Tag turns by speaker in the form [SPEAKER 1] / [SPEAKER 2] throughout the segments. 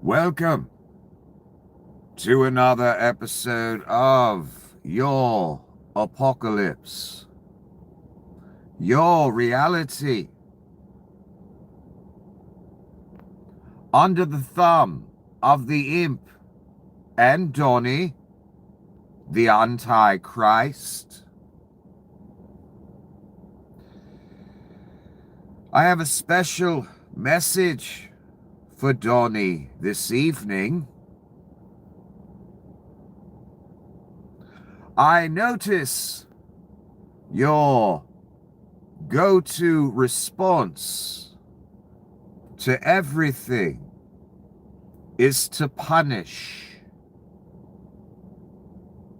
[SPEAKER 1] Welcome to another episode of Your Apocalypse, Your Reality, under the thumb of the imp and Donnie, the Antichrist. I have a special message for Donnie this evening. I notice your go-to response to everything is to punish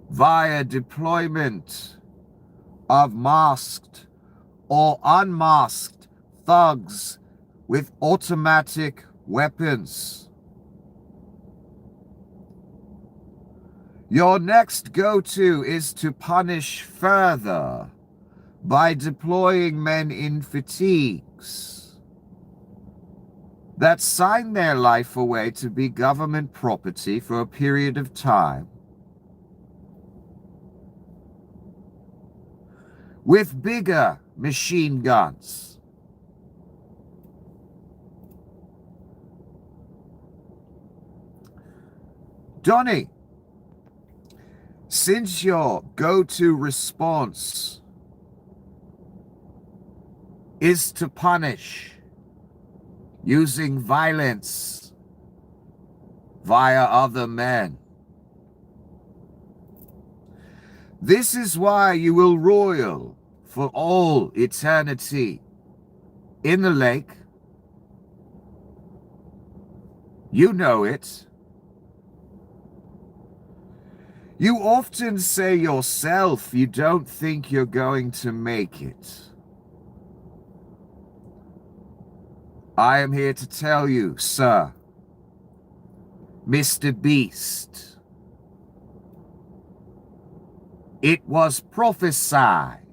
[SPEAKER 1] via deployment of masked or unmasked thugs with automatic weapons. Your next go-to is to punish further by deploying men in fatigues that sign their life away to be government property for a period of time with bigger machine guns. Donnie, since your go-to response is to punish using violence via other men, this is why you will roil for all eternity in the lake. You know it. You often say yourself you don't think you're going to make it. I am here to tell you, sir, Mr. Beast, it was prophesied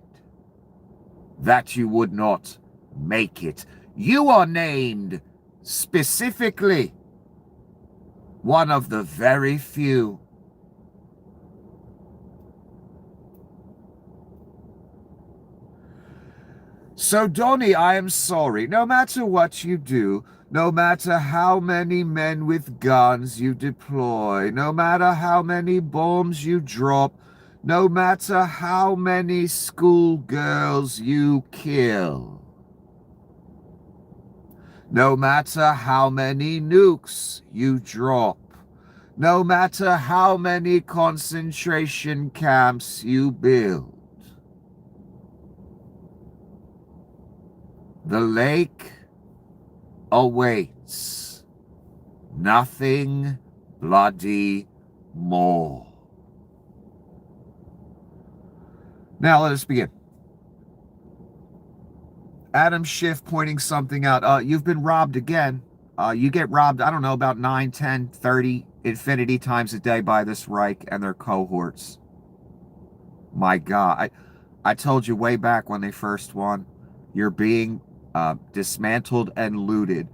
[SPEAKER 1] that you would not make it. You are named specifically one of the very few. So, Donnie, I am sorry. No matter what you do, no matter how many men with guns you deploy, no matter how many bombs you drop, no matter how many schoolgirls you kill, no matter how many nukes you drop, no matter how many concentration camps you build, the lake awaits nothing bloody more. Now let us begin. Adam Schiff pointing something out. You've been robbed again. You get robbed, I don't know, about 9, 10, 30 infinity times a day by this Reich and their cohorts. My God. I told you way back when they first won, you're being dismantled and looted.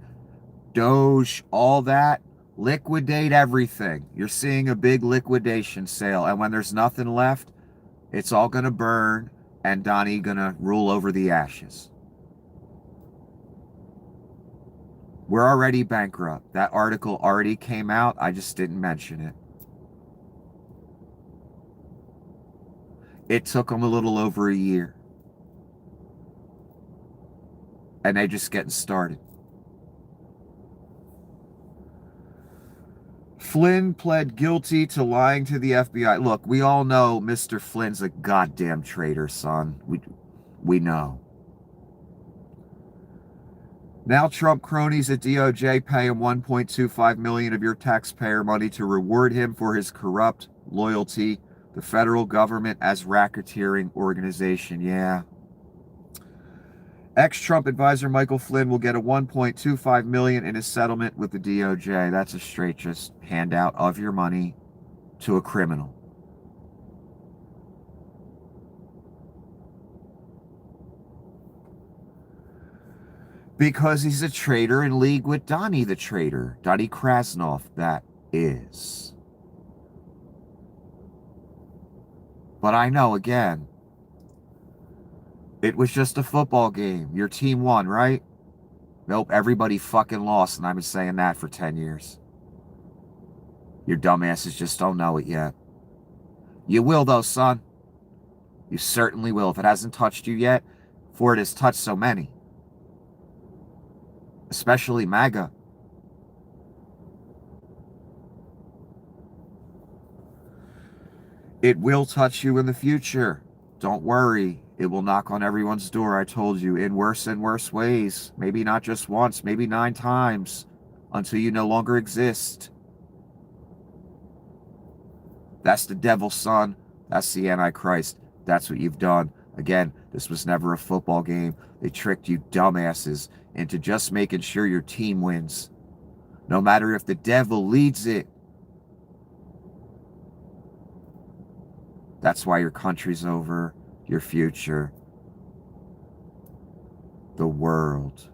[SPEAKER 1] Doge, all that, liquidate everything. You're seeing a big liquidation sale, and when there's nothing left, it's all gonna burn, and Donnie gonna rule over the ashes. We're already bankrupt. That article already came out. I just didn't mention it. It took them a little over a year. And they're just getting started. Flynn pled guilty to lying to the FBI. Look, we all know Mr. Flynn's a goddamn traitor, son. We know. Now Trump cronies at DOJ pay him $1.25 million of your taxpayer money to reward him for his corrupt loyalty. The federal government as racketeering organization. Yeah. Ex-Trump advisor Michael Flynn will get a $1.25 million in his settlement with the DOJ. That's a straight just handout of your money to a criminal. Because he's a traitor in league with Donnie the traitor. Donnie Krasnov, that is. But I know, again, it was just a football game. Your team won, right? Nope, everybody fucking lost, and I've been saying that for 10 years. Your dumbasses just don't know it yet. You will, though, son. You certainly will. If it hasn't touched you yet, for it has touched so many. Especially MAGA. It will touch you in the future. Don't worry. It will knock on everyone's door, I told you, in worse and worse ways. Maybe not just once, maybe 9 times, until you no longer exist. That's the devil, son. That's the Antichrist. That's what you've done. Again, this was never a football game. They tricked you dumbasses into just making sure your team wins. No matter if the devil leads it. That's why your country's over, your future, the world.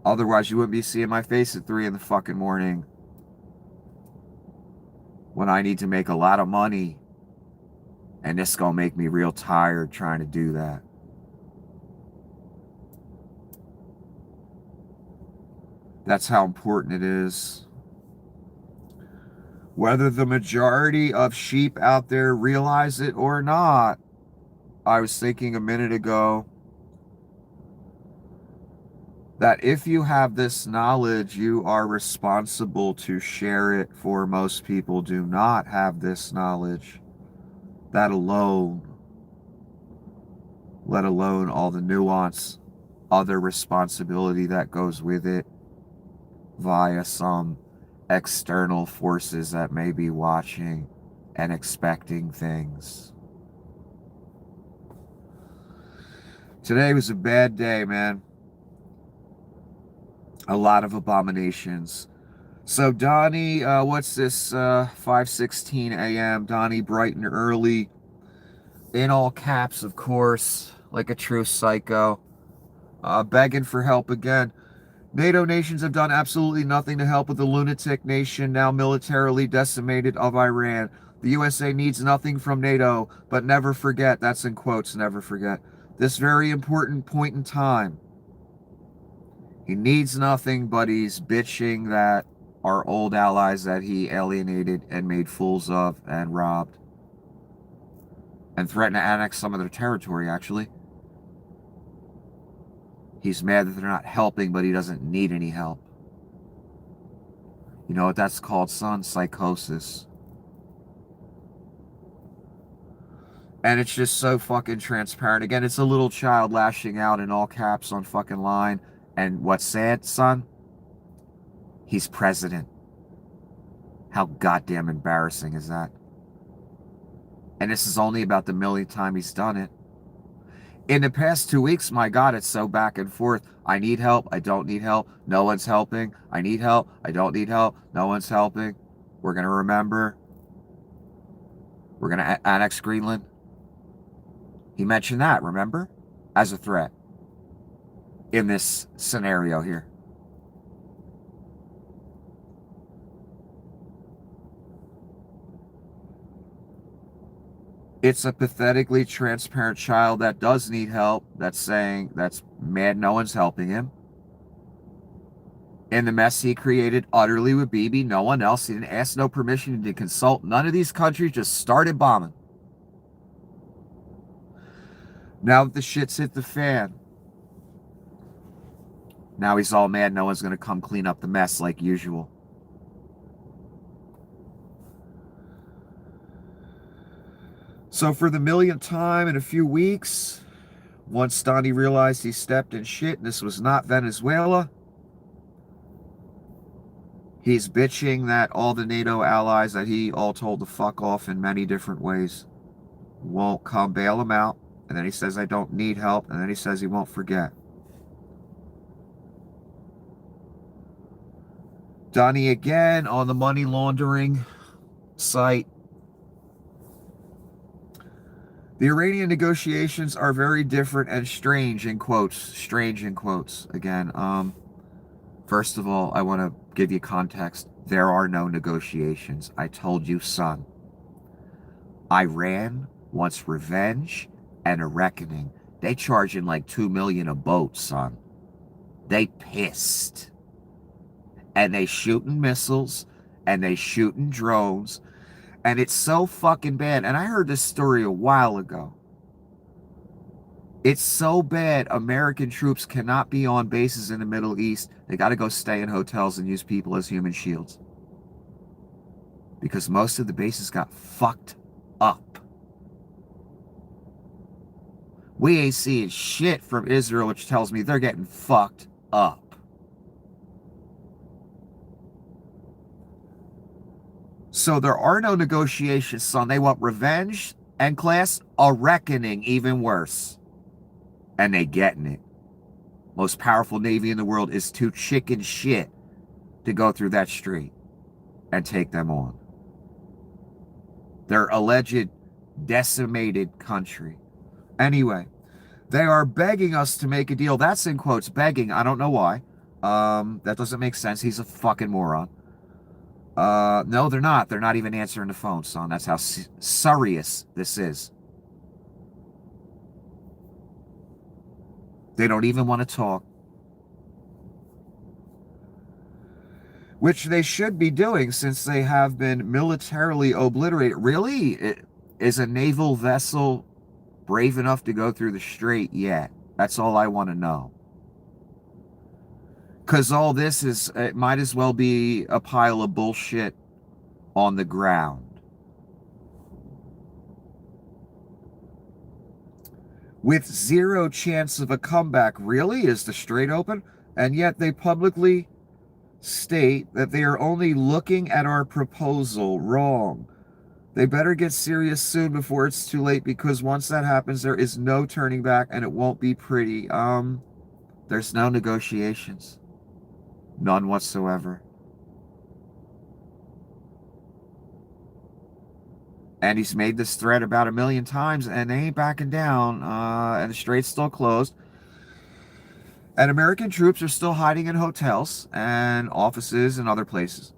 [SPEAKER 1] Otherwise, you wouldn't be seeing my face at 3 in the fucking morning when I need to make a lot of money. And this gonna make me real tired trying to do that. That's how important it is. Whether the majority of sheep out there realize it or not, I was thinking a minute ago that if you have this knowledge, you are responsible to share it, for most people do not have this knowledge. That alone, let alone all the nuance, other responsibility that goes with it via some external forces that may be watching and expecting things. Today was a bad day, man. A lot of abominations. So Donnie, what's this, 5:16 a.m., Donnie bright and early, in all caps, of course, like a true psycho, begging for help again. NATO nations have done absolutely nothing to help with the lunatic nation, now militarily decimated, of Iran. The USA needs nothing from NATO, but never forget, that's in quotes, never forget, this very important point in time. He needs nothing, but he's bitching that our old allies that he alienated and made fools of and robbed and threatened to annex some of their territory, actually. He's mad that they're not helping, but he doesn't need any help. You know what that's called, son? Psychosis. And it's just so fucking transparent. Again, it's a little child lashing out in all caps on fucking line. And what's sad, son? He's president. How goddamn embarrassing is that? And this is only about the millionth time he's done it. In the past 2 weeks, my God, it's so back and forth. I need help. I don't need help. No one's helping. I need help. I don't need help. No one's helping. We're going to remember. We're going to annex Greenland. He mentioned that, remember? As a threat. In this scenario here. It's a pathetically transparent child that does need help. That's saying, that's mad no one's helping him. And the mess he created utterly with Bibi, no one else. He didn't ask no permission. He didn't consult. None of these countries, just started bombing. Now that the shit's hit the fan, now he's all mad no one's going to come clean up the mess like usual. So for the millionth time in a few weeks, once Donnie realized he stepped in shit and this was not Venezuela, he's bitching that all the NATO allies that he all told to fuck off in many different ways won't come bail him out. And then he says, I don't need help. And then he says he won't forget. Donnie again on the money laundering site. The Iranian negotiations are very different and strange, in quotes. Strange, in quotes. Again, first of all, I want to give you context. There are no negotiations. I told you, son. Iran wants revenge and a reckoning. They charging like $2 million a boat, son. They pissed. And they shooting missiles, and they shooting drones, and it's so fucking bad. And I heard this story a while ago. It's so bad American troops cannot be on bases in the Middle East. They got to go stay in hotels and use people as human shields. Because most of the bases got fucked up. We ain't seeing shit from Israel, which tells me they're getting fucked up. So there are no negotiations, son. They want revenge and class, a reckoning, even worse. And they getting it. Most powerful navy in the world is too chicken shit to go through that street and take them on. Their alleged decimated country. Anyway, they are begging us to make a deal. That's in quotes, begging. I don't know why. That doesn't make sense. He's a fucking moron. No, they're not. They're not even answering the phone, son. That's how serious this is. They don't even want to talk. Which they should be doing since they have been militarily obliterated. Really? Is a naval vessel brave enough to go through the strait yet? That's all I want to know. Because all this is, it might as well be a pile of bullshit on the ground. With zero chance of a comeback, really? Is the strait open? And yet they publicly state that they are only looking at our proposal. Wrong. They better get serious soon before it's too late, because once that happens, there is no turning back and it won't be pretty. There's no negotiations. None whatsoever. And he's made this threat about 1 million times, and they ain't backing down. And the strait's still closed. And American troops are still hiding in hotels and offices and other places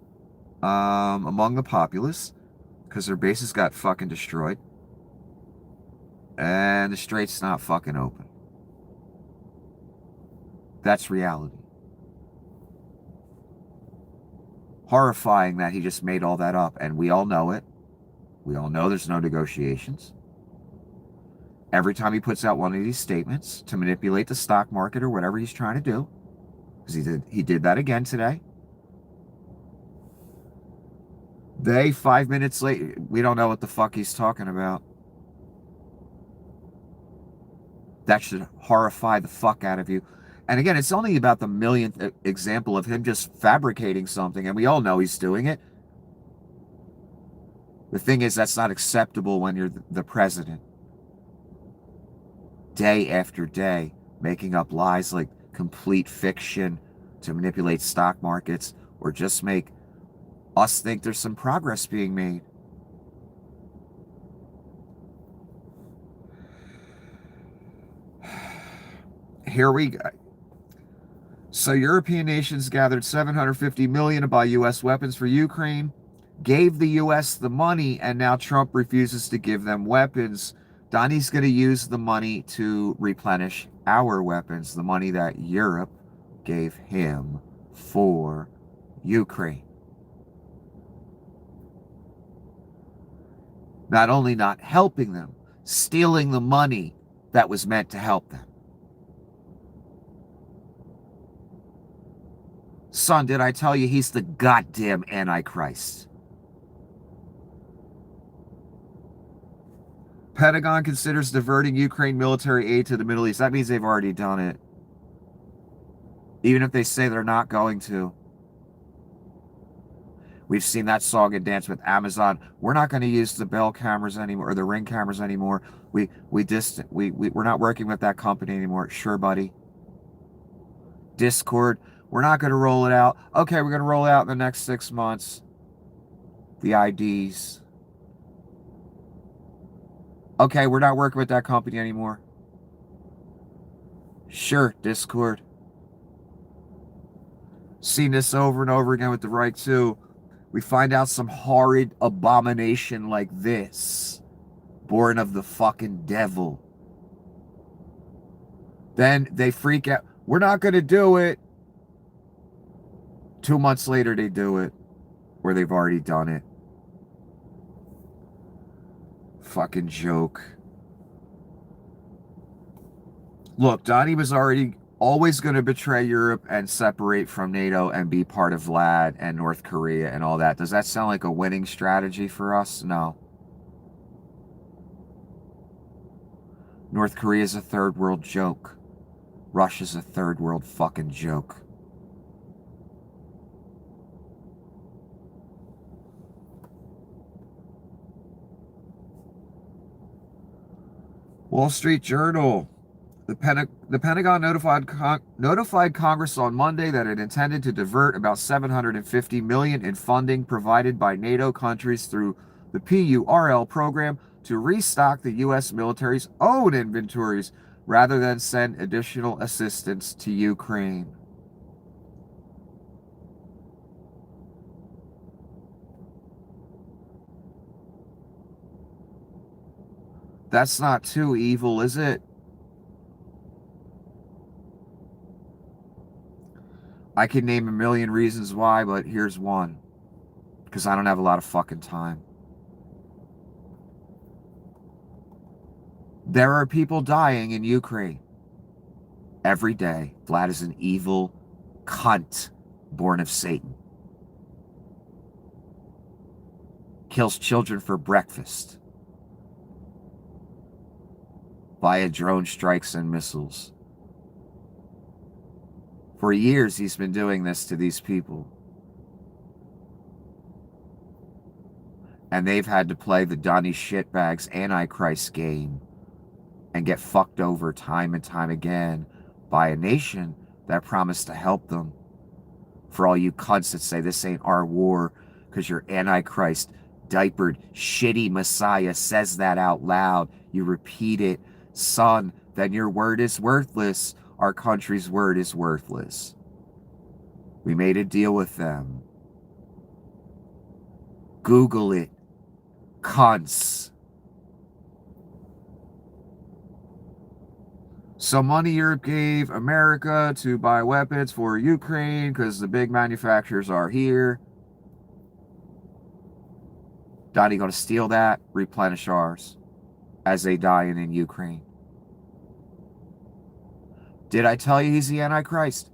[SPEAKER 1] among the populace, because their bases got fucking destroyed. And the strait's not fucking open. That's reality. Horrifying that he just made all that up, and we all know it. We all know there's no negotiations. Every time he puts out one of these statements to manipulate the stock market or whatever he's trying to do, because he did that again today. They, 5 minutes late, we don't know what the fuck he's talking about. That should horrify the fuck out of you. And again, it's only about the millionth example of him just fabricating something, and we all know he's doing it. The thing is, that's not acceptable when you're the president. Day after day, making up lies like complete fiction to manipulate stock markets or just make us think there's some progress being made. Here we go. So European nations gathered $750 million to buy U.S. weapons for Ukraine, gave the U.S. the money, and now Trump refuses to give them weapons. Donnie's going to use the money to replenish our weapons, the money that Europe gave him for Ukraine. Not only not helping them, stealing the money that was meant to help them. Son, did I tell you he's the goddamn Antichrist? Pentagon considers diverting Ukraine military aid to the Middle East. That means they've already done it. Even if they say they're not going to. We've seen that song and dance with Amazon. We're not going to use the Bell cameras anymore, or the Ring cameras anymore. We're not working with that company anymore. Sure, buddy. Discord, we're not going to roll it out. Okay, we're going to roll it out in the next 6 months. The IDs. Okay, we're not working with that company anymore. Sure, Discord. Seen this over and over again with the right too. We find out some horrid abomination like this, born of the fucking devil. Then they freak out. We're not going to do it. 2 months later, they do it, or they've already done it. Fucking joke. Look, Donnie was always going to betray Europe and separate from NATO and be part of Vlad and North Korea and all that. Does that sound like a winning strategy for us? No. North Korea's a third world joke. Russia's a third world fucking joke. Wall Street Journal. The Pentagon notified Congress on Monday that it intended to divert about $750 million in funding provided by NATO countries through the PURL program to restock the U.S. military's own inventories rather than send additional assistance to Ukraine. That's not too evil, is it? I could name a million reasons why, but here's one. Because I don't have a lot of fucking time. There are people dying in Ukraine every day. Vlad is an evil cunt born of Satan. Kills children for breakfast via drone strikes and missiles. For years, he's been doing this to these people. And they've had to play the Donnie shitbags Antichrist game and get fucked over time and time again by a nation that promised to help them. For all you cunts that say this ain't our war because your Antichrist, diapered, shitty Messiah says that out loud, you repeat it, son, then your word is worthless. Our country's word is worthless. We made a deal with them. Google it. Cunts. Some money Europe gave America to buy weapons for Ukraine because the big manufacturers are here. Donnie going to steal that, replenish ours as they die in Ukraine. Did I tell you he's the Antichrist?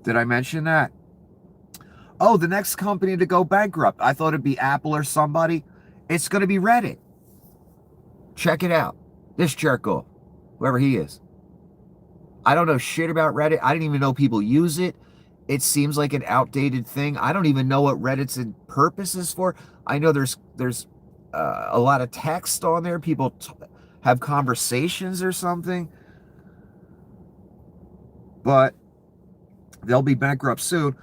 [SPEAKER 1] Did I mention that? Oh, the next company to go bankrupt. I thought it'd be Apple or somebody. It's going to be Reddit. Check it out. This jerko, whoever he is. I don't know shit about Reddit. I didn't even know people use it. It seems like an outdated thing. I don't even know what Reddit's purpose is for. I know there's a lot of text on there. People have conversations or something. But they'll be bankrupt soon.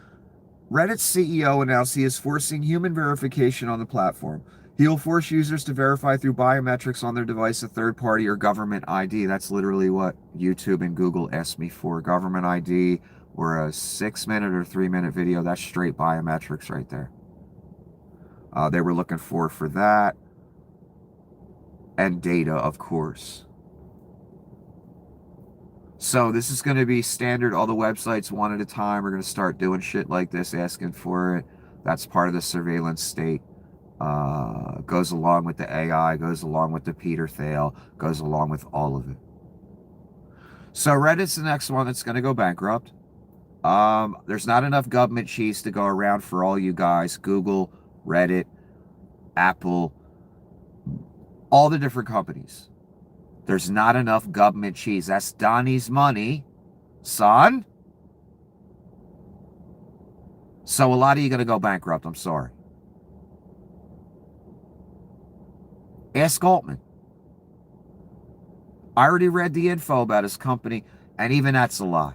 [SPEAKER 1] Reddit's CEO announced he is forcing human verification on the platform. He will force users to verify through biometrics on their device a third-party or government ID. That's literally what YouTube and Google asked me for. Government ID or a 6-minute or 3-minute video. That's straight biometrics right there. They were looking for that. And data, of course. So this is going to be standard. All the websites one at a time are going to start doing shit like this, asking for it. That's part of the surveillance state. Goes along with the AI, goes along with the Peter Thiel, goes along with all of it. So Reddit's the next one that's going to go bankrupt. There's not enough government cheese to go around for all you guys. Google, Reddit, Apple, all the different companies. There's not enough government cheese. That's Donnie's money, son. So a lot of you are going to go bankrupt. I'm sorry. Ask Altman. I already read the info about his company, and even that's a lie.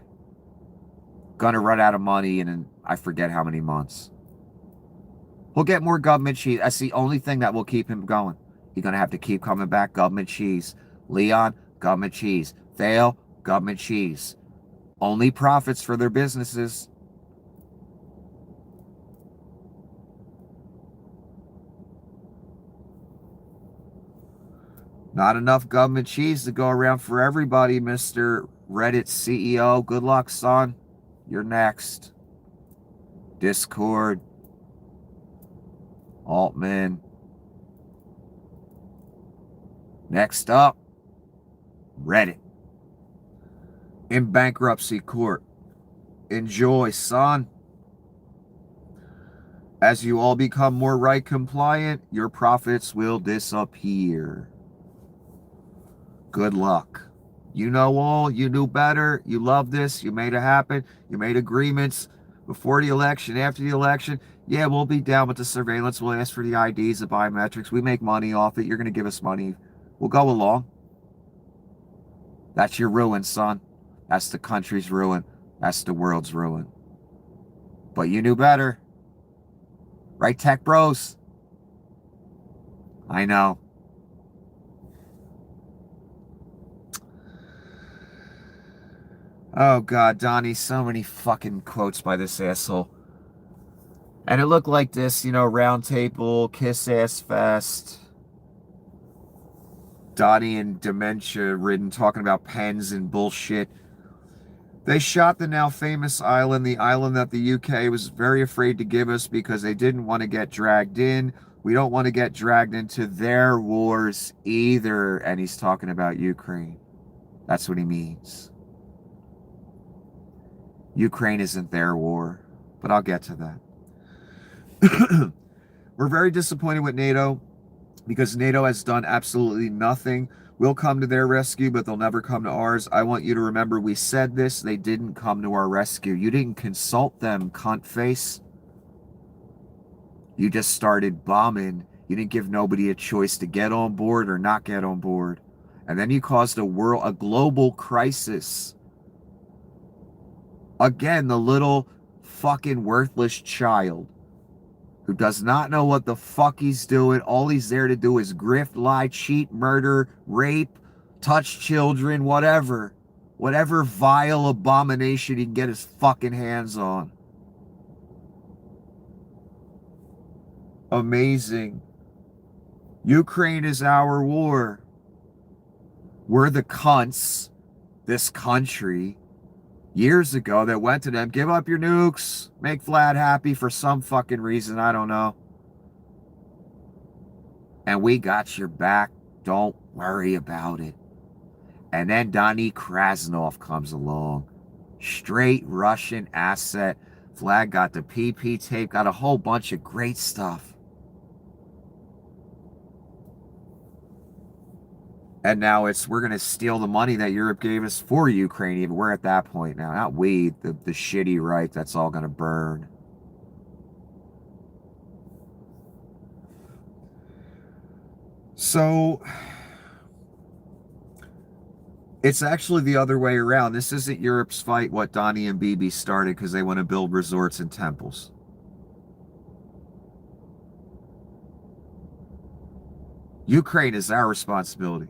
[SPEAKER 1] Gonna run out of money in I forget how many months. He'll get more government cheese. That's the only thing that will keep him going. You're going to have to keep coming back, government cheese. Leon, government cheese. Thale, government cheese. Only profits for their businesses. Not enough government cheese to go around for everybody, Mr. Reddit CEO. Good luck, son. You're next. Discord. Altman. Next up, Reddit. In bankruptcy court. Enjoy, son. As you all become more right compliant, your profits will disappear. Good luck. You know all, you knew better, you love this, you made it happen, you made agreements before the election, after the election. Yeah, we'll be down with the surveillance, we'll ask for the IDs, the biometrics, we make money off it, you're going to give us money. We'll go along. That's your ruin, son. That's the country's ruin. That's the world's ruin. But you knew better. Right, tech bros? I know. Oh, God, Donnie, so many fucking quotes by this asshole. And it looked like this, you know, round table, kiss-ass fest. Donnie and dementia-ridden, talking about pens and bullshit. They shot the now famous island, the island that the UK was very afraid to give us because they didn't want to get dragged in. We don't want to get dragged into their wars either. And he's talking about Ukraine. That's what he means. Ukraine isn't their war, but I'll get to that. We're very disappointed with NATO because NATO has done absolutely nothing. We'll come to their rescue, but they'll never come to ours. I want you to remember we said this. They didn't come to our rescue. You didn't consult them, cunt face. You just started bombing. You didn't give nobody a choice to get on board or not get on board. And then you caused a global crisis. Again, the little fucking worthless child who does not know what the fuck he's doing. All he's there to do is grift, lie, cheat, murder, rape, touch children, whatever. Whatever vile abomination he can get his fucking hands on. Amazing. Ukraine is our war. We're the cunts, this country, years ago that went to them, give up your nukes, make Vlad happy for some fucking reason, I don't know. And we got your back, don't worry about it. And then Donnie Krasnov comes along. Straight Russian asset. Vlad got the PP tape, got a whole bunch of great stuff. And now we're going to steal the money that Europe gave us for Ukraine. Even we're at that point now. Not we, the shitty right. That's all going to burn. So, it's actually the other way around. This isn't Europe's fight, what Donnie and Bibi started because they want to build resorts and temples. Ukraine is our responsibility.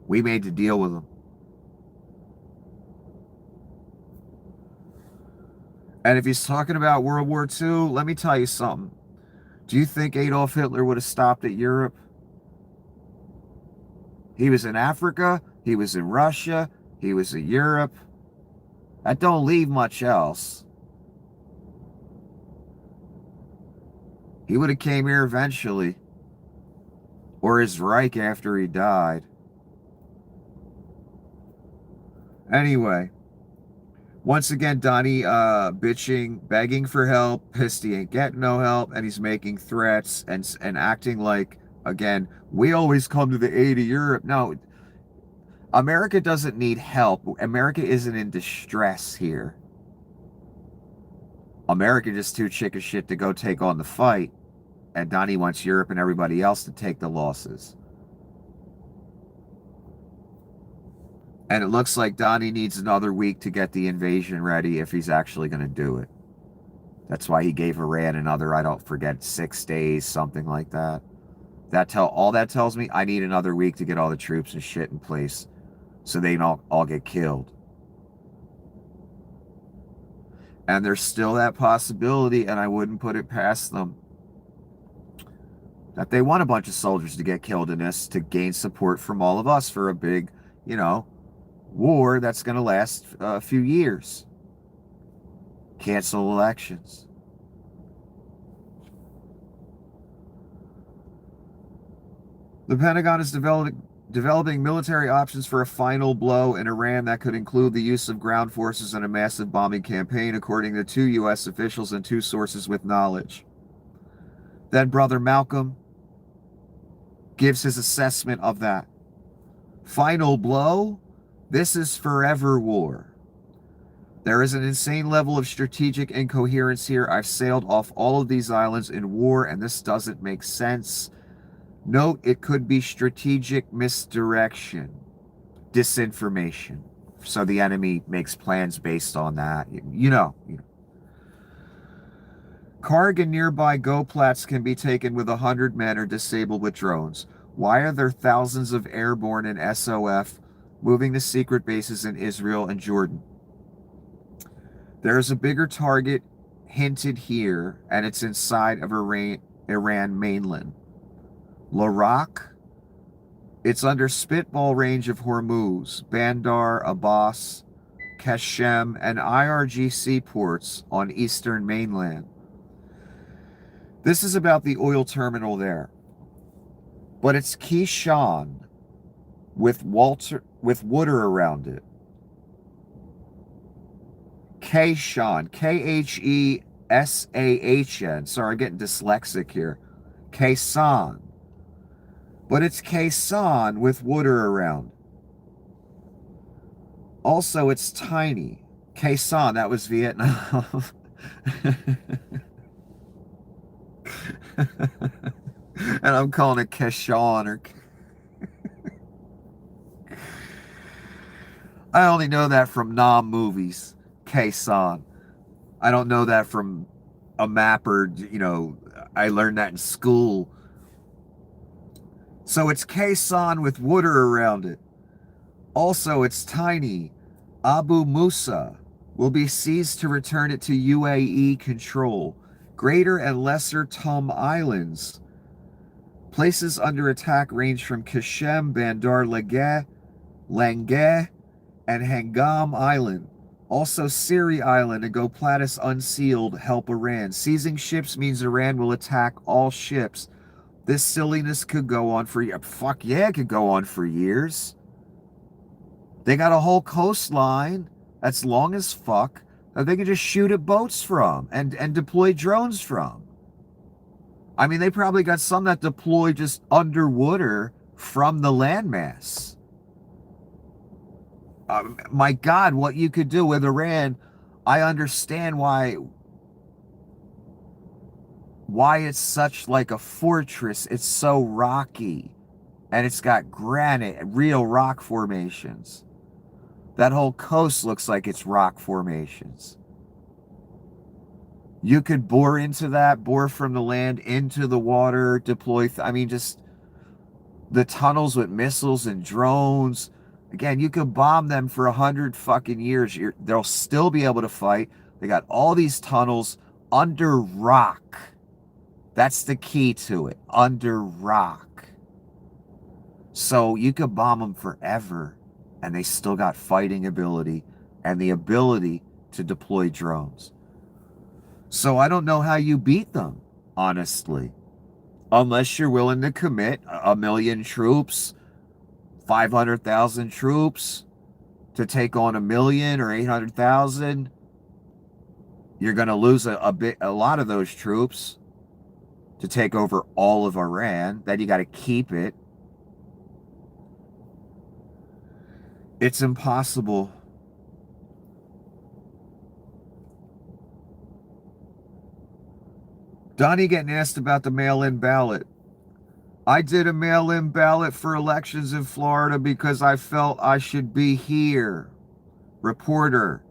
[SPEAKER 1] We made the deal with them. And if he's talking about World War II, let me tell you something. Do you think Adolf Hitler would have stopped at Europe? He was in Africa. He was in Russia. He was in Europe. That don't leave much else. He would have came here eventually. Or his Reich after he died. Anyway, once again, Donnie bitching, begging for help, pissed he ain't getting no help, and he's making threats and acting like, again, we always come to the aid of Europe. No, America doesn't need help. America isn't in distress here. America just too chick of shit to go take on the fight, and Donnie wants Europe and everybody else to take the losses. And it looks like Donnie needs another week to get the invasion ready if he's actually going to do it. That's why he gave Iran another, I don't forget, 6 days, something like that. All that tells me, I need another week to get all the troops and shit in place so they don't all get killed. And there's still that possibility, and I wouldn't put it past them, that they want a bunch of soldiers to get killed in this to gain support from all of us for a big, war that's going to last a few years. Cancel elections. The Pentagon is developing military options for a final blow in Iran that could include the use of ground forces in a massive bombing campaign, according to 2 U.S. officials and 2 sources with knowledge. Then Brother Malcolm gives his assessment of that. Final blow? This is forever war. There is an insane level of strategic incoherence here. I've sailed off all of these islands in war, and this doesn't make sense. Note, it could be strategic misdirection, disinformation. So the enemy makes plans based on that. Karg and nearby Goplats can be taken with 100 men or disabled with drones. Why are there thousands of airborne and SOF moving to secret bases in Israel and Jordan? There is a bigger target hinted here, and it's inside of Iran mainland. Larak, it's under spitball range of Hormuz, Bandar, Abbas, Kashem, and IRGC ports on eastern mainland. This is about the oil terminal there. But it's Kishan with water around it. Keshan, Khesahn. Sorry, I'm getting dyslexic here. Kesan. But it's Kesan with water around. Also, it's tiny. Kesan, that was Vietnam. And I'm calling it Keshan or... I only know that from Nam movies. Kesan. I don't know that from a map or, I learned that in school. So it's Kesan with water around it. Also, it's tiny. Abu Musa will be seized to return it to UAE control. Greater and Lesser Tum Islands. Places under attack range from Kashem, Bandar Lange, and Hangam Island. Also, Siri Island and Goplatis unsealed help Iran. Seizing ships means Iran will attack all ships. This silliness could go on for years. Fuck yeah, it could go on for years. They got a whole coastline that's long as fuck that they can just shoot at boats from and deploy drones from. I mean, they probably got some that deploy just underwater from the landmass. My God, what you could do with Iran, I understand why it's such like a fortress. It's so rocky, and it's got granite, real rock formations. That whole coast looks like it's rock formations. You could bore into that, bore from the land into the water, deploy, just the tunnels with missiles and drones. Again, you could bomb them for 100 fucking years. They'll still be able to fight. They got all these tunnels under rock. That's the key to it. Under rock. So you could bomb them forever, and they still got fighting ability and the ability to deploy drones. So I don't know how you beat them, honestly. Unless you're willing to commit 1 million troops, 500,000 troops to take on 1 million or 800,000. You're going to lose a lot of those troops to take over all of Iran. Then you got to keep it. It's impossible. Donnie getting asked about the mail-in ballot. I did a mail-in ballot for elections in Florida because I felt I should be here. Reporter,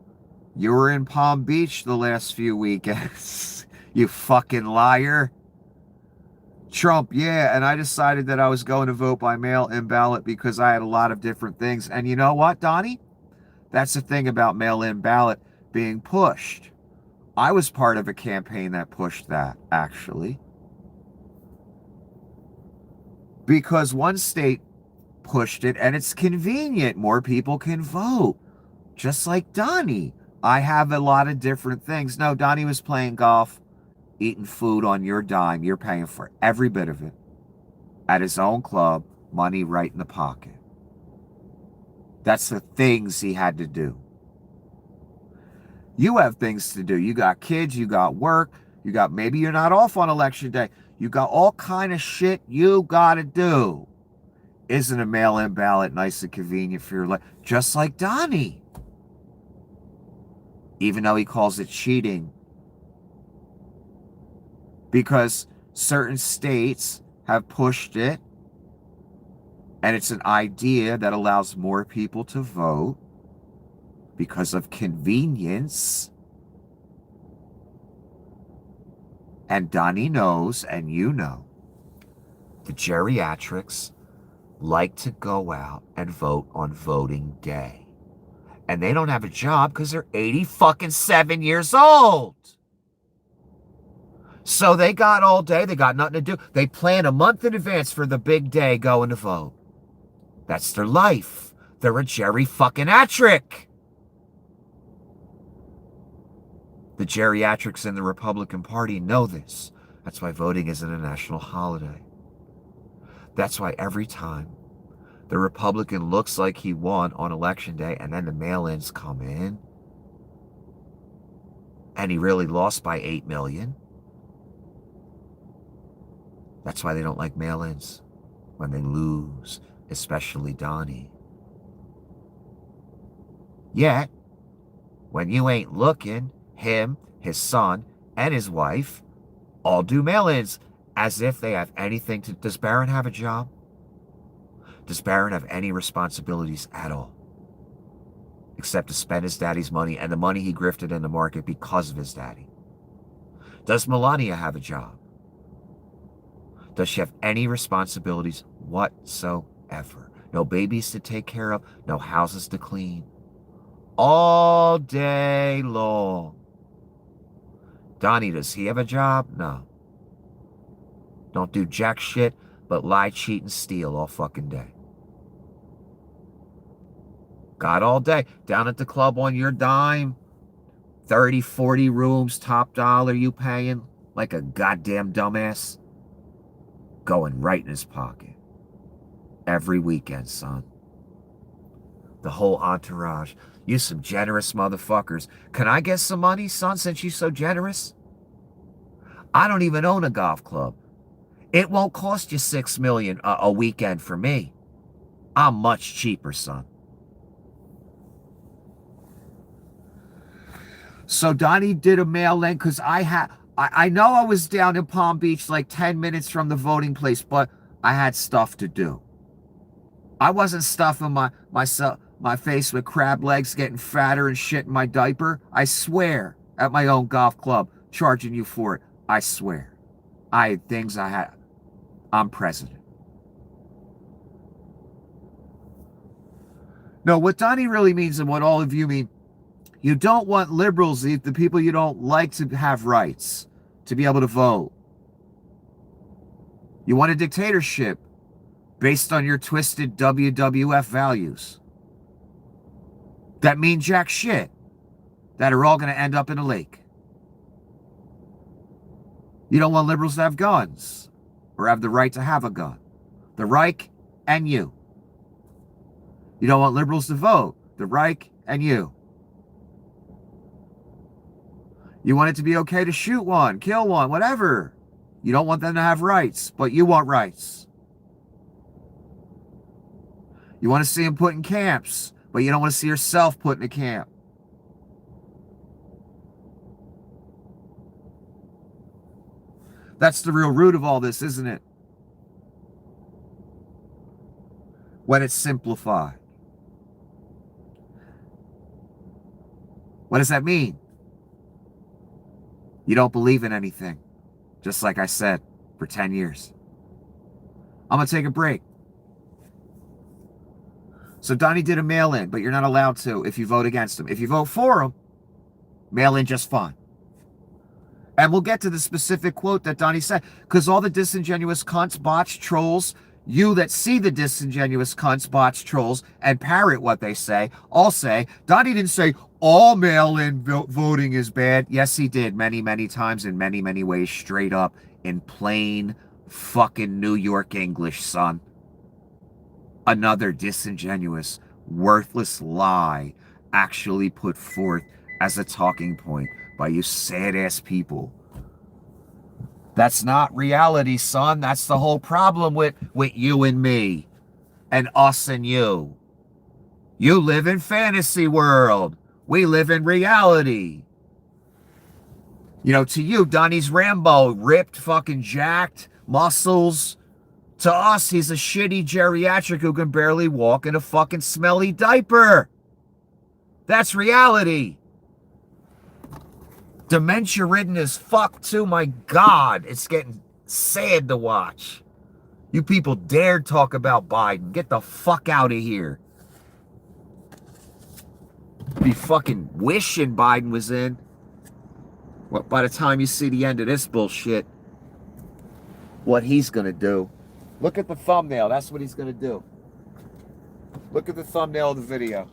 [SPEAKER 1] you were in Palm Beach the last few weekends. You fucking liar. Trump, yeah, and I decided that I was going to vote by mail-in ballot because I had a lot of different things. And you know what, Donnie? That's the thing about mail-in ballot being pushed. I was part of a campaign that pushed that, actually. Because one state pushed it and it's convenient. More people can vote. Just like Donnie. I have a lot of different things. No, Donnie was playing golf, eating food on your dime. You're paying for every bit of it. At his own club, money right in the pocket. That's the things he had to do. You have things to do. You got kids, you got work, you got, maybe you're not off on election day. You got all kind of shit you got to do. Isn't a mail-in ballot nice and convenient for your life? Just like Donnie. Even though he calls it cheating. Because certain states have pushed it, and it's an idea that allows more people to vote because of convenience. And Donnie knows, and you know, the geriatrics like to go out and vote on voting day. And they don't have a job because they're 87 years old. So they got all day. They got nothing to do. They plan a month in advance for the big day going to vote. That's their life. They're a geriatric. The geriatrics in the Republican Party know this. That's why voting isn't a national holiday. That's why every time the Republican looks like he won on election day and then the mail-ins come in and he really lost by 8 million. That's why they don't like mail-ins when they lose, especially Donnie. Yet, when you ain't looking, him, his son, and his wife all do mail-ins as if they have anything to... Does Barron have a job? Does Barron have any responsibilities at all? Except to spend his daddy's money and the money he grifted in the market because of his daddy. Does Melania have a job? Does she have any responsibilities whatsoever? No babies to take care of, no houses to clean. All day long. Donnie, does he have a job? No. Don't do jack shit, but lie, cheat, and steal all fucking day. Got all day. Down at the club on your dime. 30, 40 rooms, top dollar you paying like a goddamn dumbass. Going right in his pocket. Every weekend, son. The whole entourage. You some generous motherfuckers. Can I get some money, son, since you're so generous? I don't even own a golf club. It won't cost you $6 million a weekend for me. I'm much cheaper, son. So Donnie did a mail-in because I know I was down in Palm Beach like 10 minutes from the voting place, but I had stuff to do. I wasn't stuffing my face with crab legs, getting fatter and shit in my diaper. I swear, at my own golf club, charging you for it. I swear. I had things I had. I'm president. No, what Donnie really means and what all of you mean, you don't want liberals, the people you don't like, to have rights, to be able to vote. You want a dictatorship based on your twisted WWF values that mean jack shit, that are all going to end up in a lake. You don't want liberals to have guns or have the right to have a gun. The Reich and you. You don't want liberals to vote. The Reich and you. You want it to be okay to shoot one, kill one, whatever. You don't want them to have rights, but you want rights. You want to see them put in camps, but you don't want to see yourself put in a camp. That's the real root of all this, isn't it? When it's simplified. What does that mean? You don't believe in anything. Just like I said, for 10 years. I'm going to take a break. So Donnie did a mail-in, but you're not allowed to if you vote against him. If you vote for him, mail-in just fine. And we'll get to the specific quote that Donnie said, because all the disingenuous cunts, bots, trolls, you that see the disingenuous cunts, bots, trolls, and parrot what they say, all say, Donnie didn't say all mail-in voting is bad. Yes, he did many, many times in many, many ways, straight up in plain fucking New York English, son. Another disingenuous, worthless lie actually put forth as a talking point by you sad-ass people. That's not reality, son. That's the whole problem with you and me and us and you. You live in fantasy world. We live in reality. You know, to you, Donnie's Rambo, ripped, fucking jacked, muscles. To us, he's a shitty geriatric who can barely walk in a fucking smelly diaper. That's reality. Dementia-ridden as fuck, too. My God, it's getting sad to watch. You people dare talk about Biden. Get the fuck out of here. Be fucking wishing Biden was in. Well, by the time you see the end of this bullshit, what he's gonna do. Look at the thumbnail. That's what he's gonna do. Look at the thumbnail of the video.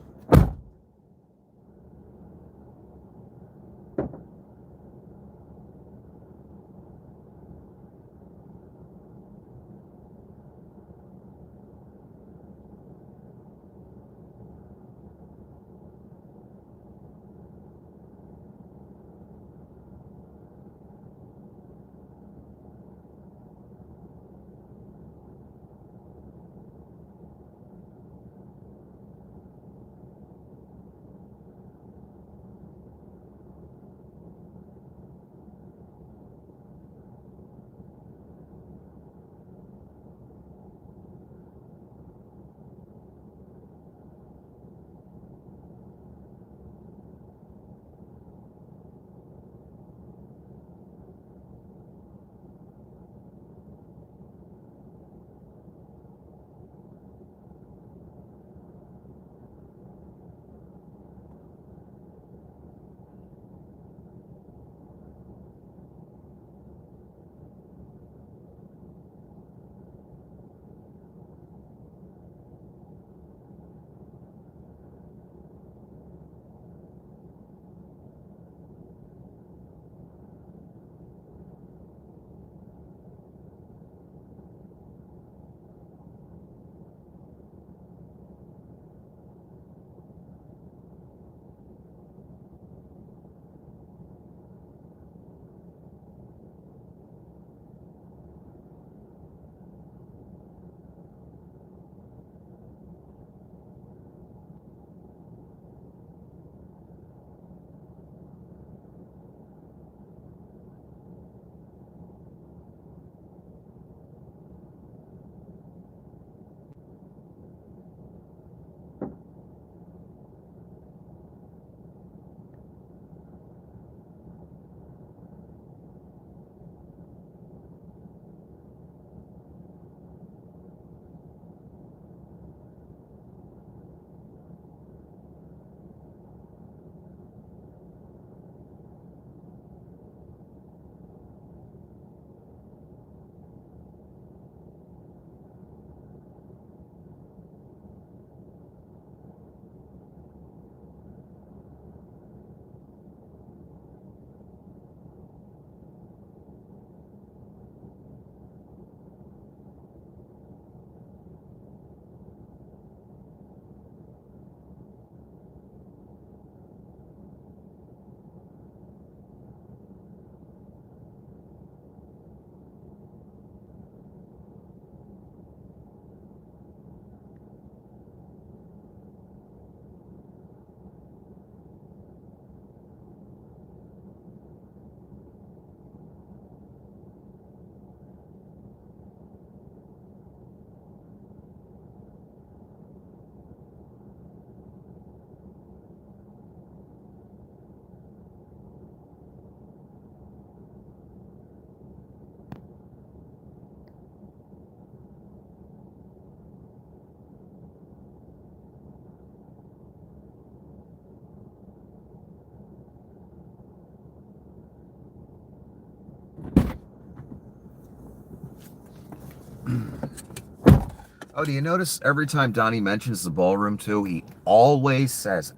[SPEAKER 1] Oh, do you notice every time Donnie mentions the ballroom too, he always says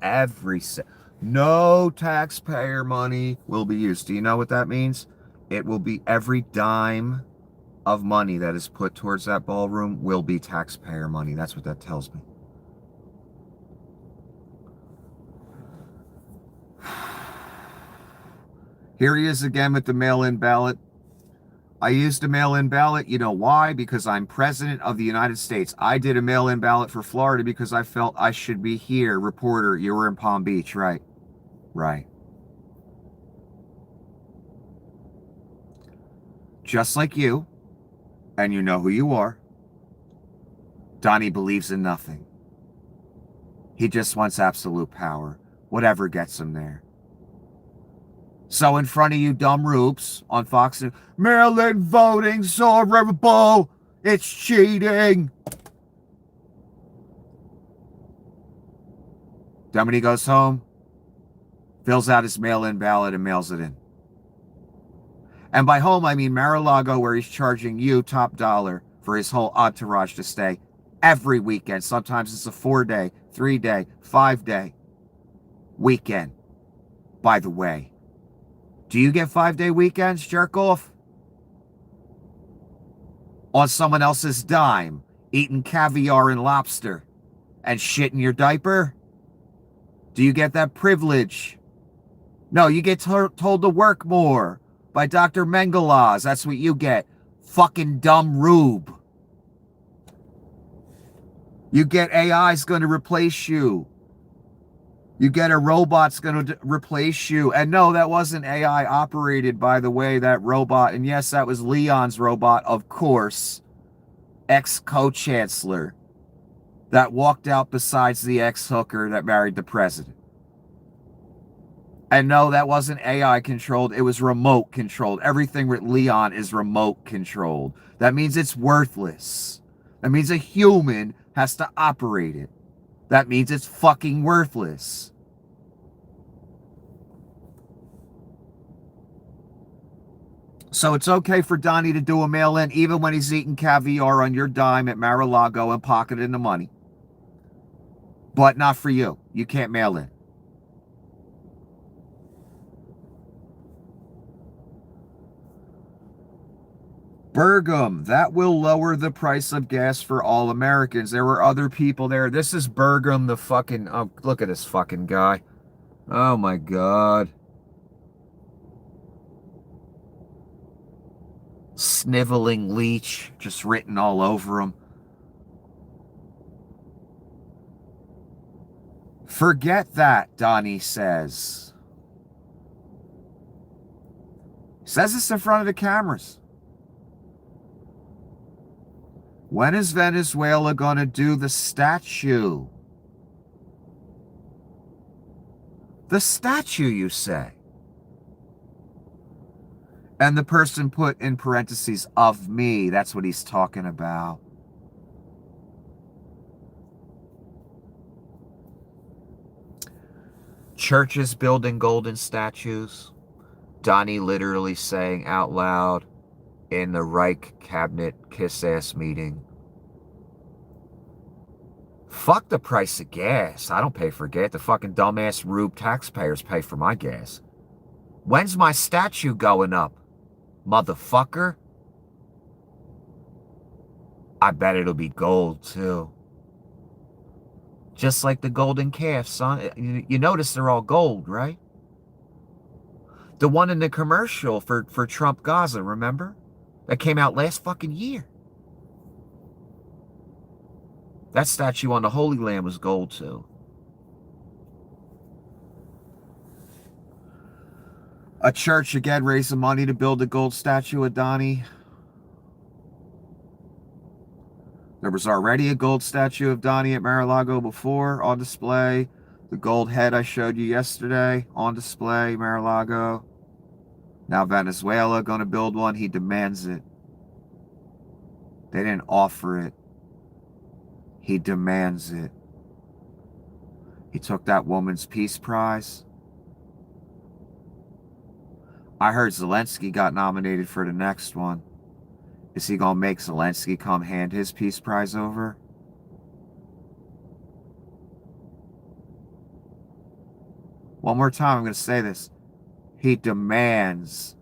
[SPEAKER 1] no taxpayer money will be used. Do you know what that means? It will be every dime of money that is put towards that ballroom will be taxpayer money. That's what that tells me. Here he is again with the mail-in ballot. I used a mail-in ballot. You know why? Because I'm president of the United States. I did a mail-in ballot for Florida because I felt I should be here. Reporter, you were in Palm Beach, right? Right. Just like you, and you know who you are, Donnie believes in nothing. He just wants absolute power, whatever gets him there. So in front of you dumb rubes on Fox News, mail-in voting's horrible. It's cheating. Then when he goes home, fills out his mail-in ballot and mails it in. And by home, I mean Mar-a-Lago, where he's charging you top dollar for his whole entourage to stay every weekend. Sometimes it's a 4-day, 3-day, 5-day weekend. By the way, do you get 5-day weekends, jerk off? On someone else's dime, eating caviar and lobster and shitting your diaper? Do you get that privilege? No, you get told to work more by Dr. Mengelaz. That's what you get. Fucking dumb rube. You get AI's going to replace you. You get a robot's going to replace you. And no, that wasn't AI operated, by the way, that robot. And yes, that was Leon's robot, of course. Ex-co-chancellor that walked out besides the ex-hooker that married the president. And no, that wasn't AI controlled. It was remote controlled. Everything with Leon is remote controlled. That means it's worthless. That means a human has to operate it. That means it's fucking worthless. So it's okay for Donnie to do a mail-in even when he's eating caviar on your dime at Mar-a-Lago and pocketing the money. But not for you. You can't mail in. Bergam, that will lower the price of gas for all Americans. There were other people there. This is Bergam, the fucking... Oh, look at this fucking guy. Oh, my God. Sniveling leech, just written all over him. Forget that, Donnie says. He says this in front of the cameras. When is Venezuela going to do the statue? The statue, you say? And the person put in parentheses, of me. That's what he's talking about. Churches building golden statues. Donnie literally saying out loud in the Reich cabinet kiss-ass meeting, fuck the price of gas. I don't pay for gas. The fucking dumbass rube taxpayers pay for my gas. When's my statue going up, motherfucker? I bet it'll be gold, too. Just like the golden calf, son. You notice they're all gold, right? The one in the commercial for Trump Gaza, remember? That came out last fucking year. That statue on the Holy Land was gold, too. A church, again, raised the money to build a gold statue of Donnie. There was already a gold statue of Donnie at Mar-a-Lago before on display. The gold head I showed you yesterday on display, Mar-a-Lago. Now Venezuela going to build one. He demands it. They didn't offer it. He demands it. He took that woman's peace prize. I heard Zelensky got nominated for the next one. Is he going to make Zelensky come hand his peace prize over? One more time, I'm going to say this. He demands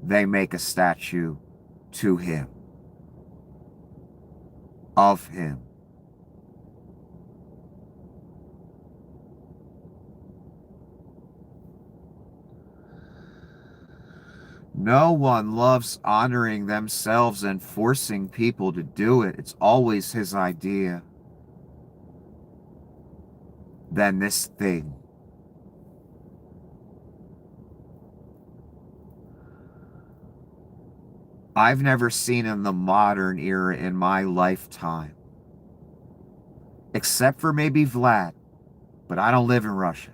[SPEAKER 1] they make a statue to him, of him. No one loves honoring themselves and forcing people to do it. It's always his idea. Then this thing. I've never seen in the modern era in my lifetime, except for maybe Vlad, but I don't live in Russia.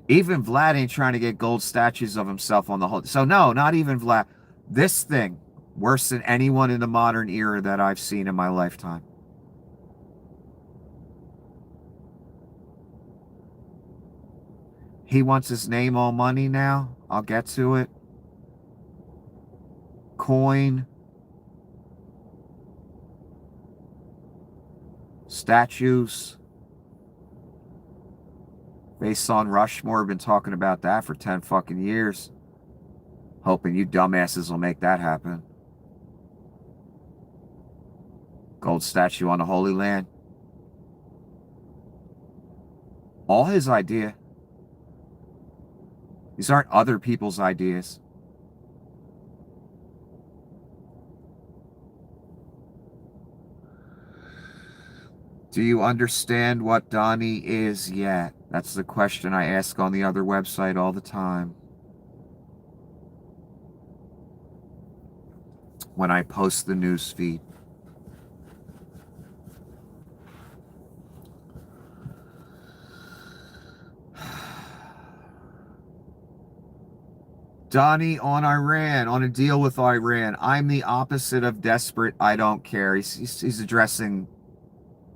[SPEAKER 1] Even Vlad ain't trying to get gold statues of himself on the whole. So no, not even Vlad. This thing, worse than anyone in the modern era that I've seen in my lifetime. He wants his name on money now. I'll get to it. Coin. Statues. Based on Rushmore, been talking about that for 10 fucking years. Hoping you dumbasses will make that happen. Gold statue on the Holy Land. All his idea. These aren't other people's ideas. Do you understand what Donnie is yet? That's the question I ask on the other website all the time. When I post the news feed. Donnie on Iran, on a deal with Iran. I'm the opposite of desperate. I don't care. He's addressing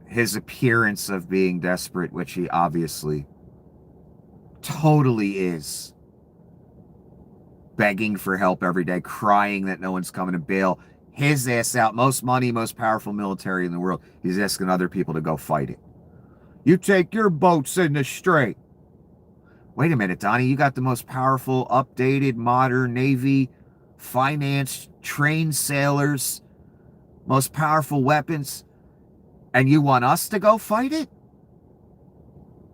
[SPEAKER 1] his appearance of being desperate, which he obviously totally is. Begging for help every day, crying that no one's coming to bail his ass out. Most money, most powerful military in the world. He's asking other people to go fight it. You take your boats in the strait. Wait a minute, Donnie, you got the most powerful, updated, modern Navy, financed, trained sailors, most powerful weapons, and you want us to go fight it?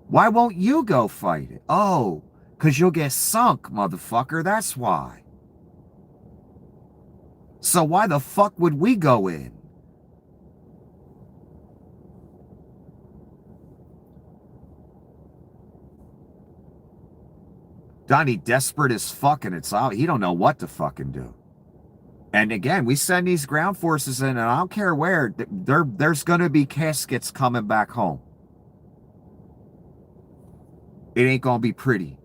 [SPEAKER 1] Why won't you go fight it? Oh, because you'll get sunk, motherfucker, that's why. So why the fuck would we go in? Donnie desperate as fucking it's out. He don't know what to fucking do. And again, we send these ground forces in, and I don't care where, there's going to be caskets coming back home. It ain't going to be pretty.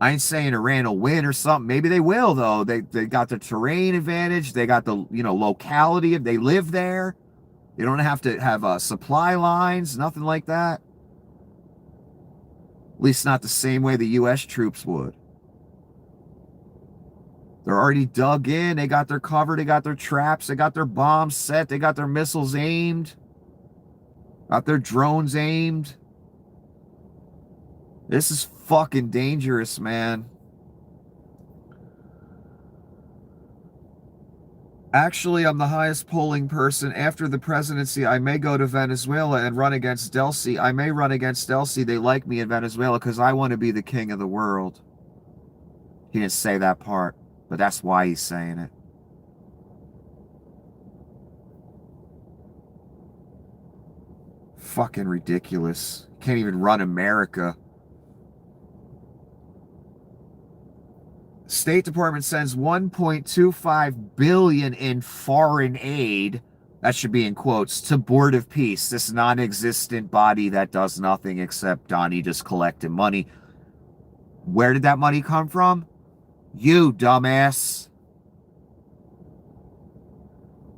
[SPEAKER 1] I ain't saying Iran will win or something. Maybe they will, though. They got the terrain advantage. They got the, locality. If they live there, they don't have to have supply lines, nothing like that. At least not the same way the U.S. troops would. They're already dug in. They got their cover. They got their traps. They got their bombs set. They got their missiles aimed. Got their drones aimed. This is fucking dangerous, man. Actually, I'm the highest polling person. After the presidency, I may go to Venezuela and run against Delcy. I may run against Delcy. They like me in Venezuela because I want to be the king of the world. He didn't say that part, but that's why he's saying it. Fucking ridiculous. Can't even run America. State Department sends $1.25 billion in foreign aid, that should be in quotes, to Board of Peace, this non-existent body that does nothing except Donnie just collecting money. Where did that money come from? You, dumbass.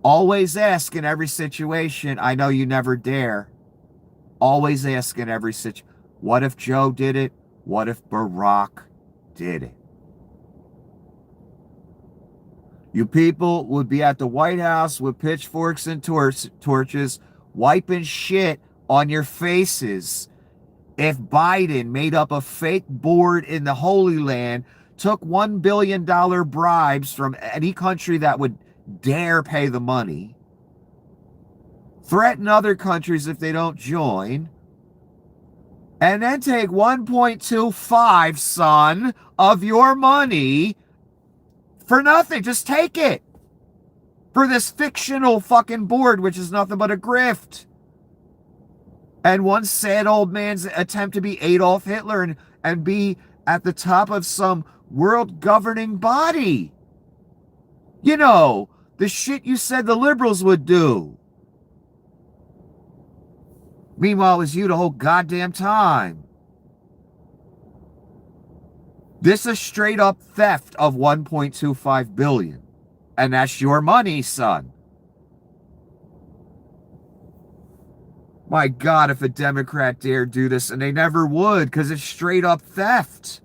[SPEAKER 1] Always ask in every situation. I know you never dare. Always ask in every situation. What if Joe did it? What if Barack did it? You people would be at the White House with pitchforks and torches wiping shit on your faces. If Biden made up a fake board in the Holy Land, took $1 billion bribes from any country that would dare pay the money, threaten other countries if they don't join, and then take 1.25, son, of your money for nothing. Just take it. For this fictional fucking board, which is nothing but a grift. And one sad old man's attempt to be Adolf Hitler and be at the top of some world governing body. You know, the shit you said the liberals would do. Meanwhile, it was you the whole goddamn time. This is straight up theft of 1.25 billion. And that's your money, son. My God, if a Democrat dared do this, and they never would, because it's straight up theft.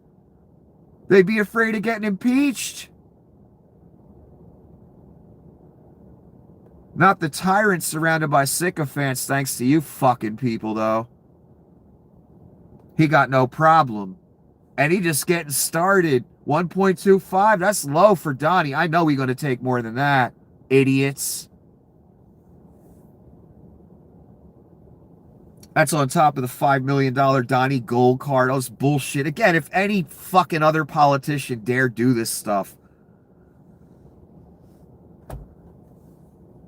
[SPEAKER 1] They'd be afraid of getting impeached. Not the tyrants surrounded by sycophants, thanks to you fucking people, though. He got no problem. And he just getting started. 1.25, that's low for Donnie. I know he's going to take more than that. Idiots. That's on top of the $5 million Donnie gold card. That was bullshit. Again, if any fucking other politician dare do this stuff.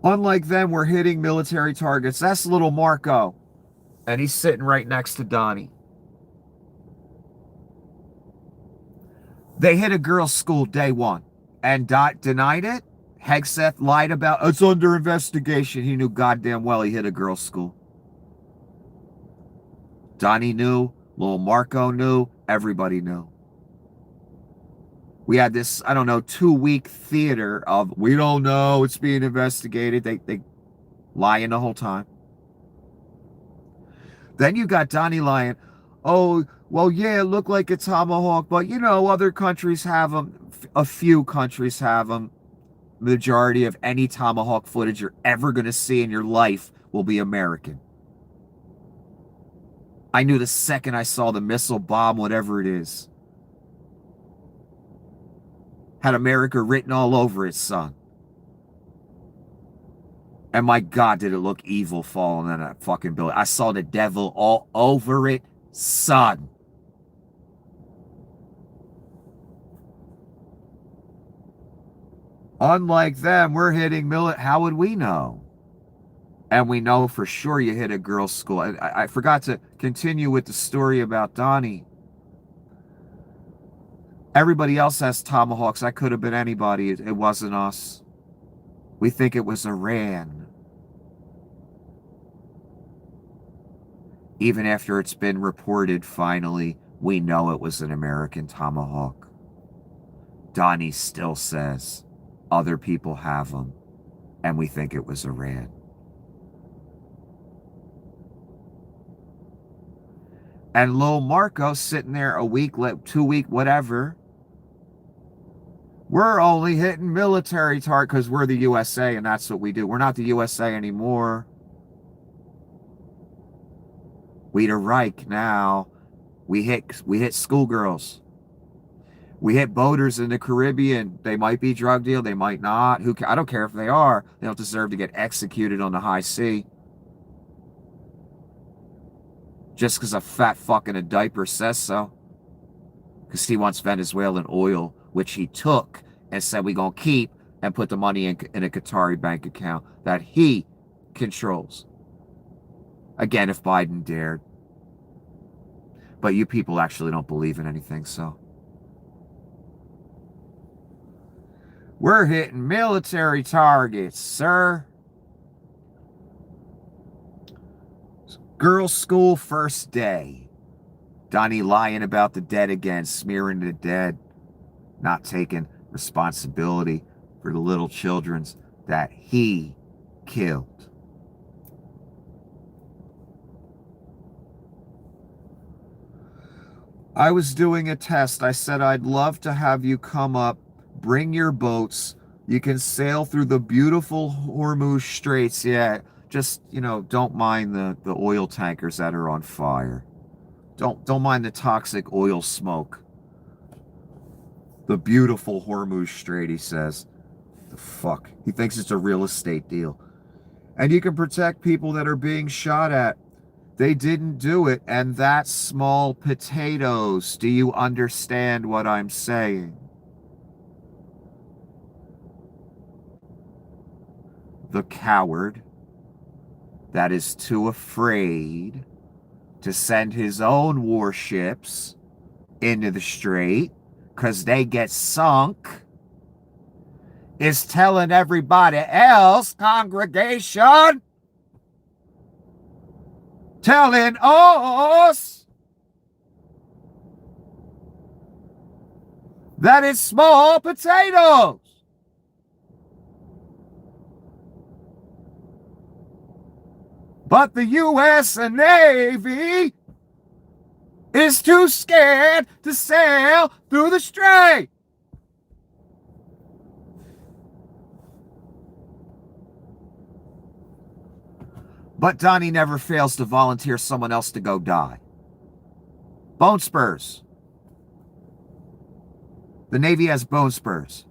[SPEAKER 1] Unlike them, we're hitting military targets. That's little Marco. And he's sitting right next to Donnie. They hit a girls' school day one and denied it. Hegseth lied about it's under investigation. He knew goddamn well he hit a girls' school. Donnie knew, little Marco knew, everybody knew. We had this, I don't know, 2-week theater of we don't know, it's being investigated. They lying the whole time. Then you got Donnie lying. Oh, well, yeah, it looked like a tomahawk, but you know, other countries have them. A few countries have them. Majority of any tomahawk footage you're ever going to see in your life will be American. I knew the second I saw the missile bomb, whatever it is. Had America written all over it, son. And my God, did it look evil falling in that fucking building. I saw the devil all over it, son. Unlike them, we're hitting how would we know? And we know for sure you hit a girls' school. I forgot to continue with the story about Donnie. Everybody else has tomahawks. That could have been anybody. It wasn't us. We think it was Iran. Even after it's been reported, finally, we know it was an American tomahawk. Donnie still says other people have them, and we think it was Iran. And Lil Marco sitting there a week, 2 week, whatever. We're only hitting military targets because we're the USA, and that's what we do. We're not the USA anymore. We the Reich now. We hit schoolgirls. We hit boaters in the Caribbean. They might be drug deal, they might not. I don't care if they are. They don't deserve to get executed on the high sea. Just because a fat fuck in a diaper says so. Because he wants Venezuelan oil, which he took and said we're going to keep and put the money in a Qatari bank account that he controls. Again, if Biden dared. But you people actually don't believe in anything, so. We're hitting military targets, sir. Girls' school first day. Donnie lying about the dead again, smearing the dead, not taking responsibility for the little children's that he killed. I was doing a test. I said, I'd love to have you come up, bring your boats. You can sail through the beautiful Hormuz Straits. Yeah, Just, don't mind the oil tankers that are on fire. Don't mind the toxic oil smoke. The beautiful Hormuz Strait, he says. The fuck? He thinks it's a real estate deal. And you can protect people that are being shot at. They didn't do it, and that's small potatoes. Do you understand what I'm saying? The coward that is too afraid to send his own warships into the strait because they get sunk is telling everybody else, congregation, telling us that it's small potatoes. But the U.S. Navy is too scared to sail through the strait. But Donnie never fails to volunteer someone else to go die. Bone spurs. The Navy has bone spurs.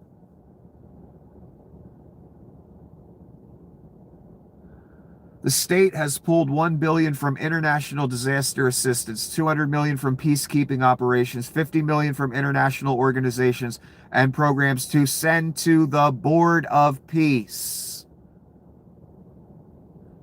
[SPEAKER 1] The state has pulled $1 billion from international disaster assistance, $200 million from peacekeeping operations, $50 million from international organizations and programs to send to the Board of Peace.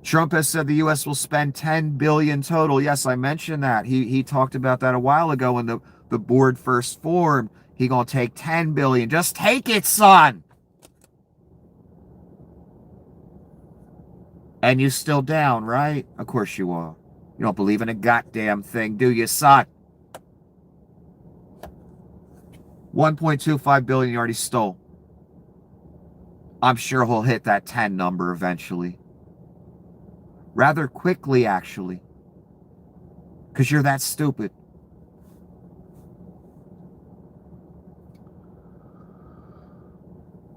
[SPEAKER 1] Trump has said the U.S. will spend $10 billion total. Yes, I mentioned that. He talked about that a while ago when the board first formed. He gonna take $10 billion. Just take it, son. And you still down, right? Of course you are. You don't believe in a goddamn thing, do you, son? $1.25 billion you already stole. I'm sure he'll hit that 10 number eventually. Rather quickly, actually. Because you're that stupid.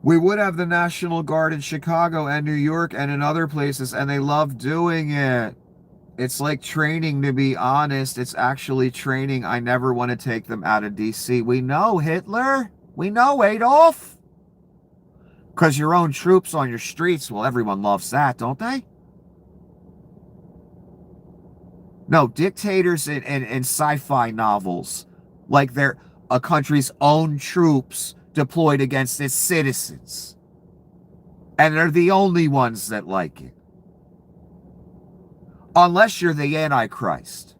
[SPEAKER 1] We would have the National Guard in Chicago and New York and in other places, and they love doing it. It's like training, to be honest. It's actually training. I never want to take them out of D.C. We know, Hitler. We know, Adolf. Because your own troops on your streets, well, everyone loves that, don't they? No, dictators in sci-fi novels, like they're a country's own troops deployed against its citizens. And they're the only ones that like it. Unless you're the Antichrist,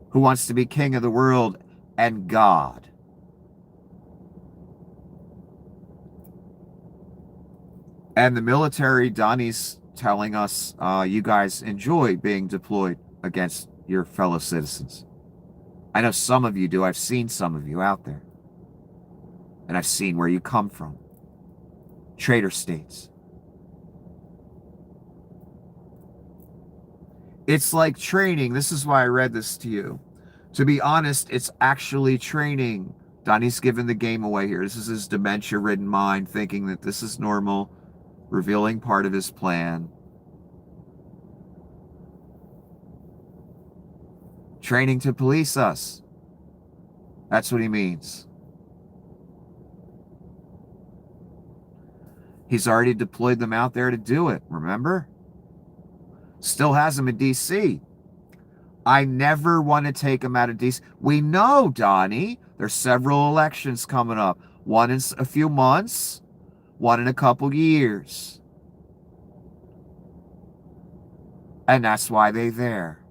[SPEAKER 1] who wants to be king of the world and God. And the military, Donnie's telling us, you guys enjoy being deployed against your fellow citizens. I know some of you do. I've seen some of you out there. And I've seen where you come from. Traitor states. It's like training. This is why I read this to you. To be honest, it's actually training. Donnie's giving the game away here. This is his dementia-ridden mind thinking that this is normal, revealing part of his plan. Training to police us. That's what he means. He's already deployed them out there to do it, remember? Still has them in D.C. I never want to take them out of D.C. We know, Donnie, there's several elections coming up. One in a few months, one in a couple years. And that's why they're there.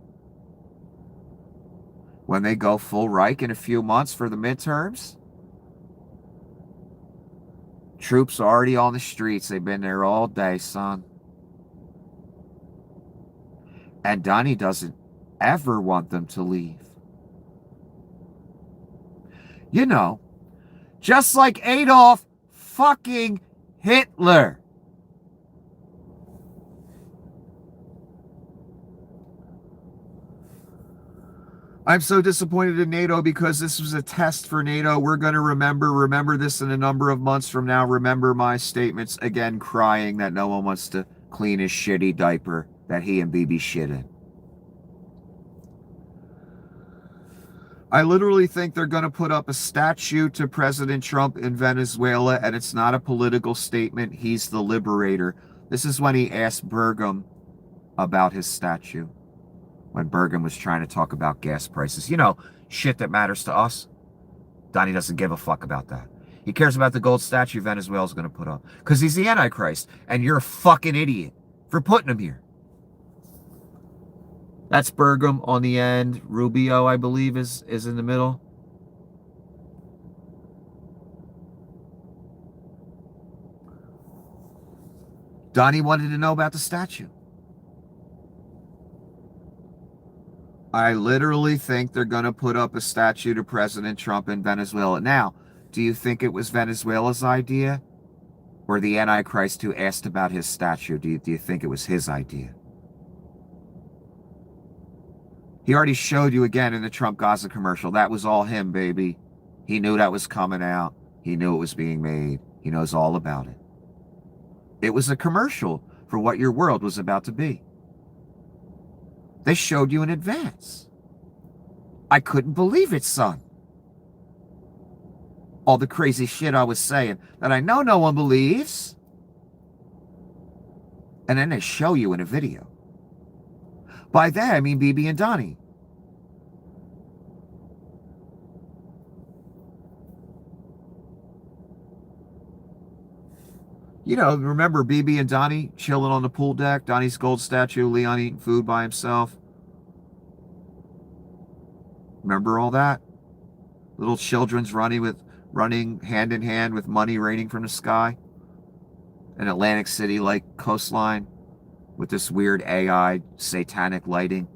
[SPEAKER 1] When they go full Reich in a few months for the midterms, troops are already on the streets. They've been there all day, son. And Donnie doesn't ever want them to leave. You know, just like Adolf fucking Hitler. I'm so disappointed in NATO because this was a test for NATO. We're going to remember this in a number of months from now. Remember my statements, again, crying that no one wants to clean his shitty diaper that he and BB shit in. I literally think they're going to put up a statue to President Trump in Venezuela, and it's not a political statement. He's the liberator. This is when he asked Burgum about his statue, when Burgum was trying to talk about gas prices. You know, shit that matters to us. Donnie doesn't give a fuck about that. He cares about the gold statue Venezuela's going to put up, because he's the Antichrist, and you're a fucking idiot for putting him here. That's Burgum on the end. Rubio, I believe, is in the middle. Donnie wanted to know about the statue. I literally think they're going to put up a statue to President Trump in Venezuela. Now, do you think it was Venezuela's idea or the Antichrist who asked about his statue? Do you think it was his idea? He already showed you again in the Trump Gaza commercial. That was all him, baby. He knew that was coming out. He knew it was being made. He knows all about it. It was a commercial for what your world was about to be. They showed you in advance. I couldn't believe it, son. All the crazy shit I was saying that I know no one believes. And then they show you in a video. By that, I mean BB and Donnie. You know, remember BB and Donnie chilling on the pool deck? Donnie's gold statue, Leon eating food by himself. Remember all that? Little children's running hand in hand with money raining from the sky. An Atlantic City-like coastline with this weird AI satanic lighting.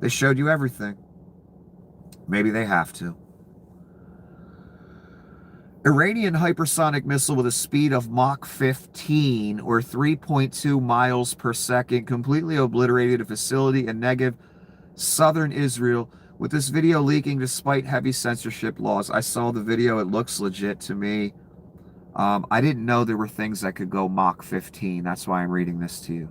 [SPEAKER 1] They showed you everything. Maybe they have to. Iranian hypersonic missile with a speed of Mach 15 or 3.2 miles per second completely obliterated a facility in Negev, southern Israel, with this video leaking despite heavy censorship laws. I saw the video. It looks legit to me. I didn't know there were things that could go Mach 15. That's why I'm reading this to you.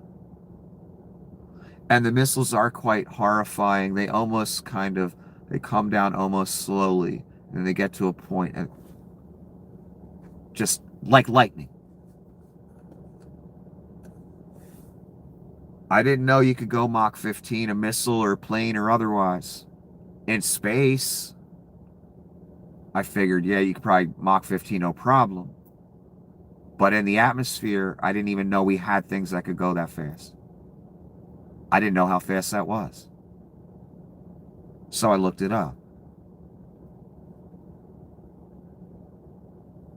[SPEAKER 1] And the missiles are quite horrifying. They almost they come down almost slowly. And they get to a point, just like lightning. I didn't know you could go Mach 15, a missile or a plane or otherwise. In space, I figured, yeah, you could probably Mach 15, no problem. But in the atmosphere, I didn't even know we had things that could go that fast. I didn't know how fast that was. So I looked it up.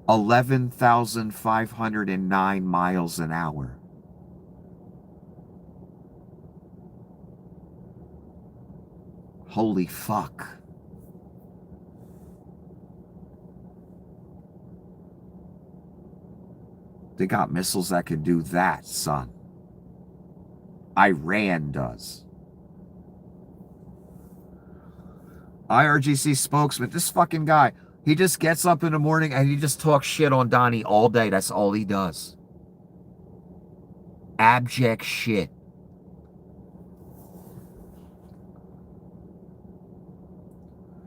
[SPEAKER 1] 11,509 miles an hour. Holy fuck. They got missiles that can do that, son. Iran does. IRGC spokesman, this fucking guy, he just gets up in the morning and he just talks shit on Donnie all day. That's all he does. Abject shit.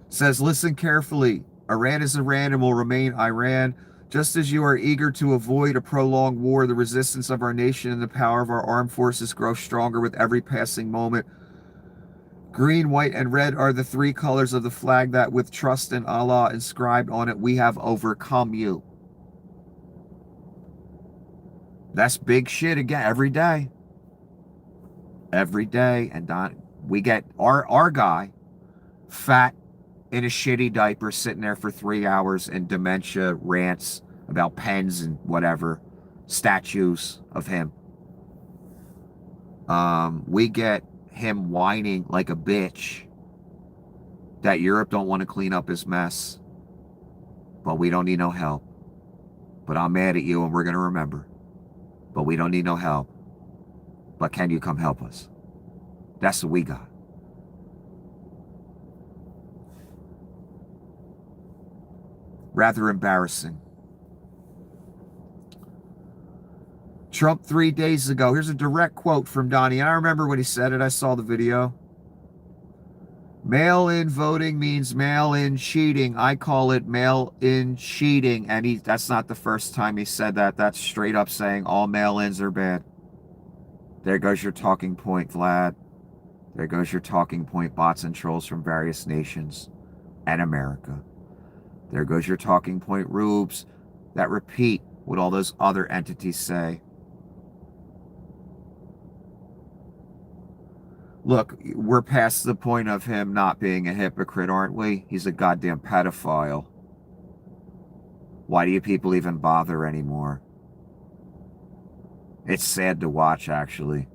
[SPEAKER 1] Says, listen carefully. Iran is Iran and will remain Iran. Just as you are eager to avoid a prolonged war, the resistance of our nation and the power of our armed forces grow stronger with every passing moment. Green, white, and red are the three colors of the flag that, with trust in Allah inscribed on it, we have overcome you. That's big shit again, every day. Every day. And we get our guy, fat, in a shitty diaper, sitting there for 3 hours in dementia rants about pens and whatever, statues of him. We get him whining like a bitch that Europe don't want to clean up his mess, but we don't need no help. But I'm mad at you and we're going to remember. But we don't need no help. But can you come help us? That's what we got. Rather embarrassing. Trump 3 days ago. Here's a direct quote from Donnie. And I remember when he said it. I saw the video. Mail-in voting means mail-in cheating. I call it mail-in cheating. And that's not the first time he said that. That's straight up saying all mail-ins are bad. There goes your talking point, Vlad. There goes your talking point, bots and trolls from various nations and America. There goes your talking point, rubes that repeat what all those other entities say. Look, we're past the point of him not being a hypocrite, aren't we? He's a goddamn pedophile. Why do you people even bother anymore? It's sad to watch, actually.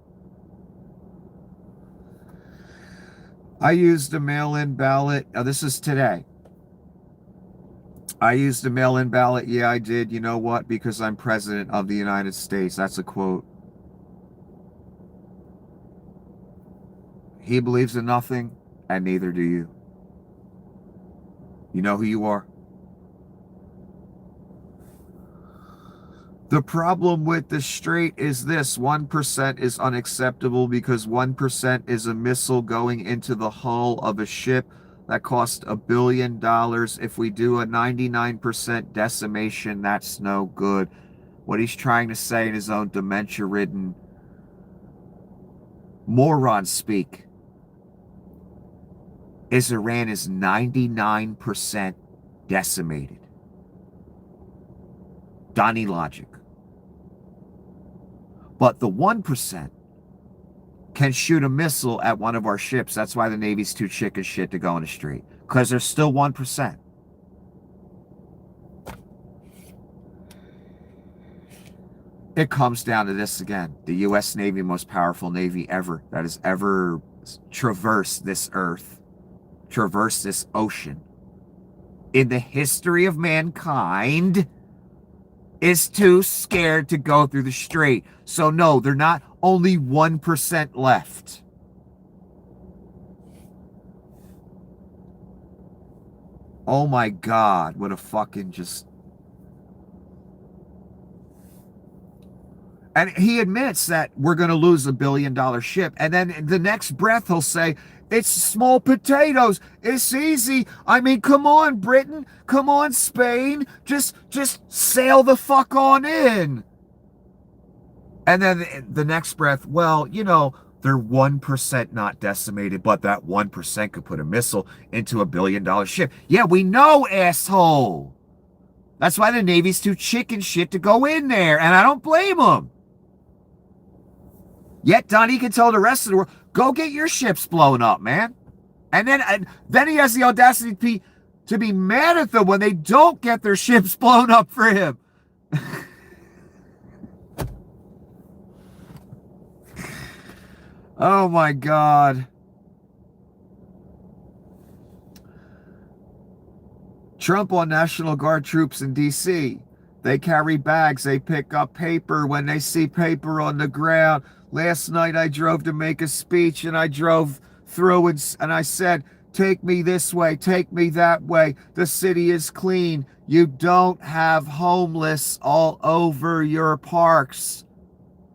[SPEAKER 1] I used a mail-in ballot. Oh, this is today. I used a mail-in ballot. Yeah, I did. You know what? Because I'm president of the United States. That's a quote. He believes in nothing, and neither do you. You know who you are? The problem with the straight is this. 1% is unacceptable because 1% is a missile going into the hull of a ship that cost $1 billion. If we do a 99% decimation, that's no good. What he's trying to say in his own dementia-ridden moron speak is Iran is 99% decimated. Donnie logic. But the 1% can shoot a missile at one of our ships. That's why the Navy's too chicken shit to go in the street. Because there's still 1%. It comes down to this again. The U.S. Navy, most powerful Navy ever that has ever traversed this earth, traversed this ocean. In the history of mankind, is too scared to go through the strait. So no, they're not only 1% left. Oh my God, what a fucking just... And he admits that we're going to lose $1 billion ship. And then the next breath he'll say, it's small potatoes. It's easy. I mean, come on, Britain. Come on, Spain. Just sail the fuck on in. And then the next breath, well, you know, they're 1% not decimated, but that 1% could put a missile into $1 billion ship. Yeah, we know, asshole. That's why the Navy's too chicken shit to go in there. And I don't blame them. Yet Donnie can tell the rest of the world, go get your ships blown up, man. And then he has the audacity to be mad at them when they don't get their ships blown up for him. Oh my God. Trump on National Guard troops in D.C. They carry bags. They pick up paper when they see paper on the ground. Last night I drove to make a speech and I drove through and I said, take me this way, take me that way. The city is clean. You don't have homeless all over your parks.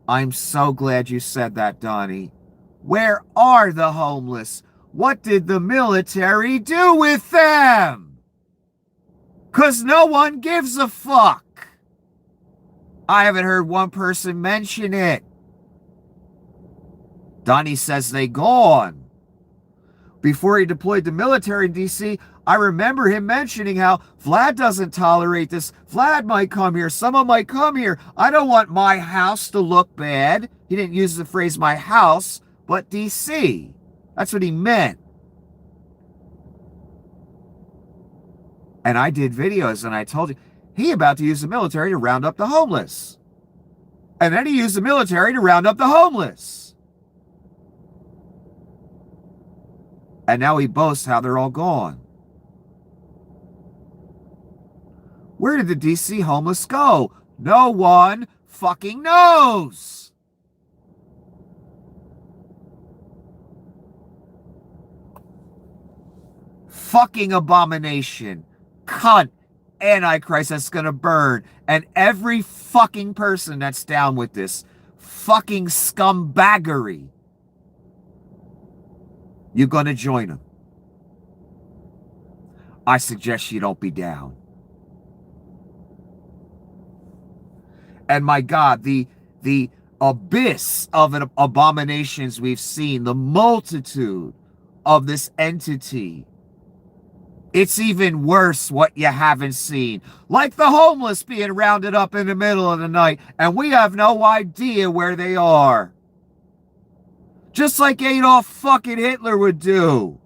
[SPEAKER 1] I'm so glad you said that, Donnie. Where are the homeless? What did the military do with them? 'Cause no one gives a fuck. I haven't heard one person mention it. Donnie says they gone. Before he deployed the military in D.C., I remember him mentioning how Vlad doesn't tolerate this. Vlad might come here. Someone might come here. I don't want my house to look bad. He didn't use the phrase my house, but D.C. That's what he meant. And I did videos and I told you, he about to use the military to round up the homeless. And then he used the military to round up the homeless. And now he boasts how they're all gone. Where did the DC homeless go? No one fucking knows. Fucking abomination. Cunt. Antichrist that's going to burn. And every fucking person that's down with this fucking scumbaggery, you're going to join them. I suggest you don't be down. And my God, the abyss of abominations we've seen, the multitude of this entity. It's even worse what you haven't seen. Like the homeless being rounded up in the middle of the night, and we have no idea where they are. Just like Adolf fucking Hitler would do.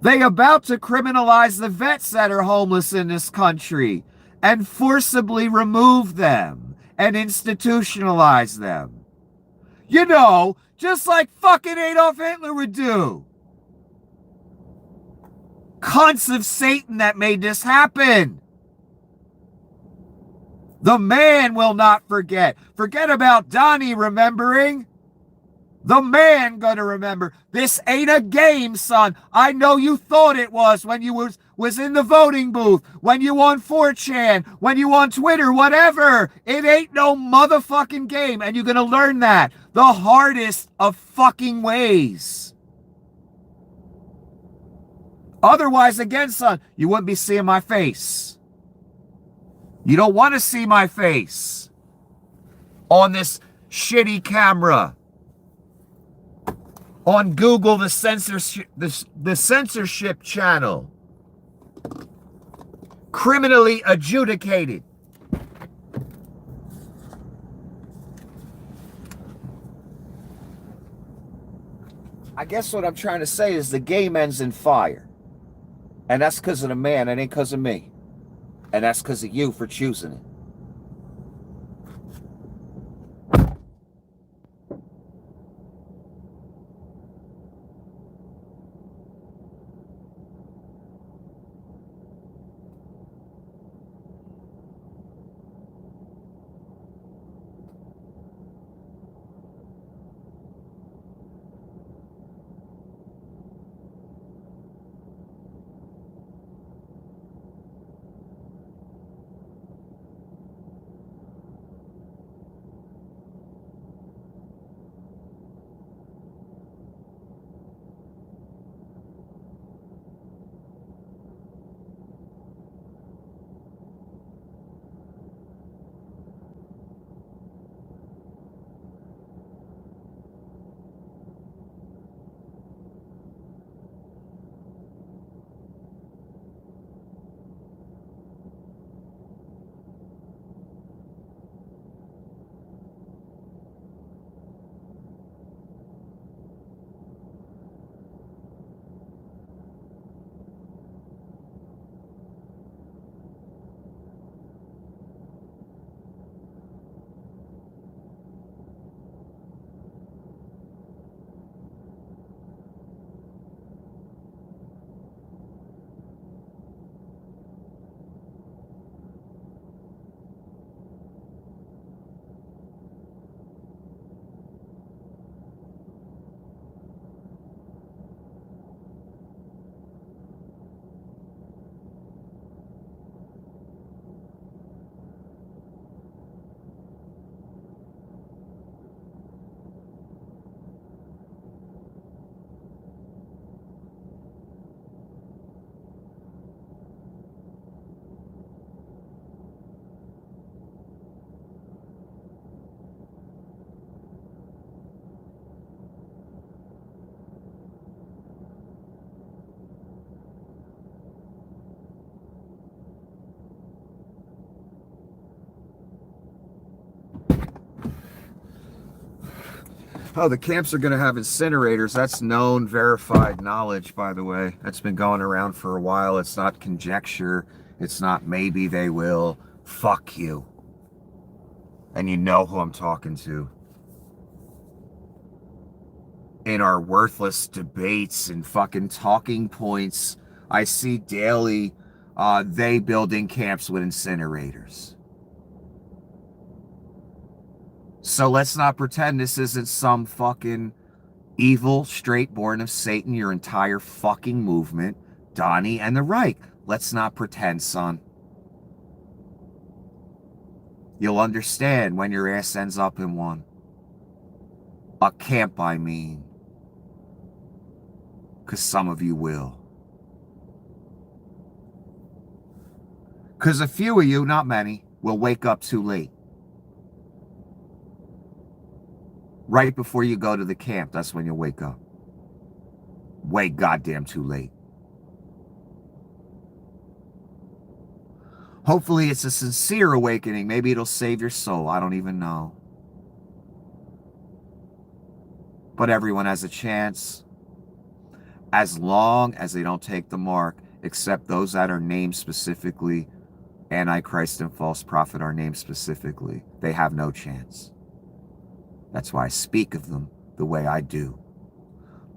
[SPEAKER 1] They about to criminalize the vets that are homeless in this country and forcibly remove them and institutionalize them. You know, just like fucking Adolf Hitler would do. Cunts of Satan that made this happen. The man will not forget. Forget about Donnie remembering. The man gonna remember. This ain't a game, son. I know you thought it was when you was in the voting booth, when you on 4chan, when you on Twitter, whatever. It ain't no motherfucking game, and you're gonna learn that the hardest of fucking ways. Otherwise, again, son, you wouldn't be seeing my face. You don't want to see my face on this shitty camera. On Google, the censorship channel. Criminally adjudicated. I guess what I'm trying to say is the game ends in fire. And that's because of the man, it ain't because of me. And that's because of you for choosing it. Oh, the camps are going to have incinerators. That's known, verified knowledge, by the way. That's been going around for a while. It's not conjecture. It's not maybe they will. Fuck you. And you know who I'm talking to. In our worthless debates and fucking talking points, I see daily they building camps with incinerators. So let's not pretend this isn't some fucking evil, straight born of Satan, your entire fucking movement, Donnie and the Reich. Let's not pretend, son. You'll understand when your ass ends up in one. A camp, I mean. Because some of you will. Because a few of you, not many, will wake up too late. Right before you go to the camp, that's when you'll wake up. Way goddamn too late. Hopefully it's a sincere awakening. Maybe it'll save your soul. I don't even know. But everyone has a chance. As long as they don't take the mark, except those that are named specifically, Antichrist and false prophet are named specifically. They have no chance. That's why I speak of them the way I do.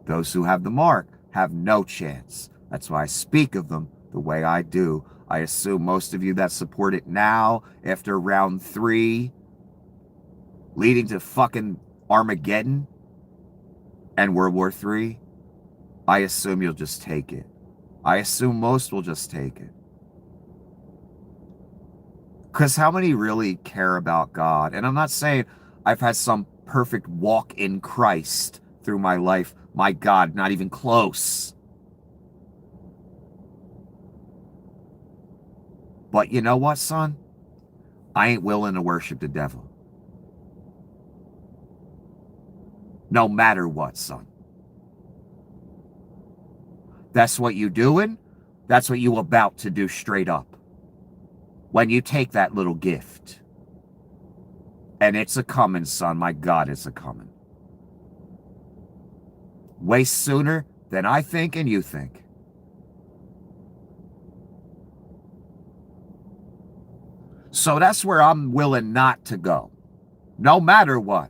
[SPEAKER 1] Those who have the mark have no chance. That's why I speak of them the way I do. I assume most of you that support it now, after round 3, leading to fucking Armageddon and World War III, I assume you'll just take it. I assume most will just take it. Because how many really care about God? And I'm not saying I've had some perfect walk in Christ through my life. My God, not even close. But you know what, son? I ain't willing to worship the devil. No matter what, son. That's what you doing. That's what you about to do straight up. When you take that little gift. And it's a coming, son. My God, it's a coming. Way sooner than I think and you think. So that's where I'm willing not to go. No matter what.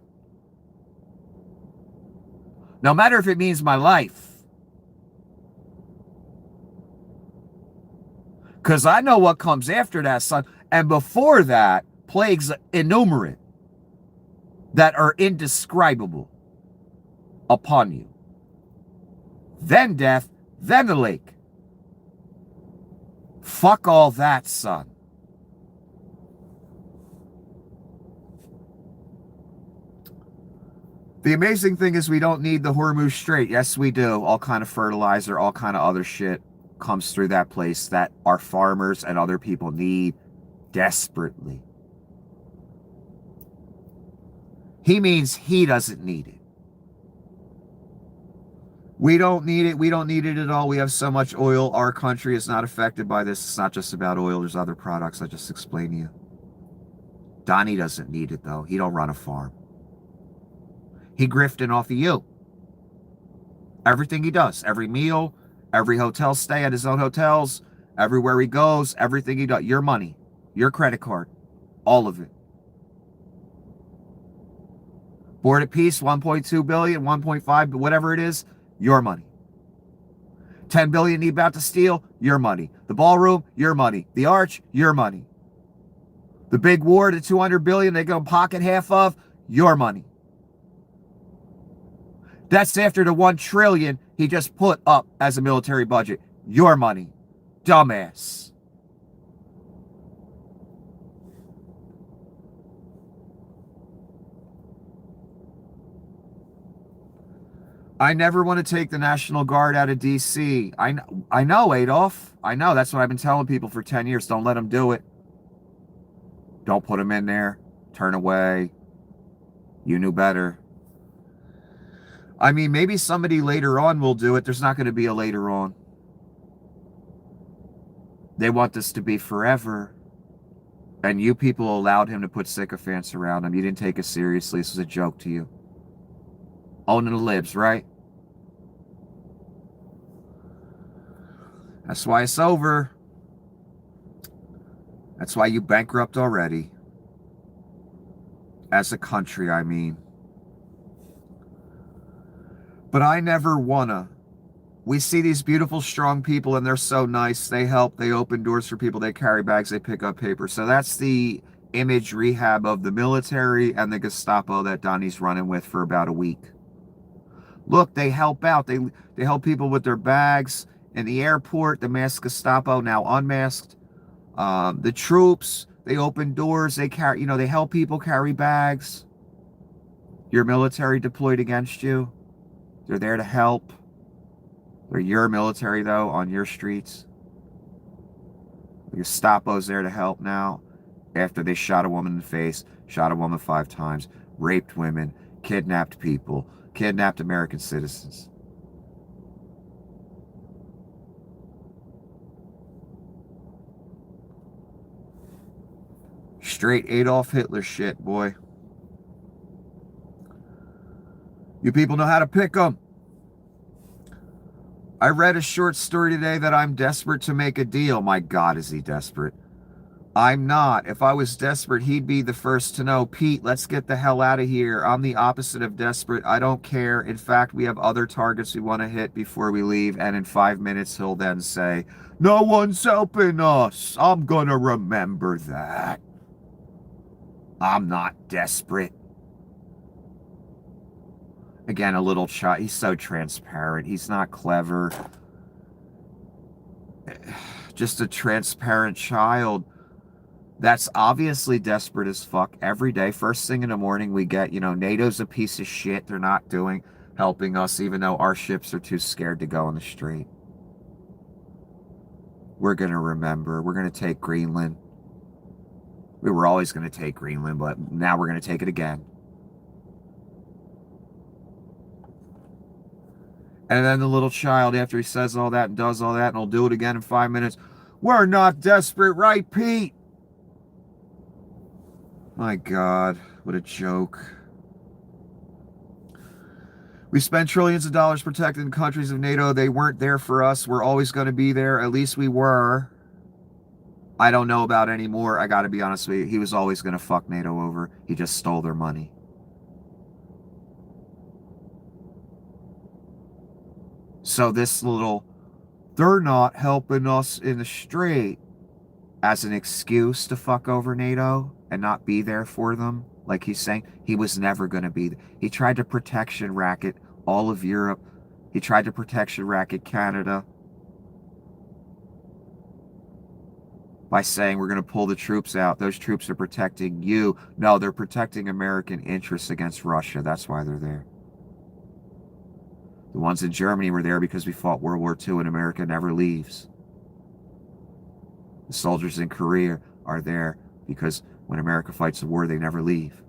[SPEAKER 1] No matter if it means my life. Because I know what comes after that, son. And before that, plagues innumerate that are indescribable upon you. Then death, then the lake. Fuck all that, son. The amazing thing is we don't need the Hormuz Strait. Yes, we do. All kind of fertilizer, all kind of other shit comes through that place that our farmers and other people need desperately. He means he doesn't need it. We don't need it. We don't need it at all. We have so much oil. Our country is not affected by this. It's not just about oil. There's other products I just explained to you. Donnie doesn't need it, though. He don't run a farm. He grifting off of you. Everything he does. Every meal, every hotel stay at his own hotels, everywhere he goes, everything he does. Your money, your credit card, all of it. Board at peace, 1.2 billion, 1.5, whatever it is, your money. 10 billion he about to steal, your money. The ballroom, your money. The arch, your money. The big war, the 200 billion they gonna pocket half of, your money. That's after the 1 trillion he just put up as a military budget. Your money. Dumbass. I never want to take the National Guard out of D.C. I know, Adolf. I know. That's what I've been telling people for 10 years. Don't let them do it. Don't put them in there. Turn away. You knew better. I mean, maybe somebody later on will do it. There's not going to be a later on. They want this to be forever. And you people allowed him to put sycophants around him. You didn't take it seriously. This was a joke to you. Owning the libs, right? That's why it's over. That's why you bankrupt already. As a country, I mean. But I never wanna. We see these beautiful, strong people, and they're so nice. They help. They open doors for people. They carry bags. They pick up paper. So that's the image rehab of the military and the Gestapo that Donnie's running with for about a week. Look, they help out. They help people with their bags. In the airport, the masked Gestapo, now unmasked. The troops, they open doors, they carry, they help people carry bags. Your military deployed against you. They're there to help. They're your military, though, on your streets. The Gestapo's there to help now after they shot a woman in the face, shot a woman 5 times, raped women, kidnapped people, kidnapped American citizens. Straight Adolf Hitler shit, boy. You people know how to pick them. I read a short story today that I'm desperate to make a deal. My God, is he desperate? I'm not. If I was desperate, he'd be the first to know. Pete, let's get the hell out of here. I'm the opposite of desperate. I don't care. In fact, we have other targets we want to hit before we leave. And in 5 minutes, he'll then say, no one's helping us. I'm going to remember that. I'm not desperate. Again, a little child. He's so transparent. He's not clever. Just a transparent child that's obviously desperate as fuck every day. First thing in the morning we get, NATO's a piece of shit. They're not helping us, even though our ships are too scared to go on the street. We're going to remember. We're going to take Greenland. We were always going to take Greenland, but now we're going to take it again. And then the little child, after he says all that and does all that, and he'll do it again in 5 minutes. We're not desperate, right, Pete? My God, what a joke. We spent trillions of dollars protecting countries of NATO. They weren't there for us. We're always going to be there. At least we were. I don't know about anymore. I got to be honest with you. He was always going to fuck NATO over. He just stole their money. So this little, they're not helping us in the street, as an excuse to fuck over NATO and not be there for them, like he's saying, he was never going to be there. He tried to protection racket all of Europe. He tried to protection racket Canada by saying we're going to pull the troops out. Those troops are protecting you. No, they're protecting American interests against Russia. That's why they're there. The ones in Germany were there because we fought World War II and America never leaves. The soldiers in Korea are there because when America fights a war, they never leave.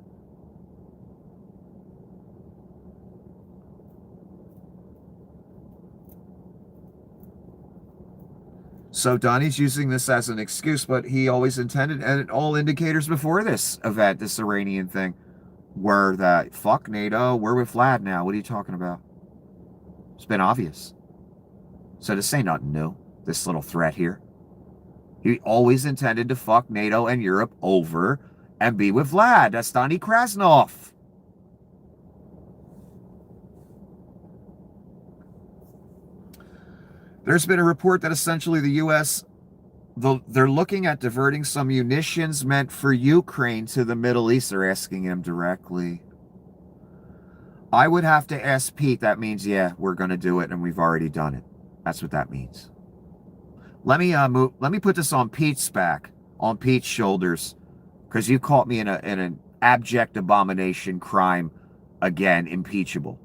[SPEAKER 1] So Donnie's using this as an excuse, but he always intended, and all indicators before this event, this Iranian thing, were that, fuck NATO, we're with Vlad now. What are you talking about? It's been obvious. So this ain't nothing new, this little threat here. He always intended to fuck NATO and Europe over and be with Vlad. That's Donnie Krasnov. There's been a report that essentially the U.S., they're looking at diverting some munitions meant for Ukraine to the Middle East. They're asking him directly. I would have to ask Pete. That means, yeah, we're going to do it, and we've already done it. That's what that means. Let me put this on Pete's back, on Pete's shoulders, because you caught me in an abject abomination crime, again, impeachable.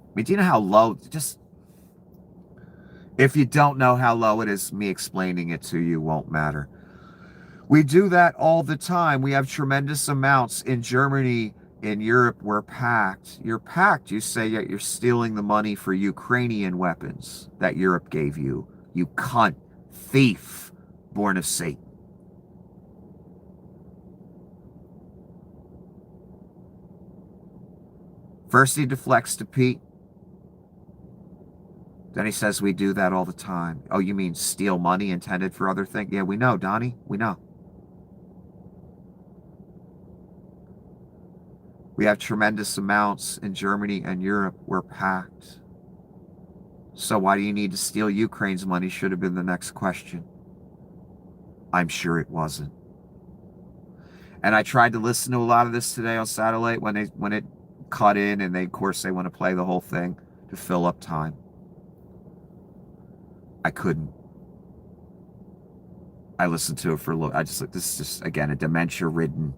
[SPEAKER 1] I mean, do you know how low? Just if you don't know how low it is, me explaining it to you won't matter. We do that all the time. We have tremendous amounts in Germany, in Europe. We're packed. You're packed. You say yet you're stealing the money for Ukrainian weapons that Europe gave you. You cunt, thief, born of Satan. First he deflects to Pete. Then he says we do that all the time. Oh, you mean steal money intended for other things? Yeah, we know, Donnie. We know. We have tremendous amounts in Germany and Europe. We're packed. So why do you need to steal Ukraine's money? Should have been the next question. I'm sure it wasn't. And I tried to listen to a lot of this today on satellite when it cut in, and of course they want to play the whole thing. to fill up time. I couldn't. I listened to it for a little. I just like, this is just, again, a dementia-ridden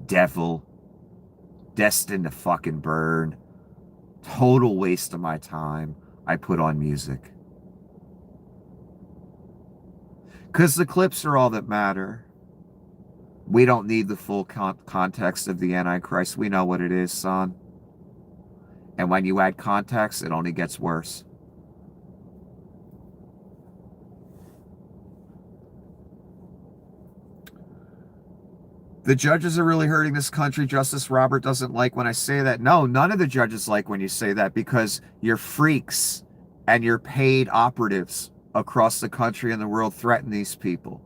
[SPEAKER 1] devil destined to fucking burn. Total waste of my time. I put on music. Because the clips are all that matter. We don't need the full context of the Antichrist. We know what it is, son. And when you add context, it only gets worse. The judges are really hurting this country. Justice Robert doesn't like when I say that. No, none of the judges like when you say that, because you're freaks and you're paid operatives across the country and the world threaten these people.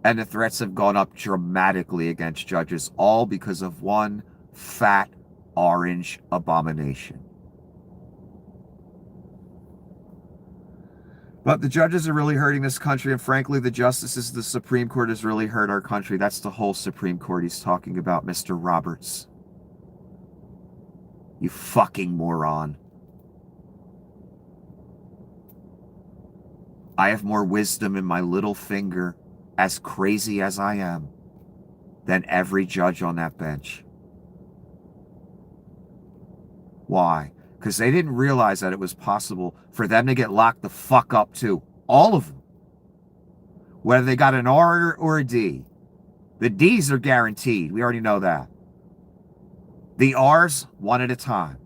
[SPEAKER 1] And the threats have gone up dramatically against judges, all because of one fat orange abomination. But the judges are really hurting this country, and frankly, the justices of the Supreme Court has really hurt our country. That's the whole Supreme Court he's talking about, Mr. Roberts. You fucking moron. I have more wisdom in my little finger, as crazy as I am, than every judge on that bench. Why? Because they didn't realize that it was possible for them to get locked the fuck up too. All of them. Whether they got an R or a D. The D's are guaranteed. We already know that. The R's, one at a time.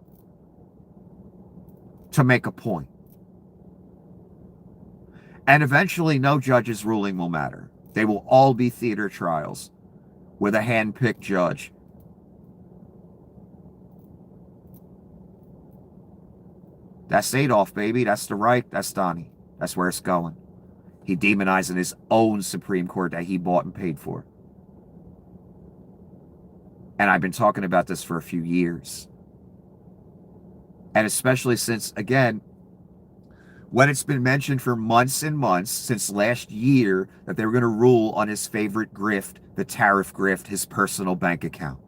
[SPEAKER 1] To make a point. And eventually, no judge's ruling will matter. They will all be theater trials with a hand-picked judge. That's Adolf, baby. That's the right. That's Donnie. That's where it's going. He demonizing his own Supreme Court that he bought and paid for. And I've been talking about this for a few years. And especially since, again, when it's been mentioned for months and months, since last year, that they were going to rule on his favorite grift, the tariff grift, his personal bank account.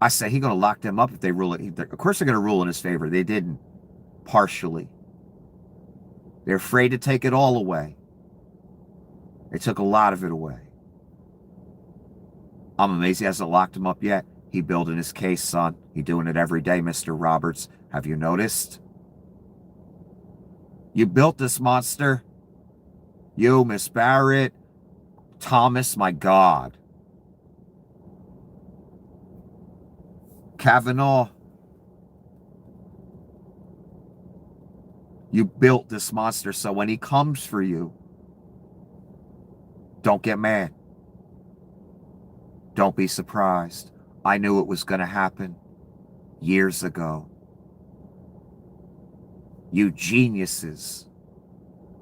[SPEAKER 1] I say he's going to lock them up if they rule it. Of course they're going to rule in his favor. They didn't. Partially. They're afraid to take it all away. They took a lot of it away. I'm amazed he hasn't locked him up yet. He building his case, son. He doing it every day, Mr. Roberts. Have you noticed? You built this monster. You, Miss Barrett, Thomas, my God. Kavanaugh. You built this monster, so when he comes for you, don't get mad. Don't be surprised. I knew it was going to happen years ago. You geniuses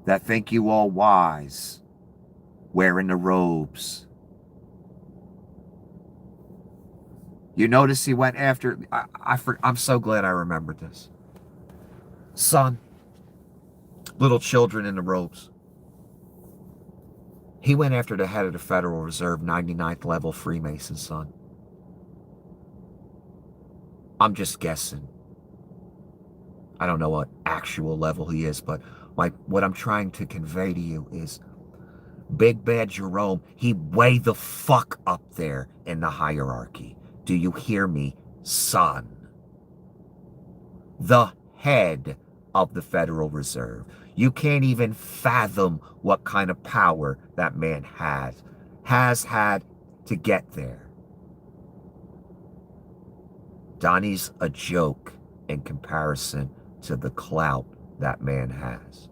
[SPEAKER 1] that think you all wise, wearing the robes. You notice he went after, I'm so glad I remembered this. Son, little children in the robes. He went after the head of the Federal Reserve, 99th level Freemason, son. I'm just guessing. I don't know what actual level he is, but what I'm trying to convey to you is Big Bad Jerome, he way the fuck up there in the hierarchy. Do you hear me, son? The head of the Federal Reserve. You can't even fathom what kind of power that man has had to get there. Donnie's a joke in comparison to the clout that man has,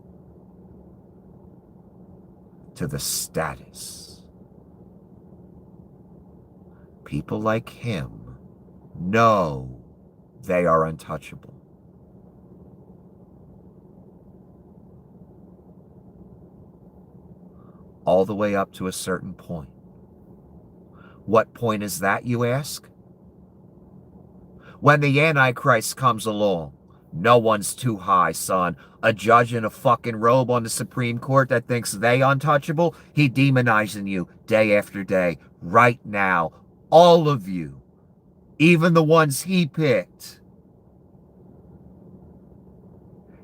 [SPEAKER 1] to the status. People like him know they are untouchable. All the way up to a certain point. What point is that, you ask? When the Antichrist comes along, no one's too high, son. A judge in a fucking robe on the Supreme Court that thinks they untouchable, he demonizing you day after day, right now. All of you. Even the ones he picked.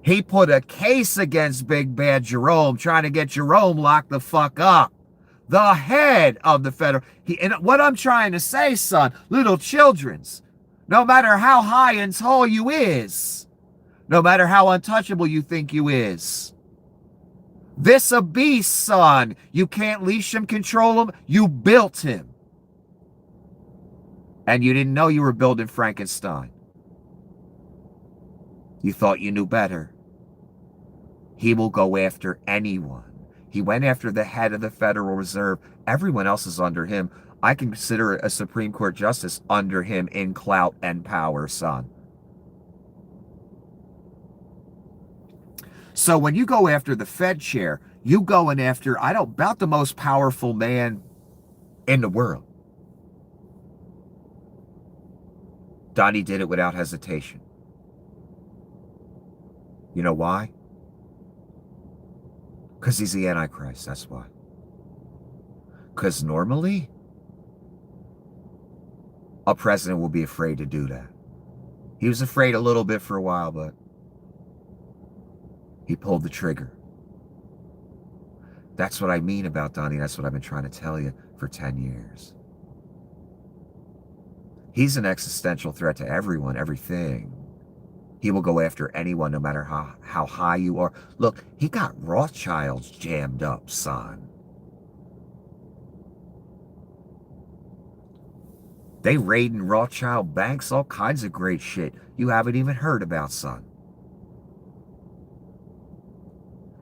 [SPEAKER 1] He put a case against Big Bad Jerome, trying to get Jerome locked the fuck up. The head of the federal. And what I'm trying to say, son, little children's, no matter how high and tall you is, no matter how untouchable you think you is, this a beast, son. You can't leash him, control him. You built him. And you didn't know you were building Frankenstein. You thought you knew better. He will go after anyone. He went after the head of the Federal Reserve. Everyone else is under him. I can consider a Supreme Court justice under him in clout and power, son. So when you go after the Fed chair, you going after, about the most powerful man in the world. Donnie did it without hesitation. You know why? Because he's the Antichrist, that's why. Because normally, a president will be afraid to do that. He was afraid a little bit for a while, but he pulled the trigger. That's what I mean about Donnie. That's what I've been trying to tell you for 10 years. He's an existential threat to everyone, everything. He will go after anyone, no matter how high you are. Look, he got Rothschilds jammed up, son. They raiding Rothschild banks, all kinds of great shit you haven't even heard about, son.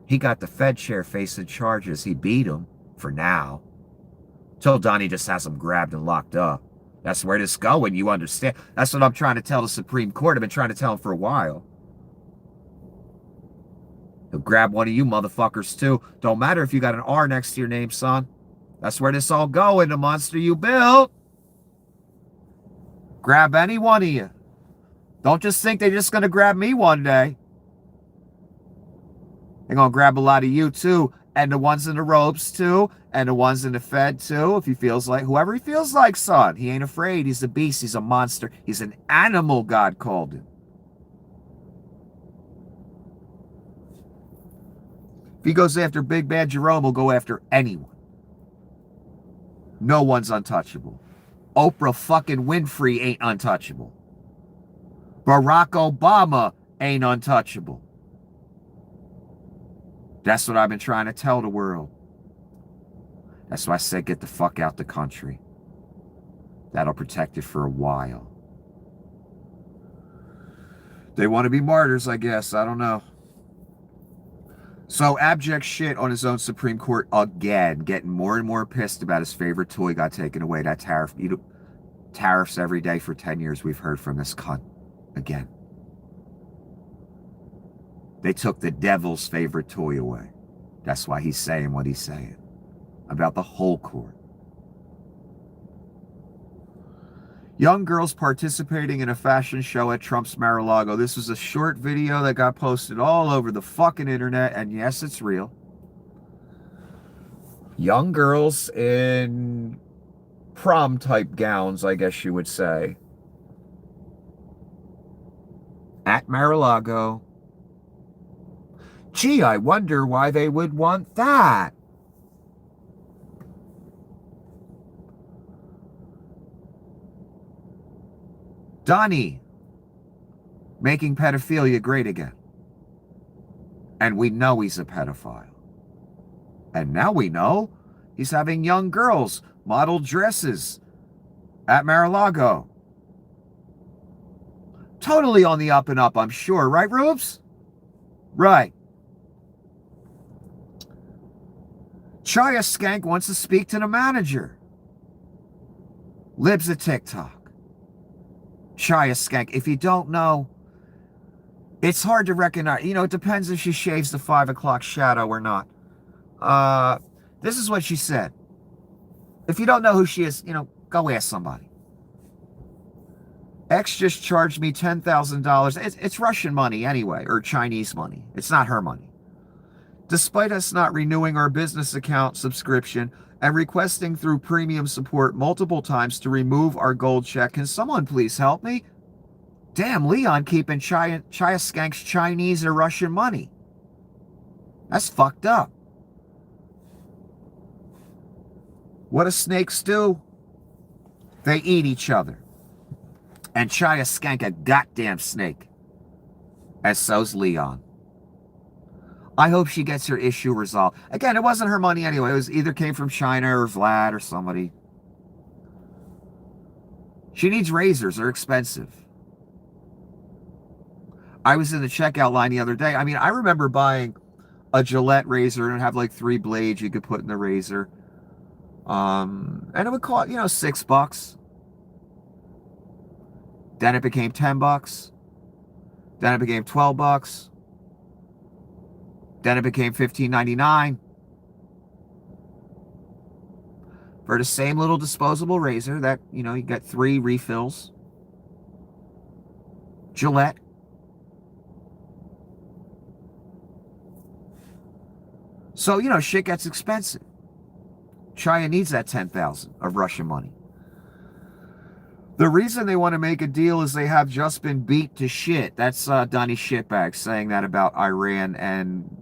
[SPEAKER 1] He got the Fed chair facing charges. He beat him, for now. Till Donnie just has him grabbed and locked up. That's where this going, you understand? That's what I'm trying to tell the Supreme Court. I've been trying to tell him for a while. He'll grab one of you motherfuckers too. Don't matter if you got an R next to your name, son. That's where this all going, the monster you built. Grab any one of you. Don't just think they're just going to grab me one day. They're going to grab a lot of you too. And the ones in the ropes too. And the ones in the Fed too. If he feels like, whoever he feels like, son. He ain't afraid. He's a beast. He's a monster. He's an animal, God called him. If he goes after Big Bad Jerome, he'll go after anyone. No one's untouchable. Oprah fucking Winfrey ain't untouchable. Barack Obama ain't untouchable. That's what I've been trying to tell the world. That's why I said get the fuck out the country. That'll protect it for a while. They want to be martyrs, I guess. I don't know. So abject shit on his own Supreme Court again. Getting more and more pissed about his favorite toy got taken away. That tariff. Tariffs every day for 10 years we've heard from this cunt. Again. They took the devil's favorite toy away. That's why he's saying what he's saying. About the whole court. Young girls participating in a fashion show at Trump's Mar-a-Lago. This was a short video that got posted all over the fucking internet. And yes, it's real. Young girls in prom-type gowns, I guess you would say. At Mar-a-Lago. Gee, I wonder why they would want that. Donnie, making pedophilia great again. And we know he's a pedophile. And now we know he's having young girls model dresses at Mar-a-Lago. Totally on the up and up, I'm sure. Right, Rubes? Right. Chaya Skank wants to speak to the manager. Libs a TikTok. Chaya Skank. If you don't know, it's hard to recognize. You know, it depends if she shaves the 5 o'clock shadow or not. This is what she said. If you don't know who she is, you know, go ask somebody. X just charged me $10,000. It's Russian money anyway, or Chinese money. It's not her money. Despite us not renewing our business account subscription and requesting through premium support multiple times to remove our gold check. Can someone please help me? Damn, Leon keeping Chaya Skank's Chinese or Russian money. That's fucked up. What do snakes do? They eat each other. And Chaya Skank a goddamn snake. And so's Leon. I hope she gets her issue resolved. Again, it wasn't her money anyway. It was either came from China or Vlad or somebody. She needs razors. They're expensive. I was in the checkout line the other day. I mean, I remember buying a Gillette razor and have like 3 blades you could put in the razor. And it would cost, $6. Then it became $10. Then it became $12. Then it became $15.99 for the same little disposable razor that, you get 3 refills. Gillette. So, shit gets expensive. China needs that $10,000 of Russian money. The reason they want to make a deal is they have just been beat to shit. That's Donnie Shitbag saying that about Iran and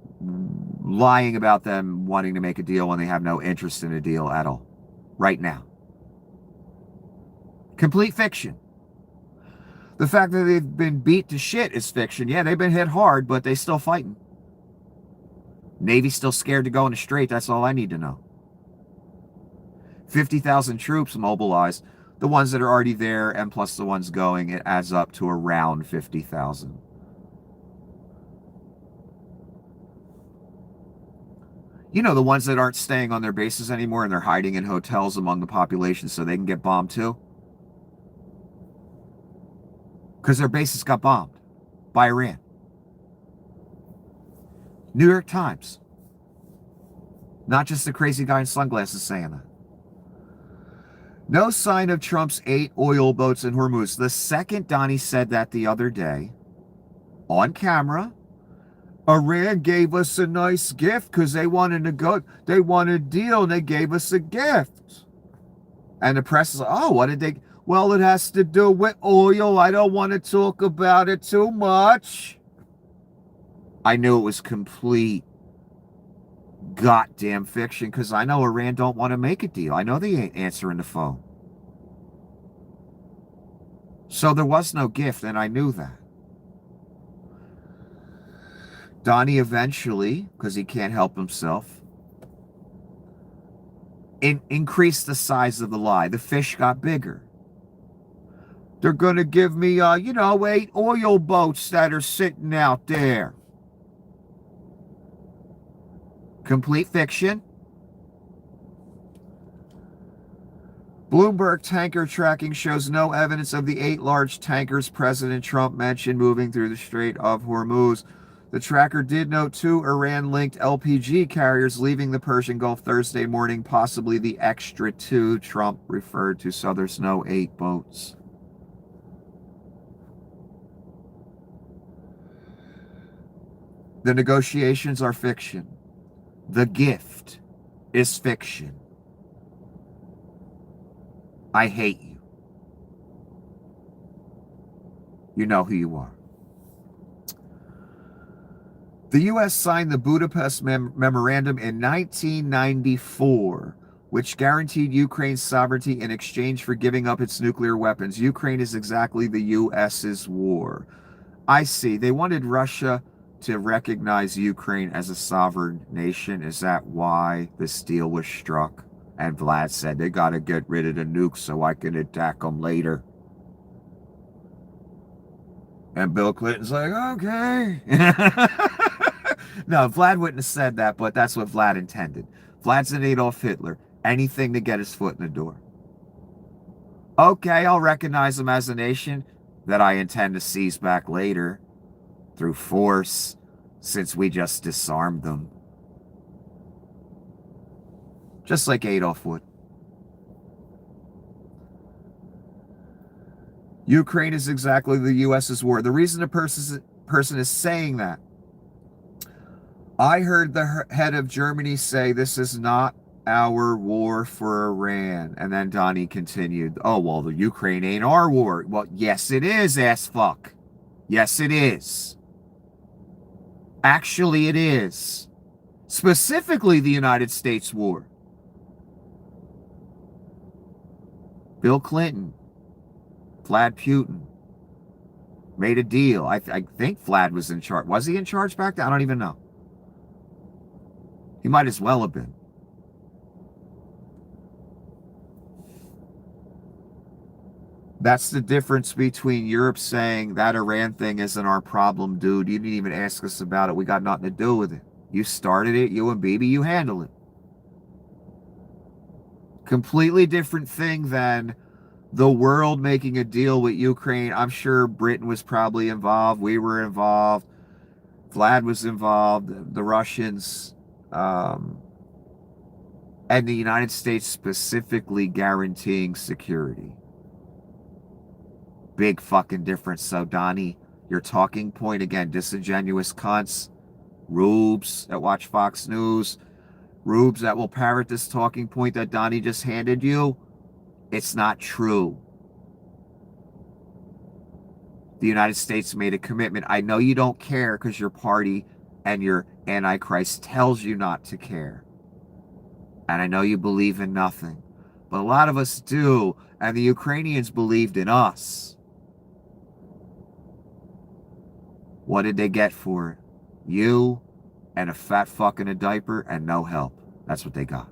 [SPEAKER 1] lying about them wanting to make a deal when they have no interest in a deal at all. Right now. Complete fiction. The fact that they've been beat to shit is fiction. Yeah, they've been hit hard, but they still fighting. Navy's still scared to go in the strait. That's all I need to know. 50,000 troops mobilized. The ones that are already there and plus the ones going, it adds up to around 50,000. The ones that aren't staying on their bases anymore and they're hiding in hotels among the population so they can get bombed too. Because their bases got bombed by Iran. New York Times. Not just the crazy guy in sunglasses saying that. No sign of Trump's 8 oil boats in Hormuz. The second Donnie said that the other day, on camera, Iran gave us a nice gift because they wanted a deal and they gave us a gift. And the press is like, oh, what did they? Well, it has to do with oil. I don't want to talk about it too much. I knew it was complete goddamn fiction because I know Iran don't want to make a deal. I know they ain't answering the phone. So there was no gift, and I knew that. Donnie eventually, because he can't help himself, increased the size of the lie. The fish got bigger. They're going to give me, 8 oil boats that are sitting out there. Complete fiction. Bloomberg tanker tracking shows no evidence of the 8 large tankers President Trump mentioned moving through the Strait of Hormuz. The tracker did note 2 Iran-linked LPG carriers leaving the Persian Gulf Thursday morning, possibly the extra 2 Trump referred to, so there's no 8 boats. The negotiations are fiction. The gift is fiction. I hate you. You know who you are. The U.S. signed the Budapest Memorandum in 1994, which guaranteed Ukraine's sovereignty in exchange for giving up its nuclear weapons. Ukraine is exactly the U.S.'s war. I see. They wanted Russia to recognize Ukraine as a sovereign nation. Is that why this deal was struck? And Vlad said, they got to get rid of the nukes so I can attack them later. And Bill Clinton's like, okay. No, Vlad wouldn't have said that, but that's what Vlad intended. Vlad's an Adolf Hitler. Anything to get his foot in the door. Okay, I'll recognize them as a nation that I intend to seize back later through force, since we just disarmed them. Just like Adolf would. Ukraine is exactly the U.S.'s war. The reason a person is saying that, I heard the head of Germany say this is not our war for Iran. And then Donnie continued, oh, well, the Ukraine ain't our war. Well, yes, it is, ass fuck. Yes, it is. Actually, it is. Specifically, the United States war. Bill Clinton, Vlad Putin made a deal. I think Vlad was in charge. Was he in charge back then? I don't even know. He might as well have been. That's the difference between Europe saying that Iran thing isn't our problem, dude. You didn't even ask us about it. We got nothing to do with it. You started it, you and Bibi, you handle it. Completely different thing than the world making a deal with Ukraine. I'm sure Britain was probably involved. We were involved. Vlad was involved. The Russians. And the United States specifically guaranteeing security. Big fucking difference. So, Donnie, your talking point again, disingenuous cunts, rubes that watch Fox News, rubes that will parrot this talking point that Donnie just handed you. It's not true. The United States made a commitment. I know you don't care because your party and your Antichrist tells you not to care. And I know you believe in nothing. But a lot of us do. And the Ukrainians believed in us. What did they get for it? You and a fat fuck in a diaper and no help. That's what they got.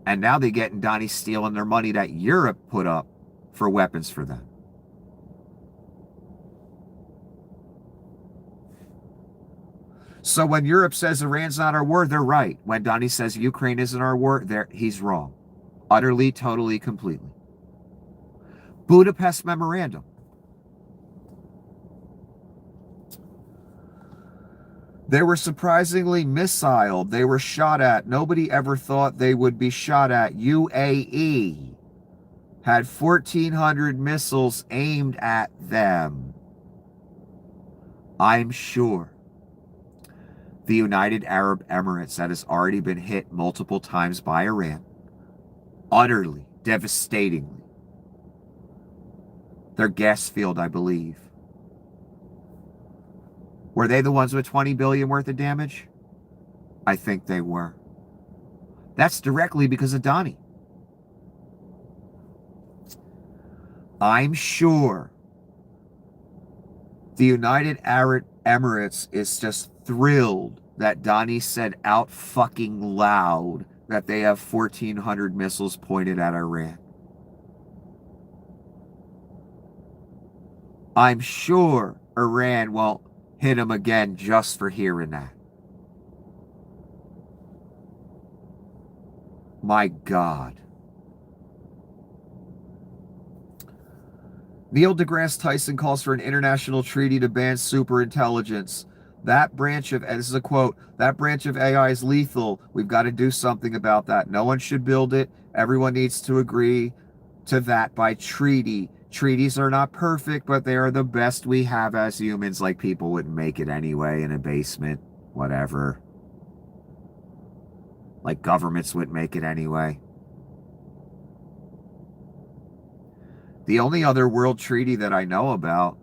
[SPEAKER 1] And now they're getting Donnie stealing their money that Europe put up for weapons for them. So when Europe says Iran's not our war, they're right. When Donnie says Ukraine isn't our war, he's wrong. Utterly, totally, completely. Budapest Memorandum. They were surprisingly missiled. They were shot at. Nobody ever thought they would be shot at. UAE had 1,400 missiles aimed at them. I'm sure the United Arab Emirates, that has already been hit multiple times by Iran, utterly, devastatingly. Their gas field, I believe. Were they the ones with $20 billion worth of damage? I think they were. That's directly because of Donnie. I'm sure the United Arab Emirates is just thrilled that Donnie said out fucking loud that they have 1,400 missiles pointed at Iran. I'm sure Iran won't hit him again just for hearing that. My God. Neil deGrasse Tyson calls for an international treaty to ban superintelligence. That branch of, and this is a quote, that branch of AI is lethal. We've got to do something about that. No one should build it. Everyone needs to agree to that by treaty. Treaties are not perfect, but they are the best we have as humans. Like, people wouldn't make it anyway in a basement, whatever. Like, governments wouldn't make it anyway. The only other world treaty that I know about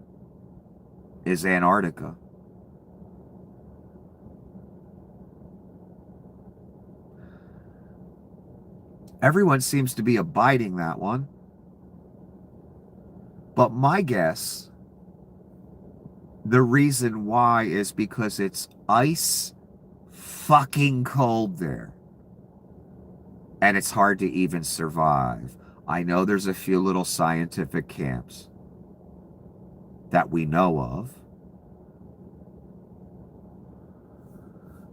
[SPEAKER 1] is Antarctica. Everyone seems to be abiding that one. But my guess, the reason why is because it's ice fucking cold there. And it's hard to even survive. I know there's a few little scientific camps that we know of.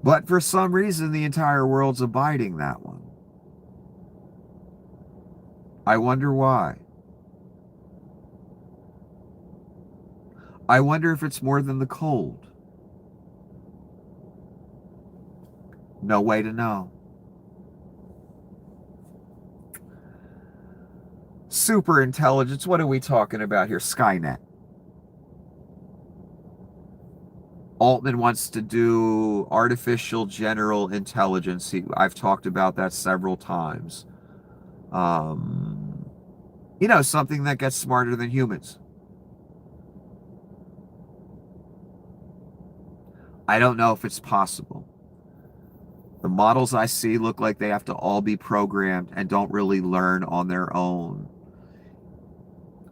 [SPEAKER 1] But for some reason, the entire world's abiding that one. I wonder why. I wonder if it's more than the cold. No way to know. Super intelligence, what are we talking about here? Skynet. Altman wants to do artificial general intelligence. I've talked about that several times. You know, something that gets smarter than humans. I don't know if it's possible. The models I see look like they have to all be programmed and don't really learn on their own.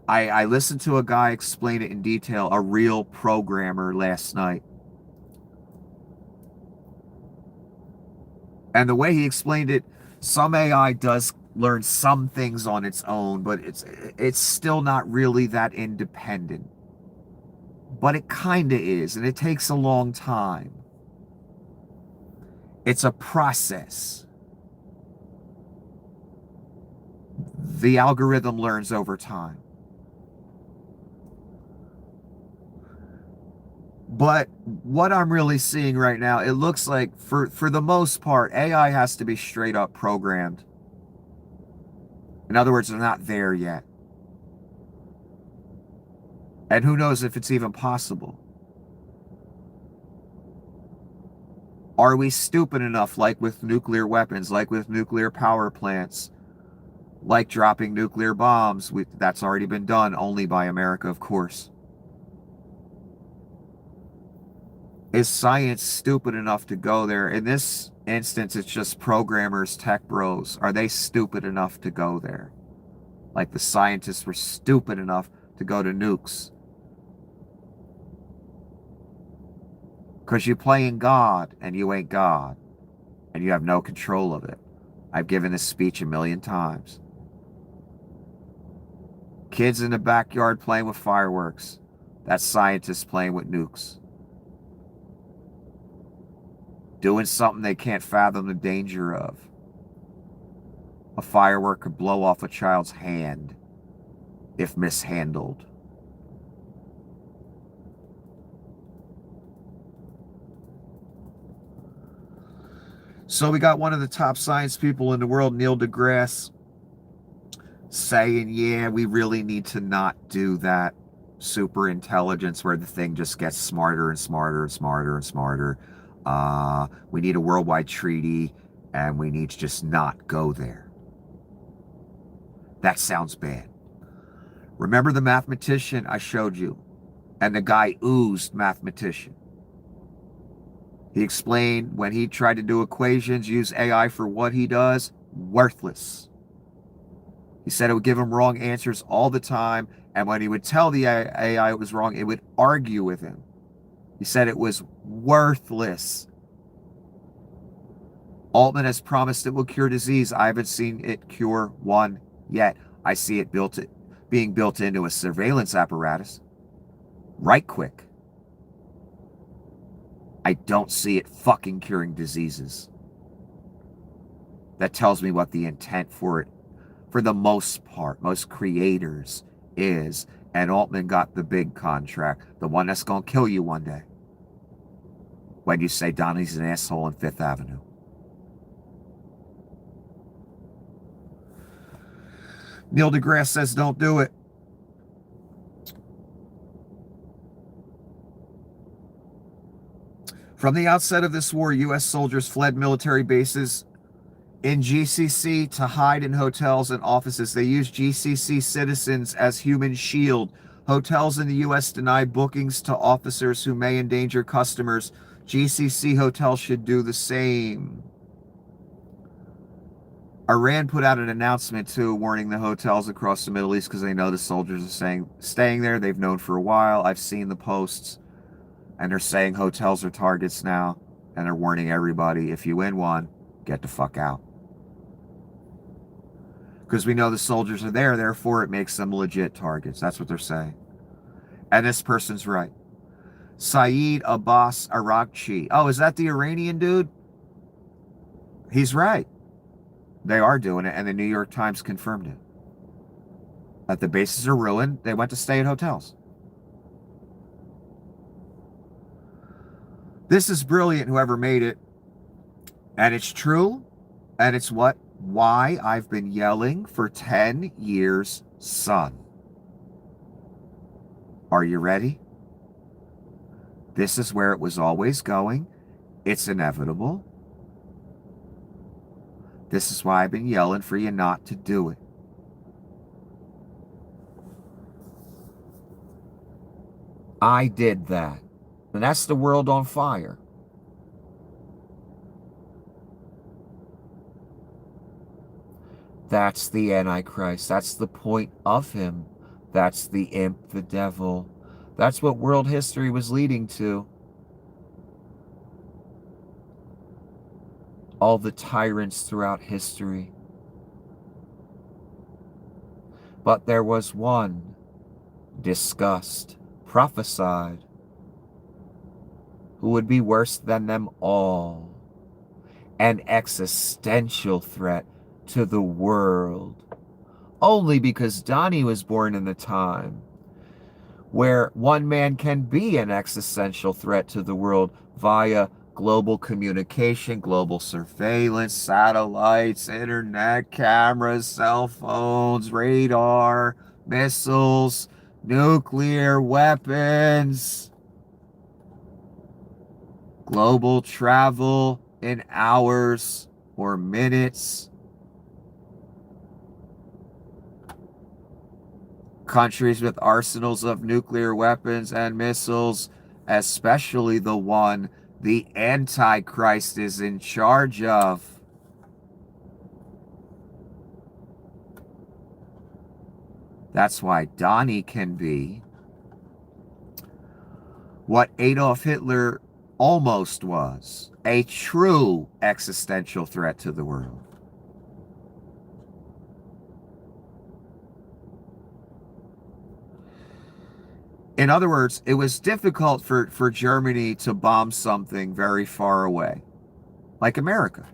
[SPEAKER 1] I listened to a guy explain it in detail, a real programmer, last night. And the way he explained it, some AI does learn some things on its own, but it's still not really that independent. But it kind of is, and it takes a long time. It's a process. The algorithm learns over time. But what I'm really seeing right now, it looks like for the most part, AI has to be straight up programmed. In other words, they're not there yet. And who knows if it's even possible. Are we stupid enough, like with nuclear weapons, like with nuclear power plants, like dropping nuclear bombs? That's already been done, only by America, of course. Is science stupid enough to go there? In this instance, it's just programmers, tech bros. Are they stupid enough to go there? Like the scientists were stupid enough to go to nukes. Because you're playing God, and you ain't God. And you have no control of it. I've given this speech a million times. Kids in the backyard playing with fireworks. That's scientists playing with nukes. Doing something they can't fathom the danger of. A firework could blow off a child's hand if mishandled. So we got one of the top science people in the world, Neil deGrasse, saying, yeah, we really need to not do that super intelligence where the thing just gets smarter and smarter and smarter and smarter. We need a worldwide treaty, and we need to just not go there. That sounds bad. Remember the mathematician I showed you? And the guy oozed mathematician. He explained when he tried to do equations, use AI for what he does, worthless. He said it would give him wrong answers all the time, and when he would tell the AI it was wrong, it would argue with him. He said it was worthless. Altman has promised it will cure disease. I haven't seen it cure one yet. I see it being built into a surveillance apparatus. Right quick. I don't see it fucking curing diseases. That tells me what the intent for it, for the most part, most creators, is. And Altman got the big contract, the one that's going to kill you one day. When you say Donnie's an asshole on Fifth Avenue. Neil deGrasse says don't do it. From the outset of this war, U.S. soldiers fled military bases in GCC to hide in hotels and offices. They used GCC citizens as human shield. Hotels in the U.S. deny bookings to officers who may endanger customers. GCC hotels should do the same. Iran put out an announcement, too, warning the hotels across the Middle East because they know the soldiers are staying there. They've known for a while. I've seen the posts. And they're saying hotels are targets now. And they're warning everybody, if you in one, get the fuck out. Because we know the soldiers are there, therefore it makes them legit targets. That's what they're saying. And this person's right. Saeed Abbas Araghchi. Oh, is that the Iranian dude? He's right. They are doing it, and the New York Times confirmed it. That the bases are ruined. They went to stay at hotels. This is brilliant, whoever made it. And it's true. And it's why I've been yelling for 10 years, son. Are you ready? This is where it was always going. It's inevitable. This is why I've been yelling for you not to do it. I did that. And that's the world on fire. That's the Antichrist. That's the point of him. That's the imp, the devil. That's what world history was leading to. All the tyrants throughout history. But there was one discussed, prophesied, who would be worse than them all. An existential threat to the world. Only because Donnie was born in the time where one man can be an existential threat to the world via global communication, global surveillance, satellites, internet, cameras, cell phones, radar, missiles, nuclear weapons, global travel in hours or minutes. Countries with arsenals of nuclear weapons and missiles, especially the one the Antichrist is in charge of. That's why Donnie can be what Adolf Hitler almost was, a true existential threat to the world. In other words, it was difficult for Germany to bomb something very far away, like America.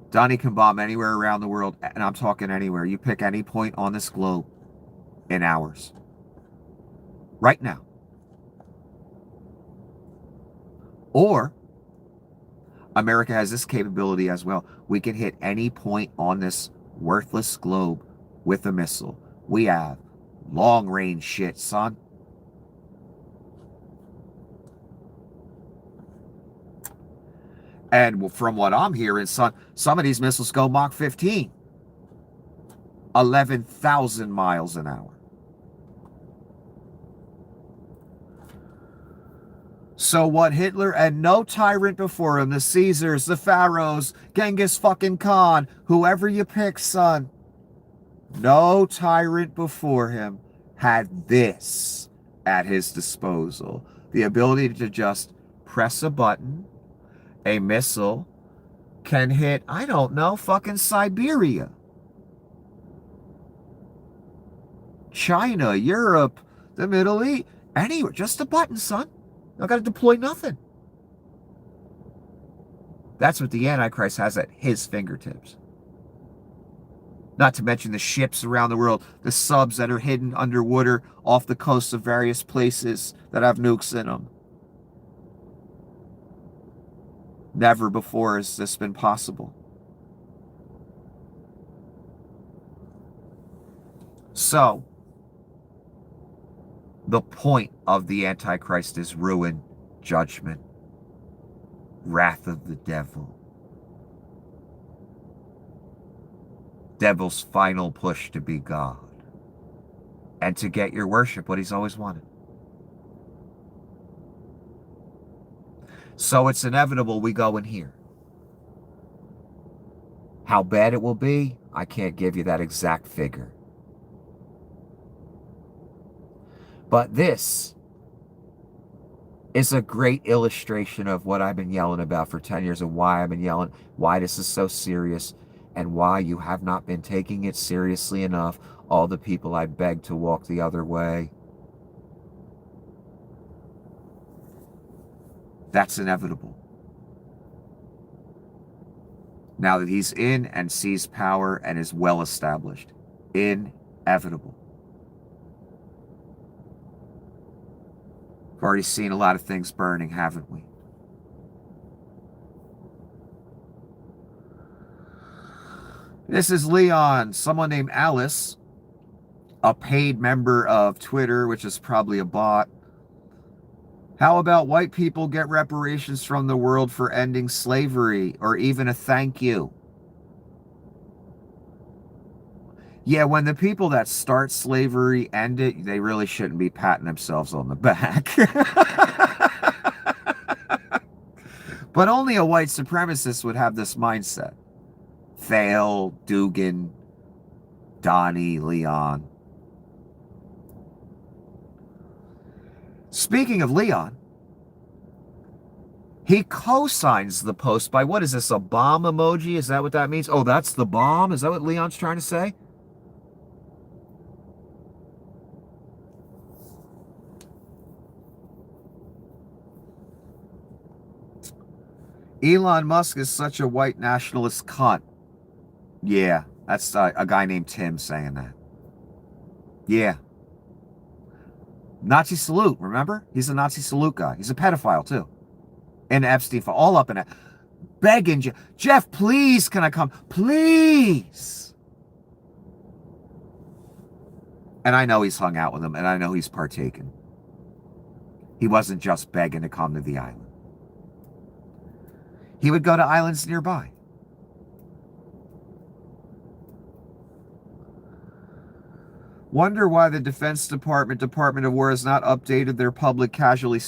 [SPEAKER 1] Donnie can bomb anywhere around the world, and I'm talking anywhere. You pick any point on this globe in hours. Right now. Or America has this capability as well. We can hit any point on this worthless globe with a missile. We have long-range shit, son. And from what I'm hearing, son, some of these missiles go Mach 15. 11,000 miles an hour. So what Hitler and no tyrant before him, the Caesars, the Pharaohs, Genghis fucking Khan, whoever you pick, son, no tyrant before him had this at his disposal. The ability to just press a button, a missile can hit, I don't know, fucking Siberia, China, Europe, the Middle East, anywhere. Just a button, son. I got to deploy nothing. That's what the Antichrist has at his fingertips. Not to mention the ships around the world, the subs that are hidden underwater off the coasts of various places that have nukes in them. Never before has this been possible. So, the point of the Antichrist is ruin, judgment, wrath of the devil. Devil's final push to be God. And to get your worship, what he's always wanted. So it's inevitable we go in here. How bad it will be, I can't give you that exact figure. But this is a great illustration of what I've been yelling about for 10 years and why I've been yelling, why this is so serious, and why you have not been taking it seriously enough, all the people I beg to walk the other way. That's inevitable. Now that he's in and sees power and is well established. Inevitable. We've already seen a lot of things burning, haven't we? This is Leon. Someone named Alice a paid member of Twitter, which is probably a bot. How about white people get reparations from the world for ending slavery, or even a thank you? Yeah, when the people that start slavery end it, they really shouldn't be patting themselves on the back. But only a white supremacist would have this mindset. Thale, Dugan, Donnie, Leon. Speaking of Leon, he co-signs the post by, what is this, a bomb emoji? Is that what that means? Oh, that's the bomb? Is that what Leon's trying to say? Elon Musk is such a white nationalist cunt. Yeah, that's a guy named Tim saying that. Yeah. Nazi salute, remember? He's a Nazi salute guy. He's a pedophile, too. And Epstein, all up in it. Begging, Jeff, please, can I come? Please. And I know he's hung out with him, and I know he's partaken. He wasn't just begging to come to the island. He would go to islands nearby. Wonder why the Defense Department of War has not updated their public casualty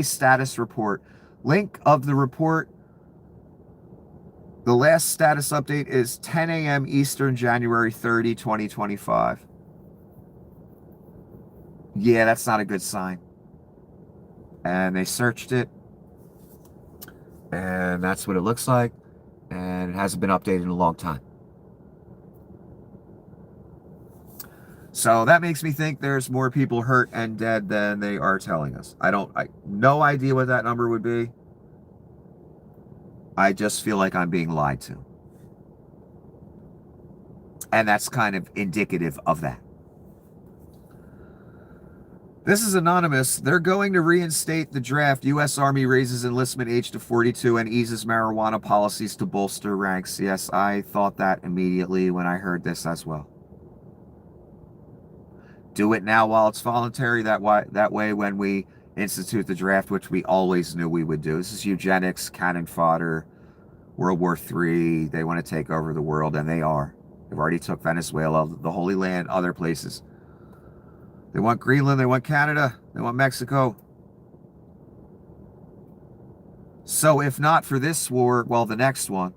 [SPEAKER 1] status report. Link of the report. The last status update is 10 a.m. Eastern, January 30, 2025. Yeah, that's not a good sign. And they searched it. And that's what it looks like. And it hasn't been updated in a long time. So that makes me think there's more people hurt and dead than they are telling us. I no idea what that number would be. I just feel like I'm being lied to. And that's kind of indicative of that. This is anonymous. They're going to reinstate the draft. U.S. Army raises enlistment age to 42 and eases marijuana policies to bolster ranks. Yes, I thought that immediately when I heard this as well. Do it now while it's voluntary. That way when we institute the draft, which we always knew we would do. This is eugenics, cannon fodder, World War III. They want to take over the world, and they are. They've already took Venezuela, the Holy Land, other places. They want Greenland, they want Canada, they want Mexico. So if not for this war, well, the next one.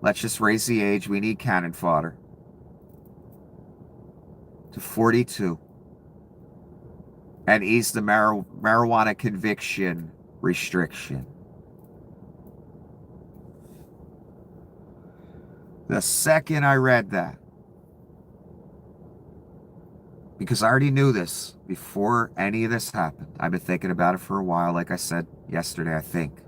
[SPEAKER 1] Let's just raise the age. We need cannon fodder. To 42. And ease the marijuana conviction restriction. The second I read that, because I already knew this before any of this happened. I've been thinking about it for a while, like I said yesterday, I think.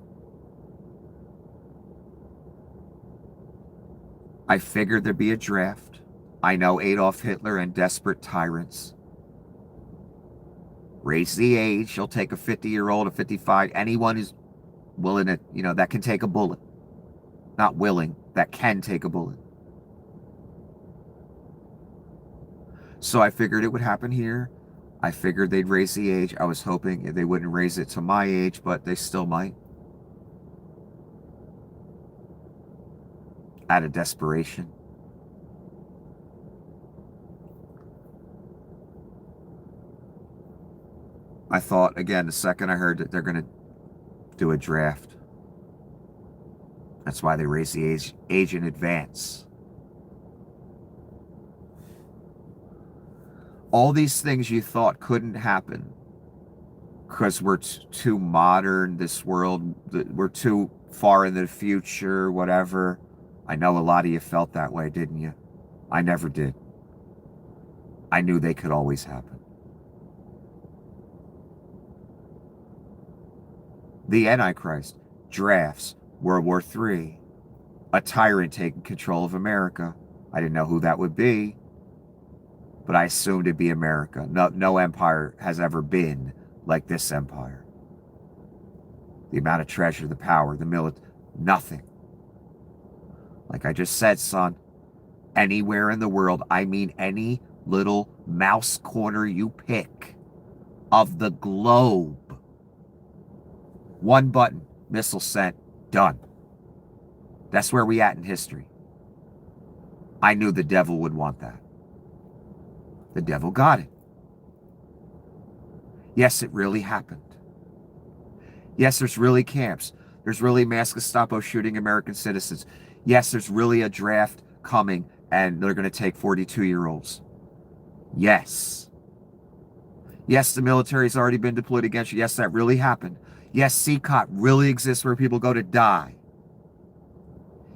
[SPEAKER 1] I figured there'd be a draft. I know Adolf Hitler and desperate tyrants. Raise the age. You'll take a 50-year-old, a 55, anyone who's willing to, that can take a bullet. Not willing, that can take a bullet. So I figured it would happen here. I figured they'd raise the age. I was hoping they wouldn't raise it to my age, but they still might. Out of desperation. I thought, again, the second I heard that they're going to do a draft. That's why they raise the age in advance. All these things you thought couldn't happen because we're too modern, this world, we're too far in the future, whatever. I know a lot of you felt that way, didn't you? I never did. I knew they could always happen. The Antichrist, drafts, World War III, a tyrant taking control of America. I didn't know who that would be, but I assumed it'd be America. No empire has ever been like this empire. The amount of treasure, the power, the military, nothing. Like I just said, son, Anywhere in the world, I mean any little mouse corner you pick of the globe. One button, missile sent, done. That's where we at in history. I knew the devil would want that. The devil got it. Yes, it really happened. Yes, there's really camps. There's really mass Gestapo shooting American citizens. Yes, there's really a draft coming and they're going to take 42-year-olds. Yes. Yes, the military's already been deployed against you. Yes, that really happened. Yes, CCOT really exists where people go to die.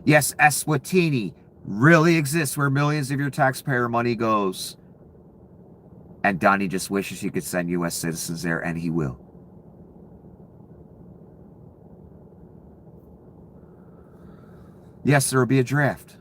[SPEAKER 1] Yes, Eswatini really exists where millions of your taxpayer money goes. And Donnie just wishes he could send U.S. citizens there, and he will. Yes, there will be a draft.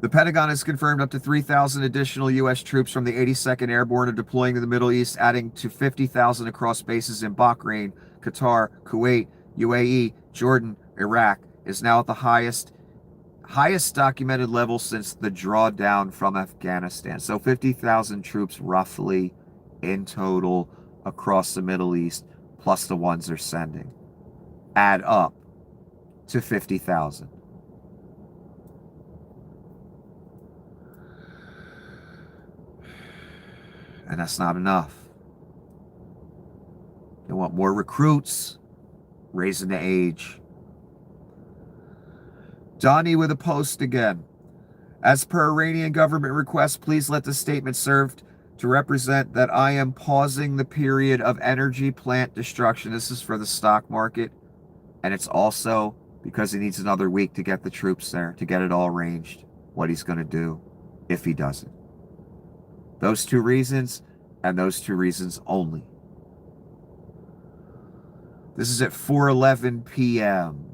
[SPEAKER 1] The Pentagon has confirmed up to 3,000 additional U.S. troops from the 82nd Airborne are deploying to the Middle East, adding to 50,000 across bases in Bahrain, Qatar, Kuwait, UAE, Jordan, Iraq, is now at the highest documented level since the drawdown from Afghanistan. So 50,000 troops roughly in total across the Middle East, plus the ones they're sending, add up to 50,000. And that's not enough. They want more recruits, raising the age. Donnie with a post again. As per Iranian government request, please let the statement serve to represent that I am pausing the period of energy plant destruction. This is for the stock market. And it's also because he needs another week to get the troops there, to get it all arranged, what he's going to do if he doesn't. Those two reasons, and those two reasons only. This is at 4:11 p.m.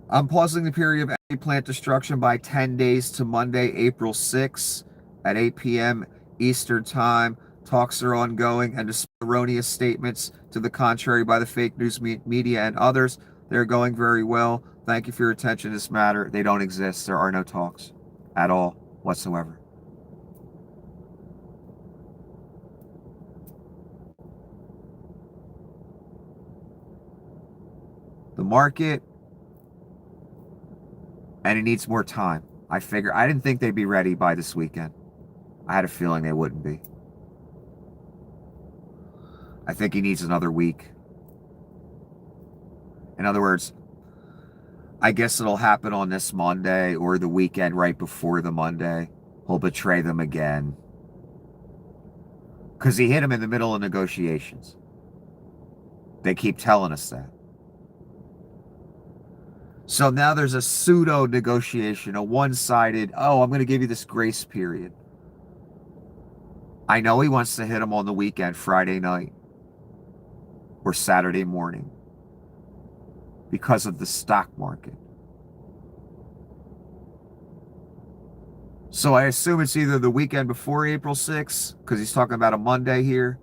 [SPEAKER 1] I'm pausing the period of energy plant destruction by 10 days to Monday, April 6 at 8 p.m. Eastern Time. Talks are ongoing, and despite erroneous statements to the contrary by the fake news media and others, they're going very well. Thank you for your attention to this matter. They don't exist. There are no talks at all whatsoever. The market, and it needs more time. I didn't think they'd be ready by this weekend. I had a feeling they wouldn't be. I think he needs another week. In other words, I guess it'll happen on this Monday or the weekend right before the Monday. He'll betray them again. Because he hit them in the middle of negotiations. They keep telling us that. So now there's a pseudo negotiation, a one-sided, oh, I'm going to give you this grace period. I know he wants to hit them on the weekend, Friday night or Saturday morning, because of the stock market. So I assume it's either the weekend before April 6th, because he's talking about a Monday here,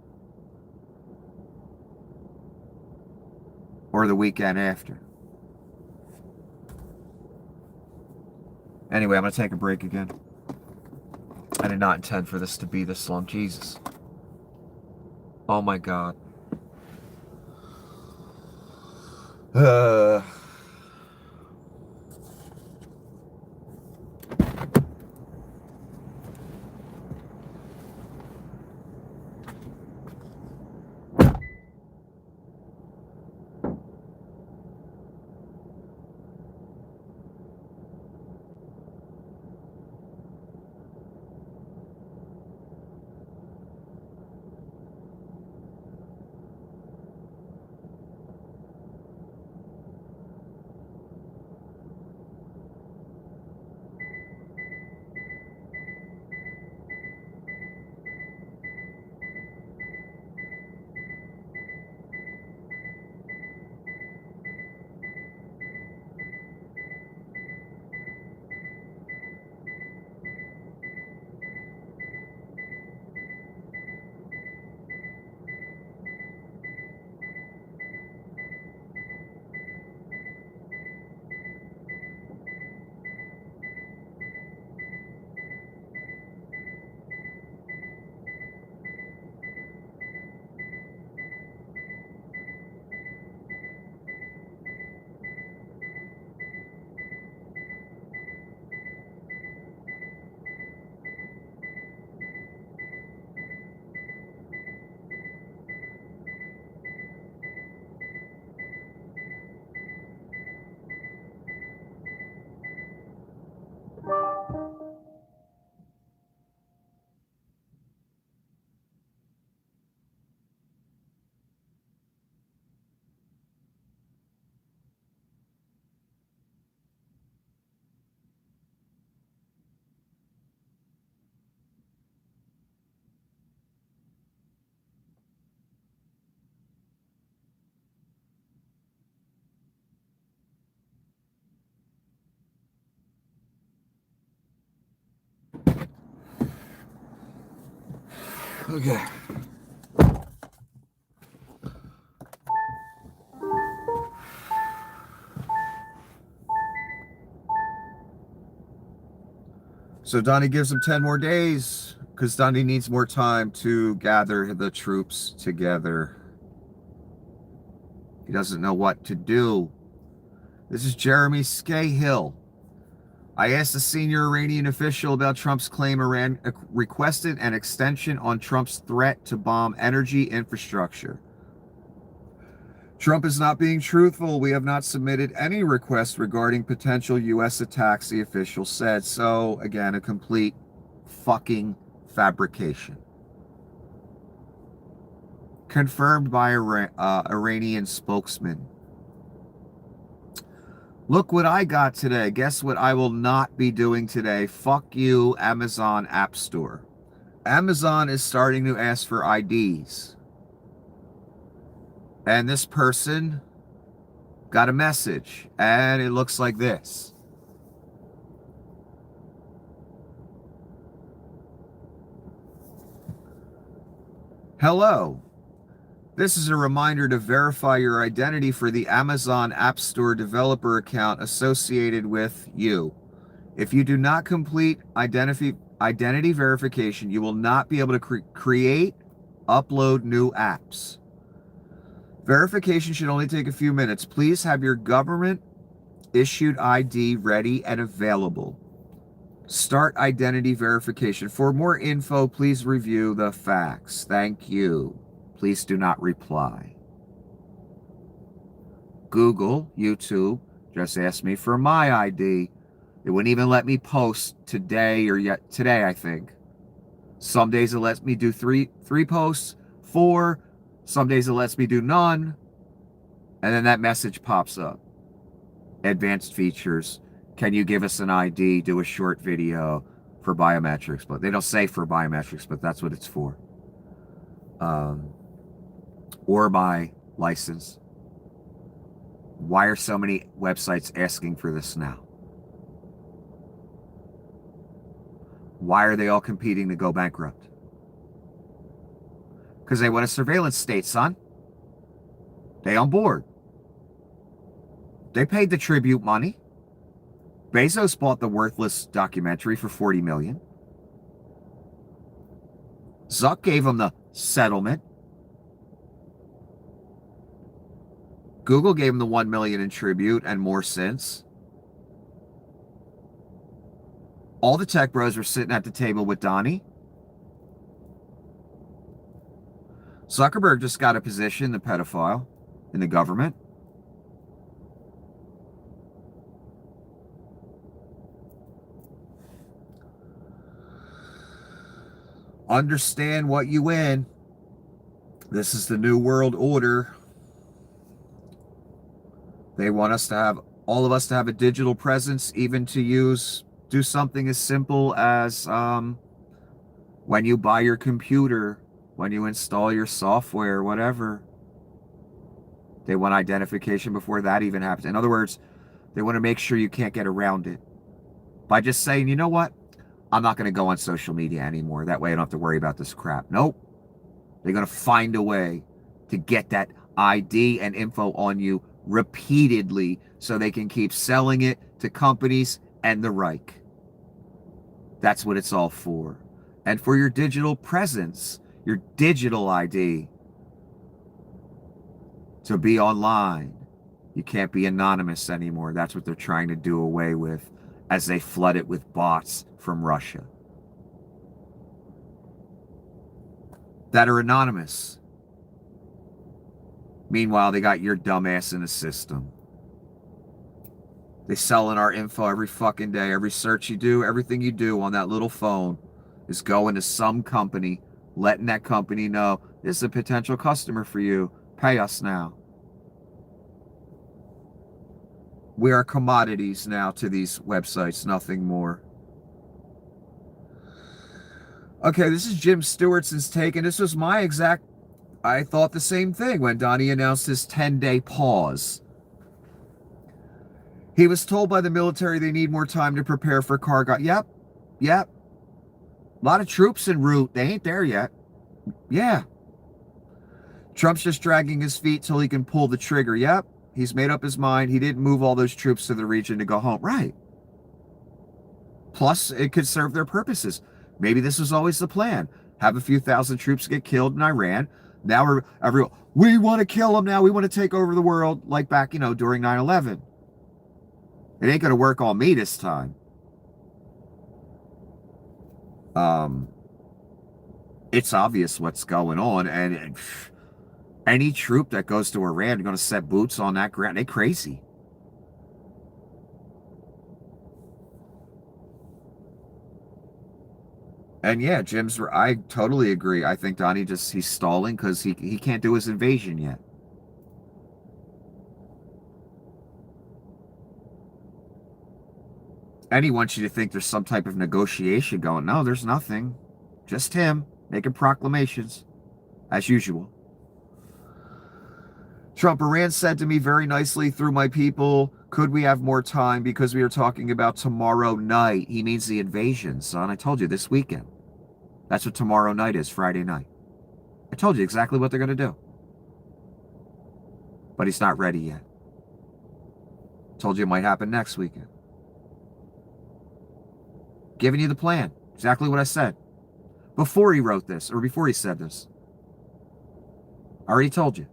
[SPEAKER 1] or the weekend after. Anyway, I'm going to take a break again. I did not intend for this to be this long. Jesus. Oh my God. Okay. So Donnie gives him 10 more days because Donnie needs more time to gather the troops together. He doesn't know what to do. This is Jeremy Scahill. I asked a senior Iranian official about Trump's claim Iran requested an extension on Trump's threat to bomb energy infrastructure. Trump is not being truthful. We have not submitted any request regarding potential U.S. attacks, the official said. So, again, a complete fucking fabrication. Confirmed by Iranian spokesman. Look what I got today. Guess what I will not be doing today? Fuck you, Amazon App Store. Amazon is starting to ask for IDs. And this person got a message, and it looks like this. Hello. This is a reminder to verify your identity for the Amazon App Store developer account associated with you. If you do not complete identity verification, you will not be able to create, upload new apps. Verification should only take a few minutes. Please have your government-issued ID ready and available. Start identity verification. For more info, please review the facts. Thank you. Please do not reply. Google, YouTube, just asked me for my ID. It wouldn't even let me post today or yet today, I think. Some days it lets me do three posts, 4. Some days it lets me do none. And then that message pops up. Advanced features. Can you give us an ID? Do a short video for biometrics. But they don't say for biometrics, but that's what it's for. Or my license. Why are so many websites asking for this now? Why are they all competing to go bankrupt? Because they want a surveillance state, son. They on board. They paid the tribute money. Bezos bought the worthless documentary for $40 million. Zuck gave him the settlement. Google gave him the $1 million in tribute and more since. All the tech bros were sitting at the table with Donnie. Zuckerberg just got a position, the pedophile, in the government. Understand what you win. This is the new world order. They want us to have, all of us to have a digital presence, even to do something as simple as when you buy your computer, when you install your software, whatever. They want identification before that even happens. In other words, they want to make sure you can't get around it by just saying, you know what? I'm not going to go on social media anymore. That way I don't have to worry about this crap. Nope. They're going to find a way to get that ID and info on you repeatedly so they can keep selling it to companies and the Reich. That's what it's all for. And for your digital presence, your digital ID, to be online, you can't be anonymous anymore. That's what they're trying to do away with as they flood it with bots from Russia that are anonymous. Meanwhile, they got your dumbass in the system. They selling our info every fucking day. Every search you do, everything you do on that little phone is going to some company, letting that company know, this is a potential customer for you. Pay us now. We are commodities now to these websites, nothing more. Okay, this is Jim Stewartson's take, and this was my exact... I thought the same thing when Donnie announced his 10-day pause. He was told by the military they need more time to prepare for Kargil. Yep. A lot of troops en route. They ain't there yet. Yeah. Trump's just dragging his feet till he can pull the trigger. Yep. He's made up his mind. He didn't move all those troops to the region to go home. Right. Plus, it could serve their purposes. Maybe this was always the plan. Have a few thousand troops get killed in Iran. Now we want to kill them now. We want to take over the world like back, during 9/11. It ain't going to work on me this time. It's obvious what's going on. And any troop that goes to Iran are going to set boots on that ground. They crazy. And yeah, I totally agree. I think Donnie he's stalling because he can't do his invasion yet. And he wants you to think there's some type of negotiation going. No, there's nothing. Just him making proclamations, as usual. Trump, Iran said to me very nicely through my people, could we have more time because we are talking about tomorrow night? He means the invasion, son. I told you, this weekend. That's what tomorrow night is, Friday night. I told you exactly what they're going to do. But he's not ready yet. Told you it might happen next weekend. Giving you the plan. Exactly what I said. Before he wrote this, or before he said this. I already told you.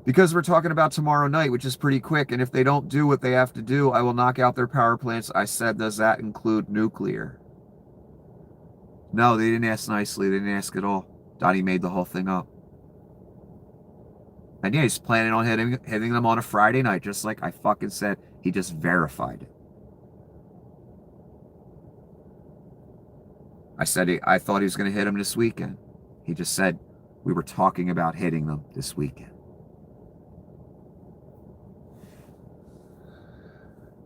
[SPEAKER 1] Because we're talking about tomorrow night, which is pretty quick, and if they don't do what they have to do, I will knock out their power plants. I said, does that include nuclear? No, they didn't ask nicely. They didn't ask at all. Donnie made the whole thing up. And yeah, he's planning on hitting them on a Friday night, just like I fucking said. He just verified it. I thought he was going to hit them this weekend. He just said we were talking about hitting them this weekend.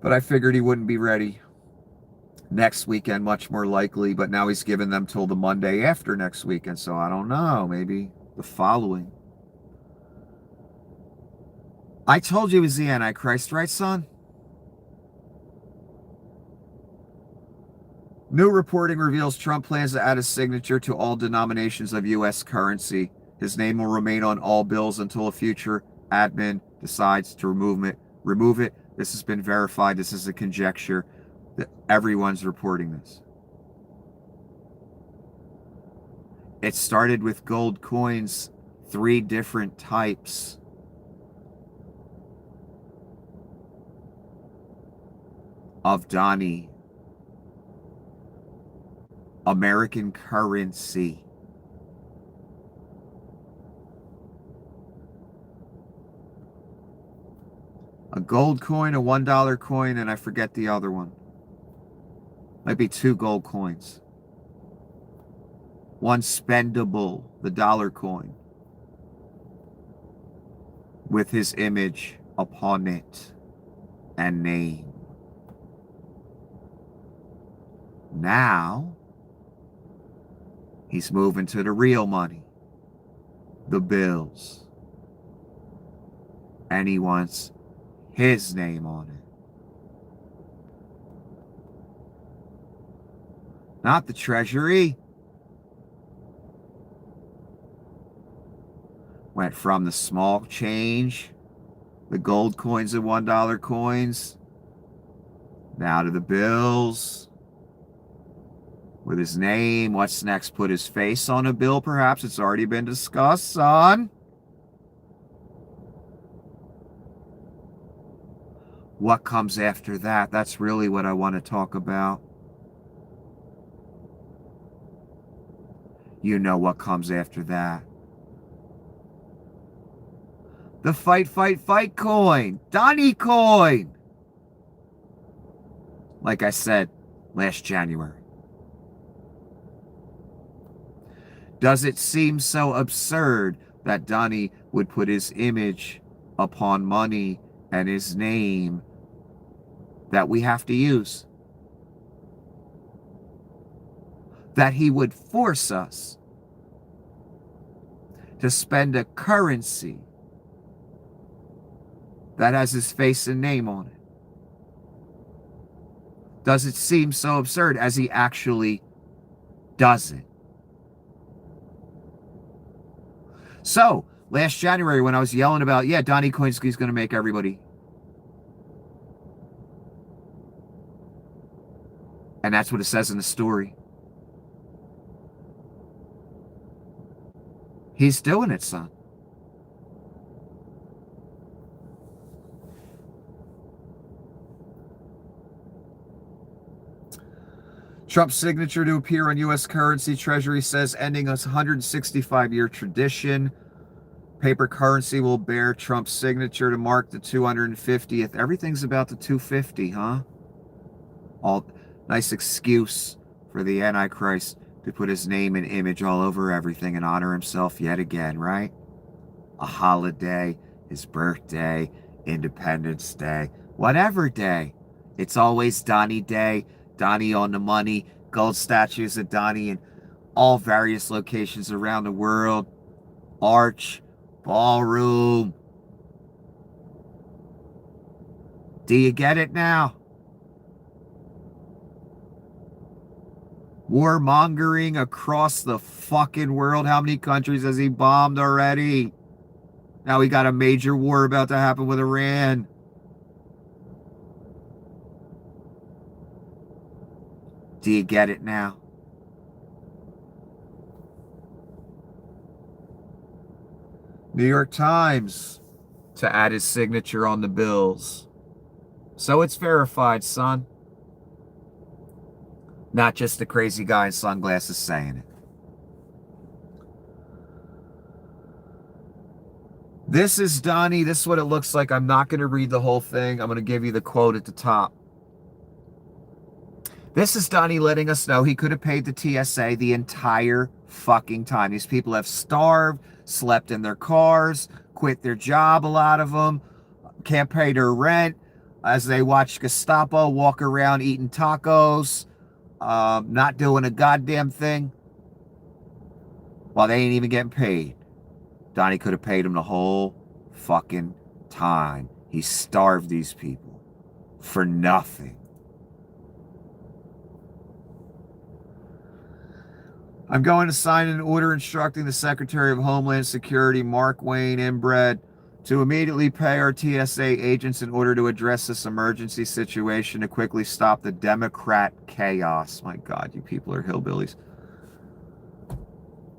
[SPEAKER 1] But I figured he wouldn't be ready next weekend, much more likely. But now he's given them till the Monday after next weekend. So I don't know. Maybe the following. I told you he was the Antichrist, right, son? New reporting reveals Trump plans to add a signature to all denominations of U.S. currency. His name will remain on all bills until a future admin decides to remove it. This has been verified. This is a conjecture. That everyone's reporting this. It started with gold coins, 3 different types. Of Donnie. American currency. A gold coin, a $1 coin, and I forget the other one. Might be 2 gold coins. One spendable, the dollar coin, with his image upon it and name. Now, he's moving to the real money, the bills. And he wants his name on it. Not the treasury. Went from the small change, the gold coins and $1 coins, now to the bills with his name. What's next? Put his face on a bill, perhaps? It's already been discussed, son. What comes after that? That's really what I want to talk about. You know what comes after that. The fight coin. Donnie coin. Like I said last January. Does it seem so absurd that Donnie would put his image upon money and his name that we have to use? That he would force us to spend a currency that has his face and name on it? Does it seem so absurd as he actually doesn't. So, last January when I was yelling about, yeah, Donnie Koinski's going to make everybody. And that's what it says in the story. He's doing it, son. Trump's signature to appear on U.S. currency. Treasury says ending a 165-year tradition. Paper currency will bear Trump's signature to mark the 250th. Everything's about the 250, huh? All nice excuse for the Antichrist to put his name and image all over everything and honor himself yet again, right? A holiday, his birthday, Independence Day, whatever day. It's always Donnie Day, Donnie on the money, gold statues of Donnie in all various locations around the world. Arch, ballroom. Do you get it now? Warmongering across the fucking world. How many countries has he bombed already? Now we got a major war about to happen with Iran. Do you get it now? New York Times to add his signature on the bills. So it's verified, son. Not just the crazy guy in sunglasses saying it. This is Donnie. This is what it looks like. I'm not going to read the whole thing. I'm going to give you the quote at the top. This is Donnie letting us know he could have paid the TSA the entire fucking time. These people have starved, slept in their cars, quit their job, a lot of them, can't pay their rent, as they watch Gestapo walk around eating tacos, not doing a goddamn thing, while they ain't even getting paid. Donnie could have paid them the whole fucking time. He starved these people for nothing. I'm going to sign an order instructing the Secretary of Homeland Security, Mark Wayne Inbred, to immediately pay our TSA agents in order to address this emergency situation to quickly stop the Democrat chaos. My God, you people are hillbillies.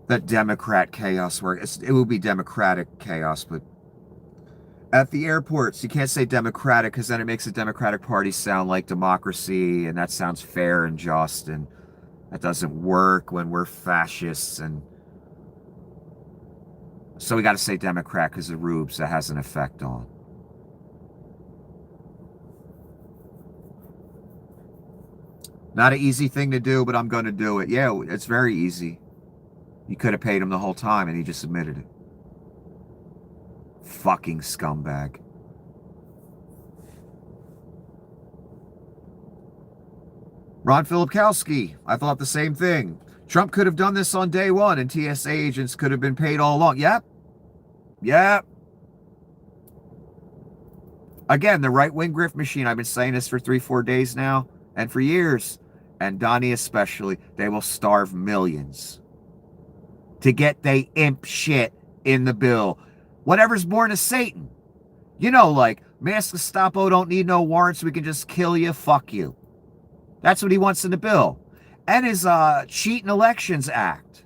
[SPEAKER 1] That Democrat chaos work. It will be Democratic chaos, but at the airports, you can't say Democratic because then it makes the Democratic Party sound like democracy, and that sounds fair and just, and that doesn't work when we're fascists. And so we got to say Democrat because of rubes that has an effect on. Not an easy thing to do, but I'm going to do it. Yeah, it's very easy. You could have paid him the whole time, and he just admitted it. Fucking scumbag. Ron Filipkowski, I thought the same thing. Trump could have done this on day one, and TSA agents could have been paid all along. Yep. Yep. Again, the right-wing grift machine. I've been saying this for 3-4 days now, and for years. And Donnie especially. They will starve millions to get they imp shit in the bill. Whatever's born of Satan. You know, like, mass Gestapo don't need no warrants. We can just kill you. Fuck you. That's what he wants in the bill. And his Cheating Elections Act.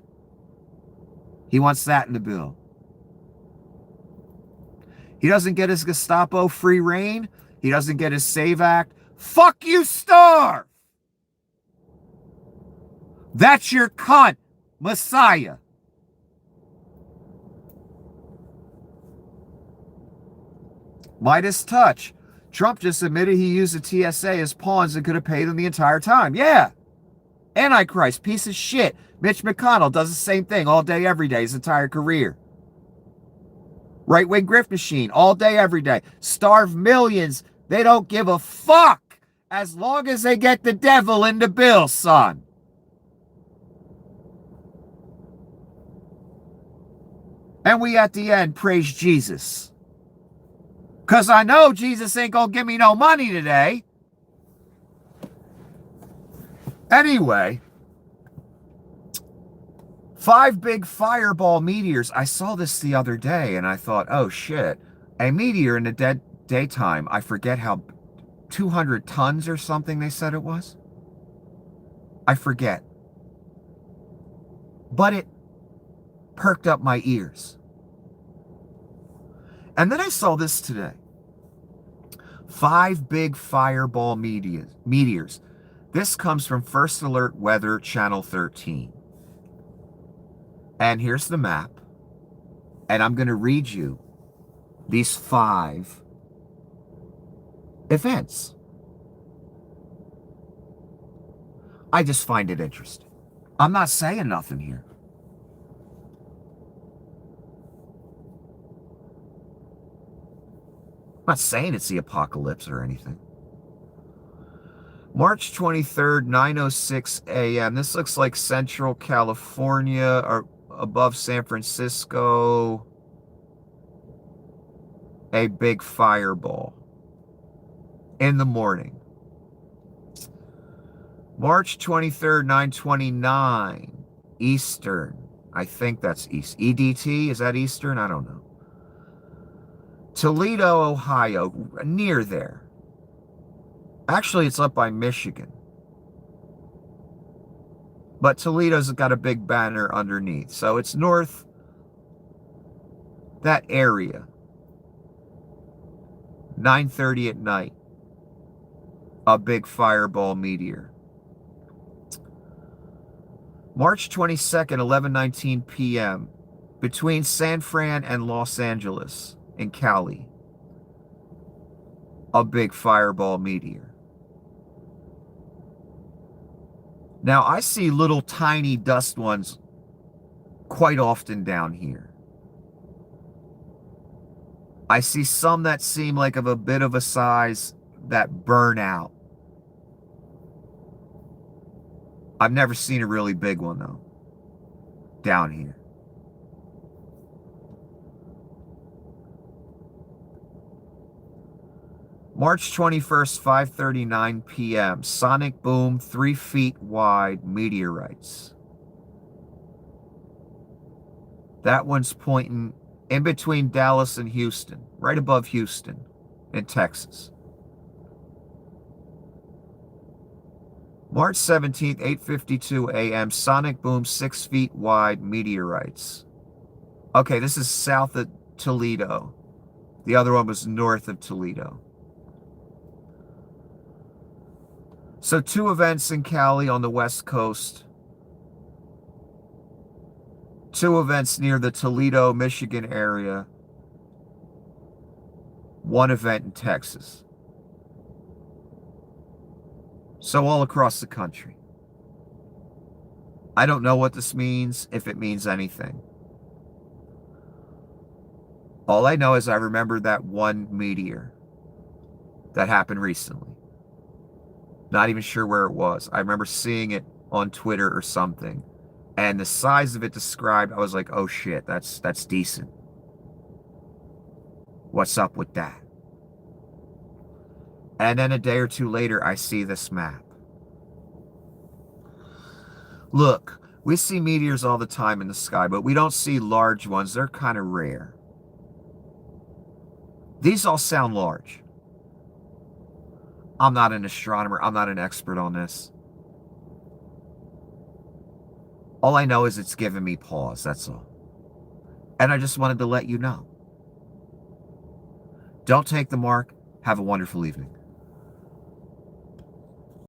[SPEAKER 1] He wants that in the bill. He doesn't get his Gestapo free reign. He doesn't get his SAVE Act. Fuck you, starve! That's your cunt, Messiah. Midas touch. Trump just admitted he used the TSA as pawns and could have paid them the entire time. Yeah. Antichrist, piece of shit. Mitch McConnell does the same thing all day, every day, his entire career. Right-wing grift machine, all day, every day. Starve millions. They don't give a fuck as long as they get the devil in the bill, son. And we at the end praise Jesus. Because I know Jesus ain't going to give me no money today. Anyway, 5 big fireball meteors. I saw this the other day and I thought, oh shit. A meteor in the daytime, I forget how, 200 tons or something they said it was. I forget. But it perked up my ears. And then I saw this today. 5 big fireball meteors. This comes from First Alert Weather Channel 13. And here's the map. And I'm going to read you these 5 events. I just find it interesting. I'm not saying nothing here. I'm not saying it's the apocalypse or anything. March 23rd, 9:06 a.m. This looks like Central California or above San Francisco. A big fireball in the morning. March 23rd, 9:29 Eastern. I think that's East. EDT, is that Eastern? I don't know. Toledo, Ohio, near there. Actually, it's up by Michigan. But Toledo's got a big banner underneath. So it's north, that area. 9:30 at night. A big fireball meteor. March 22nd, 11:19 p.m. Between San Fran and Los Angeles in Cali. A big fireball meteor. Now, I see little tiny dust ones quite often down here. I see some that seem like of a bit of a size that burn out. I've never seen a really big one, though, down here. March 21st, 5:39 p.m. Sonic boom, 3 feet wide meteorites. That one's pointing in between Dallas and Houston, right above Houston in Texas. March 17th, 8:52 a.m. Sonic boom, 6 feet wide meteorites. Okay, this is south of Toledo. The other one was north of Toledo. So 2 events in Cali on the West Coast. 2 events near the Toledo, Michigan area. 1 event in Texas. So all across the country. I don't know what this means, if it means anything. All I know is I remember that one meteor that happened recently. Not even sure where it was. I remember seeing it on Twitter or something. And the size of it described, I was like, oh shit, that's decent. What's up with that? And then a day or 2 later, I see this map. Look, we see meteors all the time in the sky, but we don't see large ones. They're kind of rare. These all sound large. I'm not an astronomer. I'm not an expert on this. All I know is it's giving me pause, that's all. And I just wanted to let you know. Don't take the mark. Have a wonderful evening.